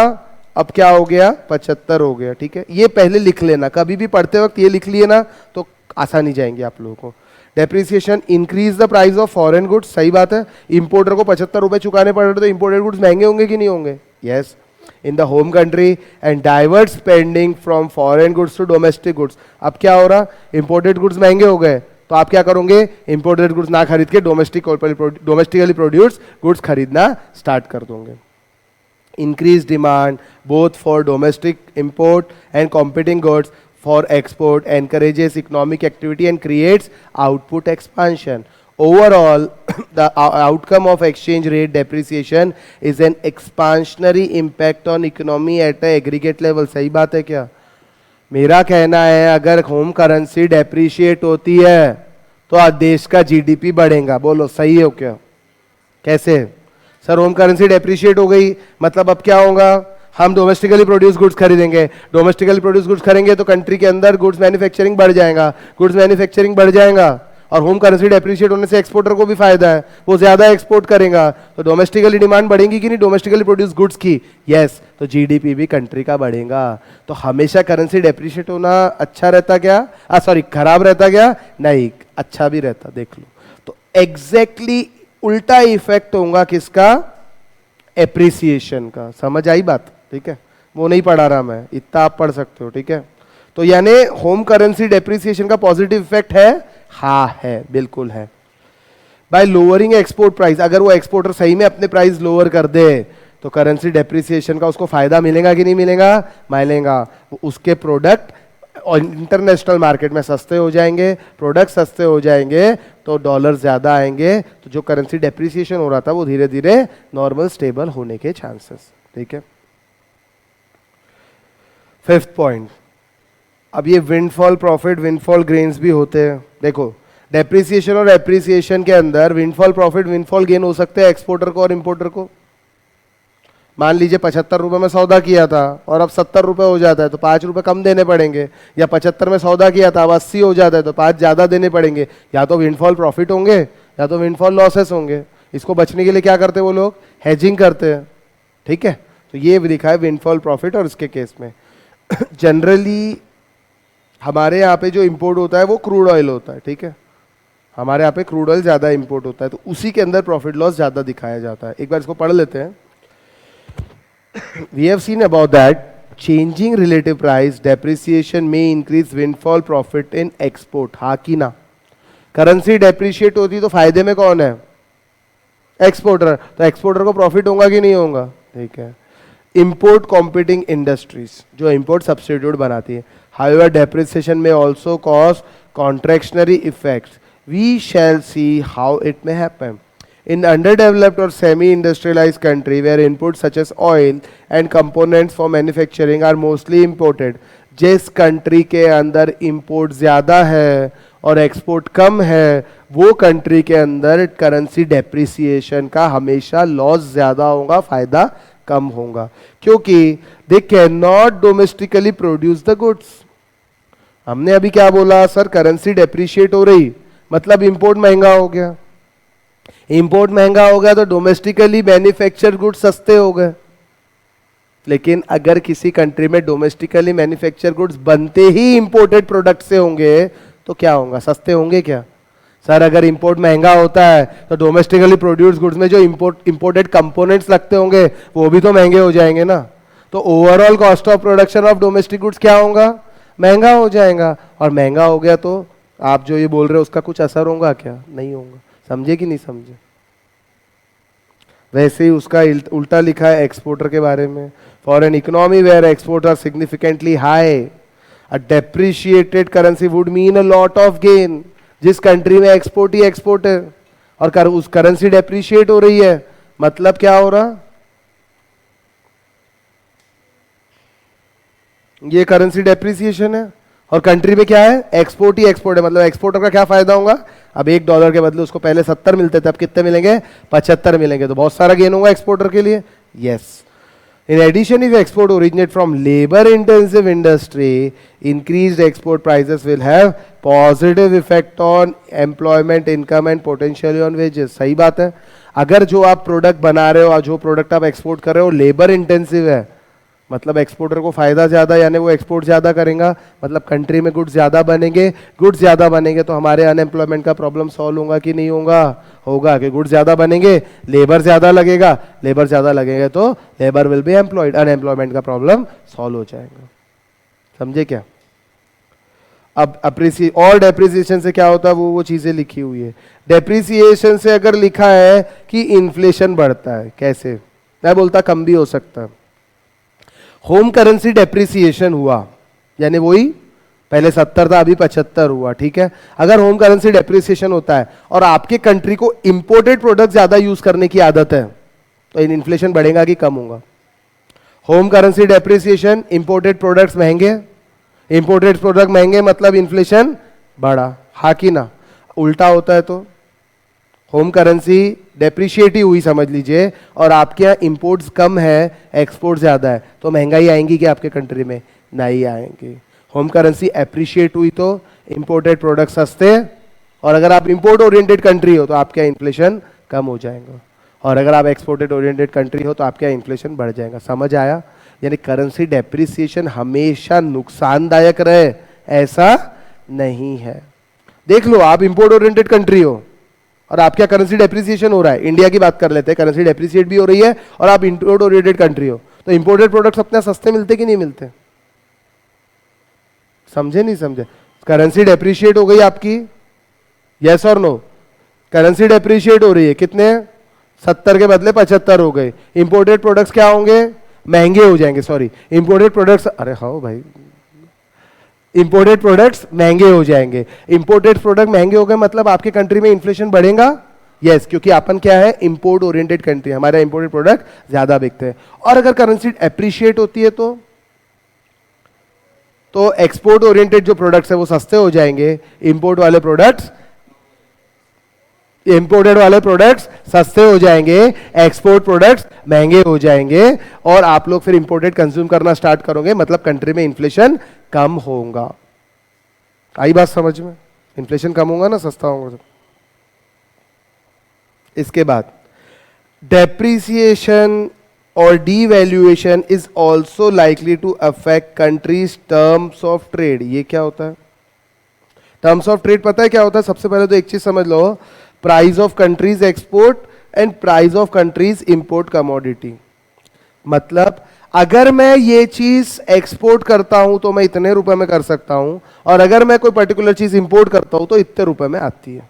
अब क्या हो गया 75 हो गया, ठीक है। ये पहले लिख लेना, कभी भी पढ़ते वक्त ये लिख लिए ना तो आसानी जाएंगे आप लोगों को। Depreciation increase the price of foreign goods, सही बात है। इंपोर्टर को 75 रुपए चुकाने पड़ रहे तो इंपोर्टेड गुड्स महंगे होंगे कि नहीं होंगे? Yes, in the home country and divert spending from foreign goods to domestic goods. अब क्या हो रहा? imported goods महंगे हो गए तो आप क्या करोगे? imported goods ना खरीद के domestically produced goods खरीदना स्टार्ट कर दोगे। increased demand both for domestic import and competing goods for export encourages economic activity and creates output expansion. Overall, the outcome of exchange rate depreciation is an expansionary impact on economy at a aggregate level. सही बात है क्या? मेरा कहना है अगर home currency depreciate होती है तो आज देश का जीडीपी बढ़ेगा। बोलो सही हो क्या? कैसे? सर होम करेंसी डेप्रिशिएट हो गई मतलब अब क्या होगा? हम डोमेस्टिकली प्रोड्यूस गुड्स खरीदेंगे। डोमेस्टिकली प्रोड्यूस गुड्स खरीदेंगे तो कंट्री के अंदर गुड्स मैन्युफैक्चरिंग बढ़ जाएगा। गुड्स मैन्युफैक्चरिंग बढ़ जाएगा और होम करेंसी डेप्रिशिएट होने से एक्सपोर्टर को भी फायदा है, वो ज्यादा एक्सपोर्ट करेगा तो डोमेस्टिकली डिमांड बढ़ेगी कि नहीं डोमेस्टिकली प्रोड्यूस गुड्स की? यस, तो जीडीपी भी कंट्री का बढ़ेगा। तो हमेशा करेंसी डेप्रिशिएट होना अच्छा रहता क्या? सॉरी, खराब रहता क्या? नहीं, अच्छा भी रहता। देख लो, तो एग्जैक्टली उल्टा इफेक्ट होगा किसका? एप्रिसिएशन का। समझ आई बात? ठीक है, वो नहीं पढ़ा रहा मैं, इतना आप पढ़ सकते हो, ठीक है। तो यानी होम करेंसी डेप्रिसिएशन का पॉजिटिव इफेक्ट है? हाँ है, बिल्कुल है। बाय लोअरिंग एक्सपोर्ट प्राइस, अगर वो एक्सपोर्टर सही में अपने प्राइस लोअर कर दे तो करेंसी डेप्रिसिएशन का उसको फायदा मिलेगा कि नहीं मिलेगा? मिलेगा। उसके प्रोडक्ट और इंटरनेशनल मार्केट में सस्ते हो जाएंगे, प्रोडक्ट सस्ते हो जाएंगे तो डॉलर ज्यादा आएंगे, तो जो करेंसी डेप्रिसिएशन हो रहा था वो धीरे धीरे नॉर्मल स्टेबल होने के चांसेस, ठीक है। फिफ्थ पॉइंट, अब ये विंडफॉल प्रॉफिट, विंडफॉल गेन्स भी होते हैं। देखो, डेप्रिसिएशन और एप्रिसिएशन के अंदर विंडफॉल प्रॉफिट, विंडफॉल गेन हो सकते हैं एक्सपोर्टर को और इंपोर्टर को। मान लीजिए 75 रुपए में सौदा किया था और अब 70 रुपए हो जाता है तो 5 रुपए कम देने पड़ेंगे, या 75 में सौदा किया था अब 80 हो जाता है तो 5 ज्यादा देने पड़ेंगे। या तो विंडफॉल प्रॉफिट होंगे या तो विंडफॉल लॉसेस होंगे। इसको बचने के लिए क्या करते हैं वो लोग? हेजिंग करते हैं, ठीक है। तो ये भी लिखा है विंडफॉल प्रॉफिट। और इसके केस में जनरली हमारे यहाँ पे जो इंपोर्ट होता है वो क्रूड ऑयल होता है, ठीक है। हमारे यहाँ पे क्रूड ऑयल ज्यादा इंपोर्ट होता है तो उसी के अंदर प्रॉफिट लॉस ज्यादा दिखाया जाता है। एक बार इसको पढ़ लेते हैं। We have seen about that changing relative price depreciation may increase windfall profit in export. हाँ कि ना? करेंसी डेप्रिशिएट होती तो फायदे में कौन है? एक्सपोर्टर। तो एक्सपोर्टर को प्रॉफिट होगा कि नहीं होगा? ठीक है। इंपोर्ट कॉम्पिटिंग इंडस्ट्रीज जो इंपोर्ट सब्स्टिट्यूट बनाती है, however depreciation may also cause contractionary effects. We shall see how it may happen. In underdeveloped or semi-industrialized country where inputs such as oil and components for manufacturing are mostly imported, जिस country के अंदर import ज्यादा है और export कम है वो country के अंदर करेंसी डेप्रिसिएशन का हमेशा लॉस ज्यादा होगा, फायदा कम होगा, क्योंकि they can not domestically produce the goods. हमने अभी क्या बोला? सर करेंसी डेप्रिशिएट हो रही मतलब इंपोर्ट महंगा हो गया। इंपोर्ट महंगा हो गया तो डोमेस्टिकली मैन्युफैक्चर गुड्स सस्ते हो गए। लेकिन अगर किसी कंट्री में डोमेस्टिकली मैन्युफैक्चर गुड्स बनते ही इंपोर्टेड प्रोडक्ट से होंगे तो क्या होगा? सस्ते होंगे क्या? सर अगर इंपोर्ट महंगा होता है तो डोमेस्टिकली प्रोड्यूस गुड्स में जो इंपोर्टेड कंपोनेंट्स लगते होंगे वो भी तो महंगे हो जाएंगे ना। तो overall cost of production of domestic goods क्या होगा? महंगा हो जाएगा। और महंगा हो गया तो आप जो ये बोल रहे हो उसका कुछ असर होगा क्या? नहीं होगा। समझे कि नहीं समझे? वैसे ही उसका उल्टा लिखा है एक्सपोर्टर के बारे में। For an economy where export are significantly high, a depreciated currency would mean a lot of gain. जिस कंट्री में एक्सपोर्ट ही एक्सपोर्ट है और उस करेंसी डेप्रिशिएट हो रही है, मतलब क्या हो रहा, ये करेंसी डेप्रिसिएशन है। और कंट्री में क्या है, एक्सपोर्ट ही एक्सपोर्ट है, मतलब एक्सपोर्टर का क्या फायदा होगा, अब $1 के बदले उसको पहले 70 मिलते थे, अब कितने मिलेंगे, 75 मिलेंगे, तो बहुत सारा गेन होगा एक्सपोर्टर के लिए। Yes, in addition if export originate from labour intensive industry, increased export prices will have positive effect on employment, income and potentially on wages. सही बात है, अगर जो आप प्रोडक्ट बना रहे हो और जो प्रोडक्ट आप एक्सपोर्ट कर रहे हो लेबर इंटेंसिव है, मतलब एक्सपोर्टर को फायदा ज्यादा, यानी वो एक्सपोर्ट ज्यादा करेगा, मतलब कंट्री में गुड्स ज्यादा बनेंगे। गुड्स ज्यादा बनेंगे तो हमारे अनएम्प्लॉयमेंट का प्रॉब्लम सॉल्व होगा कि नहीं होगा, होगा। कि गुड्स ज्यादा बनेंगे, लेबर ज्यादा लगेगा, लेबर ज्यादा लगेगा तो labour will be employed, unemployment का प्रॉब्लम सॉल्व हो जाएगा। समझे क्या? अब और डेप्रिसिएशन से क्या होता है, वो चीजें लिखी हुई है। डेप्रिसिएशन से अगर लिखा है कि इन्फ्लेशन बढ़ता है, कैसे, मैं बोलता कम भी हो सकता है। होम करेंसी डेप्रिसिएशन हुआ, यानी वही पहले 70 था अभी 75 हुआ, ठीक है। अगर होम करेंसी डेप्रिसिएशन होता है और आपके कंट्री को इंपोर्टेड प्रोडक्ट ज्यादा यूज करने की आदत है, तो इन्फ्लेशन बढ़ेगा कि कम होगा? Home currency depreciation, imported products महंगे, इंपोर्टेड प्रोडक्ट महंगे मतलब इन्फ्लेशन बढ़ा, हा कि ना? उल्टा होता है तो होम करेंसी डेप्रिशिएट ही हुई समझ लीजिए और आपके यहाँ इंपोर्ट्स कम है, एक्सपोर्ट ज्यादा है, तो महंगाई आएंगी कि आपके कंट्री में? नहीं आएंगी। होम करेंसी एप्रिशिएट हुई तो इंपोर्टेड प्रोडक्ट सस्ते, और अगर आप इंपोर्ट ओरिएंटेड कंट्री हो तो आपका इन्फ्लेशन कम हो जाएगा, और अगर आप एक्सपोर्टेड ओरिएंटेड कंट्री हो तो आपका इन्फ्लेशन बढ़ जाएगा। समझ आया? यानी करेंसी डेप्रिसिएशन हमेशा नुकसानदायक रहे ऐसा नहीं है। देख लो, आप इंपोर्ट ओरिएंटेड कंट्री हो और आपका करेंसी डेप्रिसिएशन हो रहा है, इंडिया की बात कर लेते हैं, करेंसी डेप्रिसिएट भी हो रही है और आप इंपोर्ट ओरिएंटेड कंट्री हो, तो इंपोर्टेड प्रोडक्ट्स अपने सस्ते मिलते कि नहीं मिलते? समझे नहीं समझे? करेंसी डेप्रिशिएट हो गई आपकी, यस और नो? करेंसी डेप्रिशिएट हो रही है, कितने, 70 के बदले 75 हो गए। इंपोर्टेड प्रोडक्ट्स क्या होंगे, महंगे हो जाएंगे, सॉरी इंपोर्टेड प्रोडक्ट्स, अरे हाँ भाई, इंपोर्टेड प्रोडक्ट्स महंगे हो जाएंगे। इंपोर्टेड प्रोडक्ट महंगे हो गए मतलब आपके कंट्री में इन्फ्लेशन बढ़ेगा, यस, क्योंकि अपन क्या है, इंपोर्ट ओरिएंटेड कंट्री, हमारे इंपोर्टेड प्रोडक्ट ज्यादा बिकते हैं। और अगर करेंसी एप्रिशिएट होती है तो एक्सपोर्ट ओरिएंटेड जो प्रोडक्ट्स है वो सस्ते हो जाएंगे, इंपोर्टेड वाले प्रोडक्ट्स सस्ते हो जाएंगे, एक्सपोर्ट प्रोडक्ट्स महंगे हो जाएंगे, और आप लोग फिर इंपोर्टेड कंज्यूम करना स्टार्ट करोगे, मतलब कंट्री में इन्फ्लेशन कम होगा। आई बात समझ में? इन्फ्लेशन कम होगा ना, सस्ता होगा। इसके बाद डेप्रिसिएशन और devaluation is also likely to affect country's terms of trade. ये क्या होता है? टर्म्स ऑफ ट्रेड पता है क्या होता है? सबसे पहले तो एक चीज समझ लो, price of countries export and price of countries import commodity. मतलब अगर मैं ये चीज एक्सपोर्ट करता हूं तो मैं इतने रुपए में कर सकता हूं, और अगर मैं कोई पर्टिकुलर चीज इंपोर्ट करता हूं तो इतने रुपए में आती है।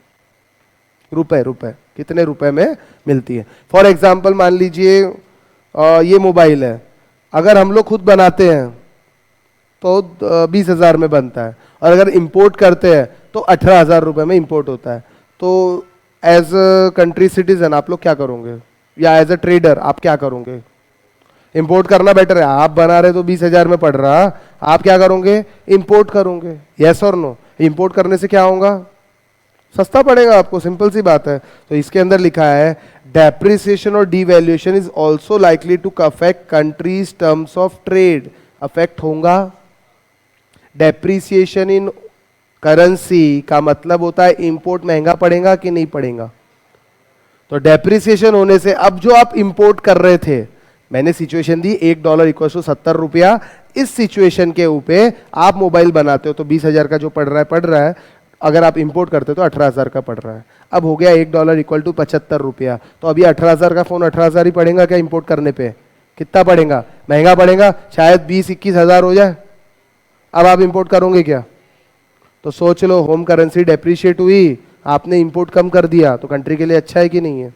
रुपए कितने रुपए में मिलती है। फॉर एग्जाम्पल मान लीजिए ये मोबाइल है, अगर हम लोग खुद बनाते हैं तो 20,000 में बनता है, और अगर इंपोर्ट करते हैं तो 18,000 रुपए में इंपोर्ट होता है। तो एज अ कंट्री सिटीजन आप लोग क्या करोगे, या एज अ ट्रेडर आप क्या करोगे? इंपोर्ट करना बेटर है। आप बना रहे तो 20,000 में पड़ रहा, आप क्या करोगे, इंपोर्ट करोगे, यस और नो? इंपोर्ट करने से क्या होगा, सस्ता पड़ेगा आपको, सिंपल सी बात है। तो इसके अंदर लिखा है डेप्रिसिएशन और devaluation is also likely to affect country's terms of trade. Affect होगा। डेप्रिसिएशन इन करेंसी का मतलब होता है इंपोर्ट महंगा पड़ेगा कि नहीं पड़ेगा। तो डेप्रिसिएशन होने से अब जो आप इंपोर्ट कर रहे थे, मैंने सिचुएशन दी $1 = 70 रुपया, इस सिचुएशन के ऊपर आप मोबाइल बनाते हो तो 20,000 का जो पड़ रहा है, अगर आप इंपोर्ट करते हो तो 18,000 का पड़ रहा है। अब हो गया $1 = 75 रुपया, तो अभी 18,000 का फोन 18,000 ही पड़ेगा क्या इंपोर्ट करने पे? कितना पड़ेगा? महंगा पड़ेगा, शायद 20-21,000 हो जाए। अब आप इंपोर्ट करोगे क्या? तो सोच लो, होम करेंसी डेप्रिशिएट हुई, आपने इंपोर्ट कम कर दिया, तो कंट्री के लिए अच्छा है कि नहीं है?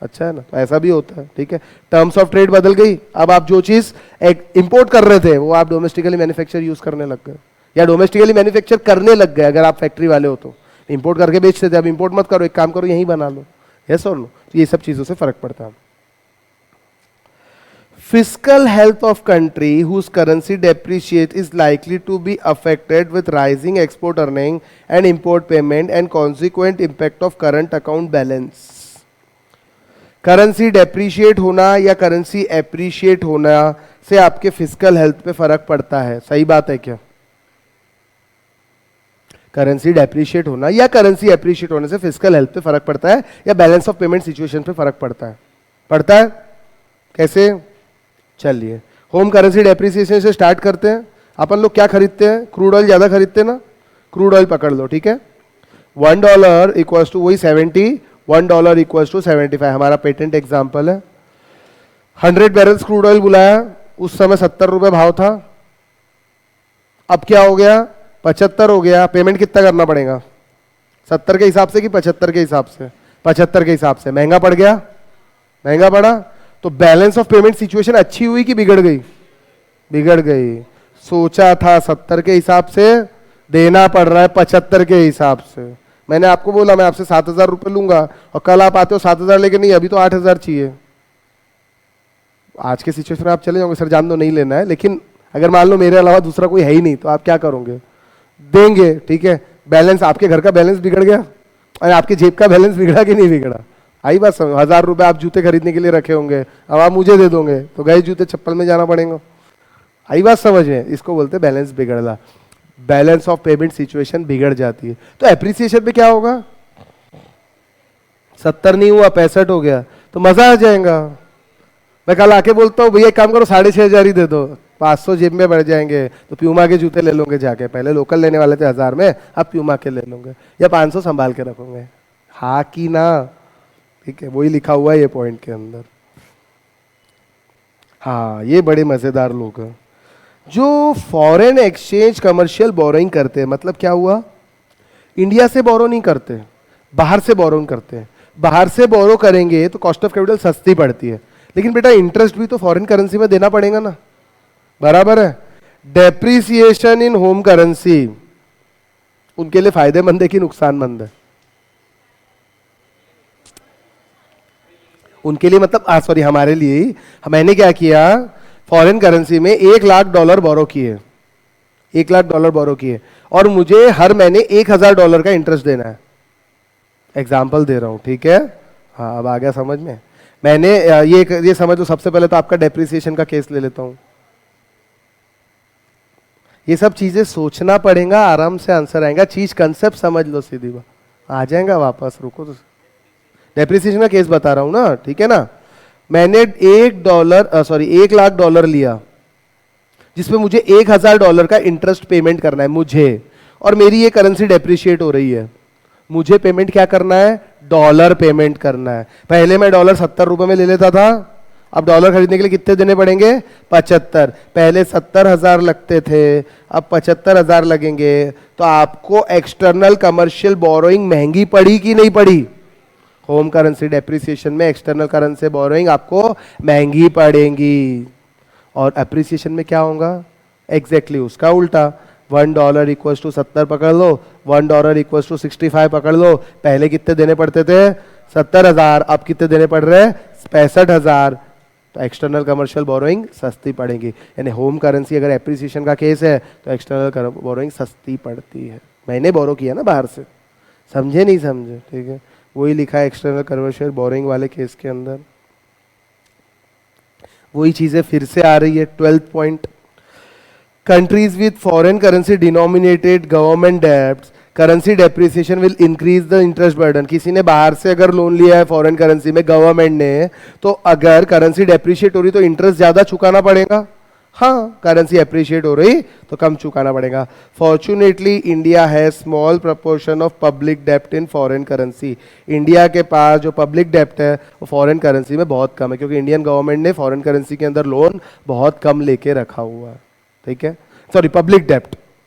अच्छा है ना, तो ऐसा भी होता है, ठीक है। टर्म्स ऑफ ट्रेड बदल गई, अब आप जो चीज इंपोर्ट कर रहे थे वो आप डोमेस्टिकली मैन्युफैक्चर यूज करने लग गए, या डोमेस्टिकली मैन्युफैक्चर करने लग गए। अगर आप फैक्ट्री वाले हो तो इंपोर्ट करके बेचते थे, अब इंपोर्ट मत करो, एक काम करो यहीं बना लो, यस और नो। तो ये सब चीजों से फर्क पड़ता है। Fiscal health of country whose currency depreciate is likely to be affected with rising export earning and import payment and consequent impact of current account balance. Currency depreciate होना या करेंसी एप्रीशिएट होना से आपके फिजिकल हेल्थ पे फर्क पड़ता है, सही बात है क्या? करेंसी डेप्रीशिएट होना या करेंसी एप्रीशिएट होने से फिजिकल हेल्थ पे फर्क पड़ता है या बैलेंस ऑफ पेमेंट सिचुएशन पे फर्क पड़ता है? पड़ता है। कैसे? चलिए होम करेंसी डेप्रिसिएशन से स्टार्ट करते हैं। अपन लोग क्या खरीदते हैं? क्रूड ऑयल ज्यादा खरीदते हैं ना, क्रूड ऑयल पकड़ लो, ठीक है। $1 इक्वल्स टू वही 70, $1 इक्वल्स टू 75, हमारा पेटेंट एग्जाम्पल है। 100 बैरल्स क्रूड ऑयल बुलाया, उस समय 70 रुपए भाव था, अब क्या हो गया? 75 हो गया। पेमेंट कितना करना पड़ेगा? 70 के हिसाब से कि 75 के हिसाब से? 75 के हिसाब से। महंगा पड़ गया? महंगा पड़ा। तो बैलेंस ऑफ पेमेंट सिचुएशन अच्छी हुई कि बिगड़ गई? बिगड़ गई। सोचा था 70 के हिसाब से, देना पड़ रहा है 75 के हिसाब से। मैंने आपको बोला मैं आपसे 7,000 रुपए लूंगा और कल आप आते हो 7,000 लेके, नहीं अभी तो 8,000 चाहिए। आज के सिचुएशन में आप चले जाओगे, सर जान दो नहीं लेना है, लेकिन अगर मान लो मेरे अलावा दूसरा कोई है ही नहीं तो आप क्या करोगे? देंगे, ठीक है। बैलेंस, आपके घर का बैलेंस बिगड़ गया और आपके जेब का बैलेंस बिगड़ा कि नहीं बिगड़ा? आई बात समझ। 1,000 रुपए आप जूते खरीदने के लिए रखे होंगे, अब आप मुझे दे दोगे तो गए जूते चप्पल में जाना पड़ेगा। आई बात समझ में? इसको बोलते बैलेंस बिगड़ना, बैलेंस ऑफ पेमेंट सिचुएशन बिगड़ जाती है। तो एप्रिसिएशन पे क्या होगा? 70 नहीं हुआ 65 हो गया तो मजा आ जाएगा। मैं कल आके बोलता हूँ भैया एक काम करो 6,500 ही दे दो, 500 जेब में बढ़ जाएंगे, तो प्यूमा के जूते ले लोगे जाके। पहले लोकल लेने वाले थे 1,000 में, अब प्यूमा के ले लोगे या 500 संभाल के रखोगे। हाँ कि ना? ठीक है, वही लिखा हुआ है ये पॉइंट के अंदर। हाँ, ये बड़े मजेदार लोग हैं जो फॉरेन एक्सचेंज कमर्शियल बोरोइंग करते हैं। मतलब क्या हुआ? इंडिया से बोरो नहीं करते, बाहर से बोरोइंग करते हैं। बाहर से बोरो करेंगे तो कॉस्ट ऑफ कैपिटल सस्ती पड़ती है, लेकिन बेटा इंटरेस्ट भी तो फॉरेन करेंसी में देना पड़ेगा ना, बराबर है। डेप्रिसिएशन इन होम करेंसी उनके लिए फायदेमंद है कि नुकसानमंद है? उनके लिए मतलब सॉरी हमारे लिए। मैंने क्या किया, फॉरेन करेंसी में $1,00,000 बोरो किए, $1,00,000 बोरो किए और मुझे हर महीने $1,000 का इंटरेस्ट देना है। एग्जाम्पल दे रहा हूं, ठीक है। हाँ अब आ गया समझ में। मैंने ये समझ लो, सबसे पहले तो आपका डेप्रिसिएशन का केस ले लेता हूं। ये सब चीजें सोचना पड़ेगा, आराम से आंसर आएगा। चीज कंसेप्ट समझ लो, सीधी बात आ जाएगा वापस। रुको तो डेप्रिसिएशन का केस बता रहा हूं ना, ठीक है ना। मैंने $1,00,000 लिया जिसमें मुझे $1,000 का इंटरेस्ट पेमेंट करना है मुझे, और मेरी ये करेंसी डेप्रिशिएट हो रही है। मुझे पेमेंट क्या करना है? डॉलर पेमेंट करना है। पहले मैं डॉलर 70 रुपए में ले लेता था, अब डॉलर खरीदने के लिए कितने देने पड़ेंगे? 75। पहले 70,000 लगते थे, अब 75,000 लगेंगे। तो आपको एक्सटर्नल कमर्शियल बोरोइंग महंगी पड़ी कि नहीं पड़ी? होम करेंसी डेप्रिसिएशन में एक्सटर्नल करेंसी बोरोइंग आपको महंगी पड़ेगी। और एप्रिसिएशन में क्या होगा? एग्जैक्टली उसका उल्टा। $1 इक्वल्स टू 70 पकड़ लो, $1 इक्वल्स टू 65 पकड़ लो। पहले कितने देने पड़ते थे? 70,000, अब कितने देने पड़ रहे हैं? 65,000। तो एक्सटर्नल कमर्शियल बोरोइंग सस्ती पड़ेगी। यानी होम करेंसी अगर एप्रिसिएशन का केस है तो एक्सटर्नल बोरोइंग सस्ती पड़ती है। मैंने बोरो किया ना बाहर से, समझे नहीं समझे? ठीक है, वही लिखा है एक्सटर्नल कमर्शियल बोरोइंग वाले केस के अंदर। वही चीजें फिर से आ रही है। 12th point, countries with foreign currency denominated government debts currency depreciation will increase the interest burden. किसी ने बाहर से अगर लोन लिया है फॉरेन करेंसी में गवर्नमेंट ने, तो अगर करेंसी डेप्रिशिएट हो रही तो इंटरेस्ट ज्यादा चुकाना पड़ेगा। हाँ, करेंसी अप्रिशिएट हो रही तो कम चुकाना पड़ेगा। फॉर्चुनेटली इंडिया है स्मॉल प्रपोर्शन ऑफ पब्लिक डेप्ट इन फॉरेन करेंसी। इंडिया के पास जो पब्लिक डेप्ट है वो फॉरेन करेंसी में बहुत कम है, क्योंकि इंडियन गवर्नमेंट ने फॉरेन करेंसी के अंदर लोन बहुत कम लेके रखा हुआ है। ठीक है, सॉरी पब्लिक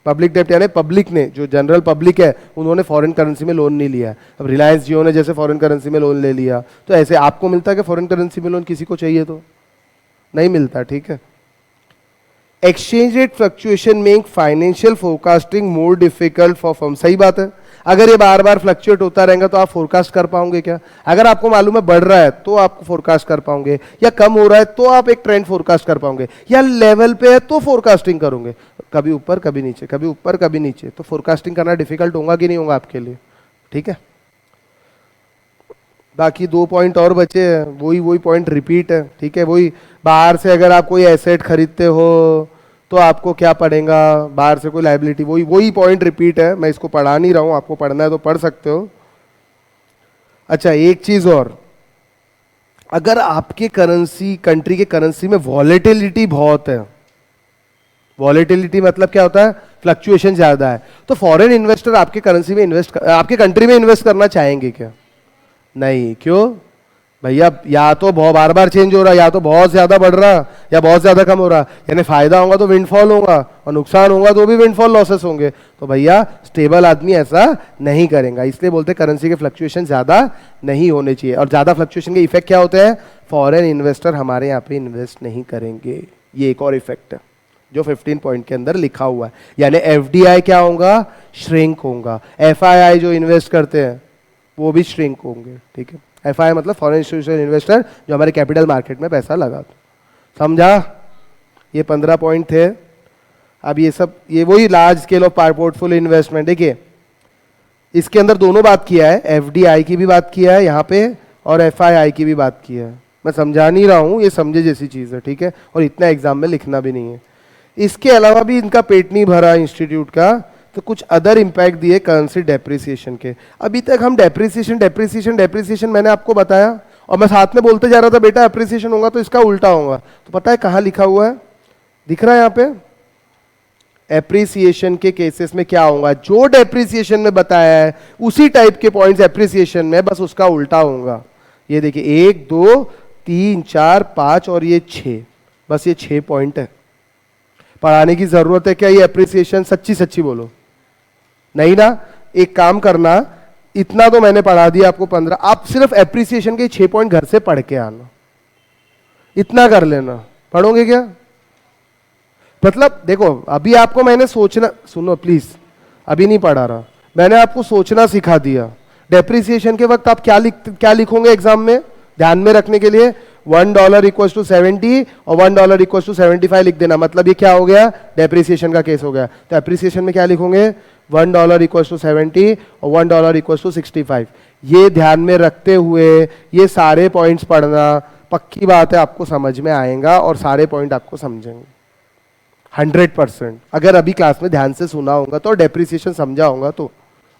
पब्लिक डेप्ट यानी पब्लिक ने, जो जनरल पब्लिक है, उन्होंने फॉरेन करेंसी में लोन नहीं लिया है। अब रिलायंस जियो ने जैसे फॉरेन करेंसी में लोन ले लिया, तो ऐसे आपको मिलता है कि फॉरेन करेंसी में लोन किसी को चाहिए तो नहीं मिलता, ठीक है। Exchange rate fluctuation make financial forecasting more difficult for firm. सही बात है, अगर ये बार बार फ्लक्चुएट होता रहेगा तो आप फोरकास्ट कर पाओगे क्या? अगर आपको मालूम है बढ़ रहा है तो आप फोरकास्ट कर पाओगे, या कम हो रहा है तो आप एक ट्रेंड फोरकास्ट कर पाओगे, या लेवल पे है तो फोरकास्टिंग करोगे। कभी ऊपर कभी नीचे, कभी ऊपर कभी नीचे, तो फोरकास्टिंग करना डिफिकल्ट होगा कि नहीं होगा आपके लिए, ठीक है। बाकी 2 पॉइंट और बचे हैं, वही पॉइंट रिपीट है, ठीक है। वही बाहर से अगर आप कोई एसेट खरीदते हो तो आपको क्या पड़ेगा, बाहर से कोई लाइबिलिटी, वही पॉइंट रिपीट है। मैं इसको पढ़ा नहीं रहा हूं, आपको पढ़ना है तो पढ़ सकते हो। अच्छा, एक चीज और, अगर आपके कंट्री के करेंसी में वॉलेटिलिटी बहुत है, वॉलेटिलिटी मतलब क्या होता है, फ्लक्चुएशन ज्यादा है, तो फॉरेन इन्वेस्टर आपके करेंसी में आपके कंट्री में इन्वेस्ट करना चाहेंगे क्या? नहीं। क्यों भैया? या तो बहुत बार बार चेंज हो रहा, या तो बहुत ज्यादा बढ़ रहा, या बहुत ज्यादा कम हो रहा, यानी फायदा होगा तो विंडफॉल होगा, और नुकसान होगा तो भी विंडफॉल लॉसेस होंगे। तो भैया स्टेबल आदमी ऐसा नहीं करेगा, इसलिए बोलते हैं करेंसी के फ्लक्चुएशन ज्यादा नहीं होने चाहिए। और ज्यादा फ्लक्चुएशन के इफेक्ट क्या होते हैं? फॉरेन इन्वेस्टर हमारे यहाँ पे इन्वेस्ट नहीं करेंगे, ये एक और इफेक्ट है जो 15 पॉइंट के अंदर लिखा हुआ है। यानी एफडीआई क्या होगा? श्रिंक होगा। एफआईआई जो इन्वेस्ट करते हैं वो भी श्रिंक होंगे, ठीक है। एफआई मतलब फॉरेन इंस्टीट्यूशनल इन्वेस्टर, जो हमारे कैपिटल मार्केट में पैसा लगाते। समझा? ये 15 पॉइंट थे। अब ये सब, ये वही large scale of portfolio investment. देखिए इसके अंदर दोनों बात किया है, एफडीआई की भी बात किया है यहाँ पे, और एफआईआई की भी बात की है। मैं समझा नहीं रहा हूँ, ये समझे जैसी चीज़ है, ठीक है। और इतना एग्जाम में लिखना भी नहीं है। इसके अलावा भी इनका पेट नहीं भरा इंस्टीट्यूट का, तो कुछ अदर इंपैक्ट दिए करेंसी डेप्रिसिएशन के। अभी तक हम डेप्रिसिएशन मैंने आपको बताया, और मैं साथ में बोलते जा रहा था बेटा अप्रिसिएशन होगा तो इसका उल्टा होगा। तो पता है कहाँ लिखा हुआ है? दिख रहा है यहाँ पे? एप्रिसिएशन के केसेस में क्या होगा, जो डेप्रिसिएशन में बताया है उसी टाइप के पॉइंट्स एप्रिसिएशन में, बस उसका उल्टा होगा। ये देखिए 1 2 3 4 5 और ये 6, बस ये 6 पॉइंट है। पढ़ाने की जरूरत है क्या ये एप्रिसिएशन? सच्ची बोलो, नहीं ना? एक काम करना, इतना तो मैंने पढ़ा दिया आपको 15, आप सिर्फ एप्रिसिएशन के 6 पॉइंट घर से पढ़ के आना, इतना कर लेना। पढ़ोगे क्या? मतलब देखो अभी आपको मैंने सोचना, सुनो प्लीज, अभी नहीं पढ़ा रहा, मैंने आपको सोचना सिखा दिया। डेप्रिसिएशन के वक्त आप क्या लिखोगे एग्जाम में, ध्यान में रखने के लिए? $1 इक्वल टू 70 और $1 इक्वल टू 75 लिख देना, मतलब ये क्या हो गया? डेप्रिसिएशन का केस हो गया। तो एप्रिसिएशन में क्या लिखोगे? $1 इक्वल टू 70 और $1 इक्वल टू 65। ये ध्यान में रखते हुए ये सारे पॉइंट्स पढ़ना, पक्की बात है आपको समझ में आएगा और सारे पॉइंट आपको समझेंगे 100%। अगर अभी क्लास में ध्यान से सुना होगा तो, डेप्रिसिएशन समझा होगा तो,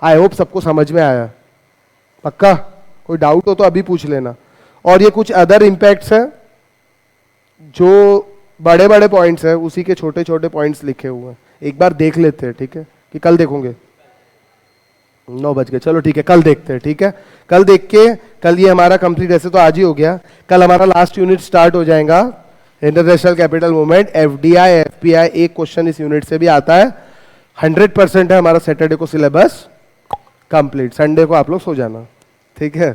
आई होप सबको समझ में आया। पक्का? कोई डाउट हो तो अभी पूछ लेना। और ये कुछ अदर इंपैक्ट्स हैं, जो बड़े बड़े पॉइंट्स हैं उसी के छोटे छोटे पॉइंट्स लिखे हुए हैं, एक बार देख लेते हैं, ठीक है? कि कल देखोगे? 9 बज गए, चलो ठीक है, कल देखते हैं, ठीक है। कल देख के, कल ये हमारा कंप्लीट, ऐसे तो आज ही हो गया, कल हमारा लास्ट यूनिट स्टार्ट हो जाएगा, international capital movement, FDI FPI. एक क्वेश्चन इस यूनिट से भी आता है, 100% है हमारा सैटरडे को सिलेबस कंप्लीट। संडे को आप लोग सो जाना, ठीक है?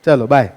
चलो बाय।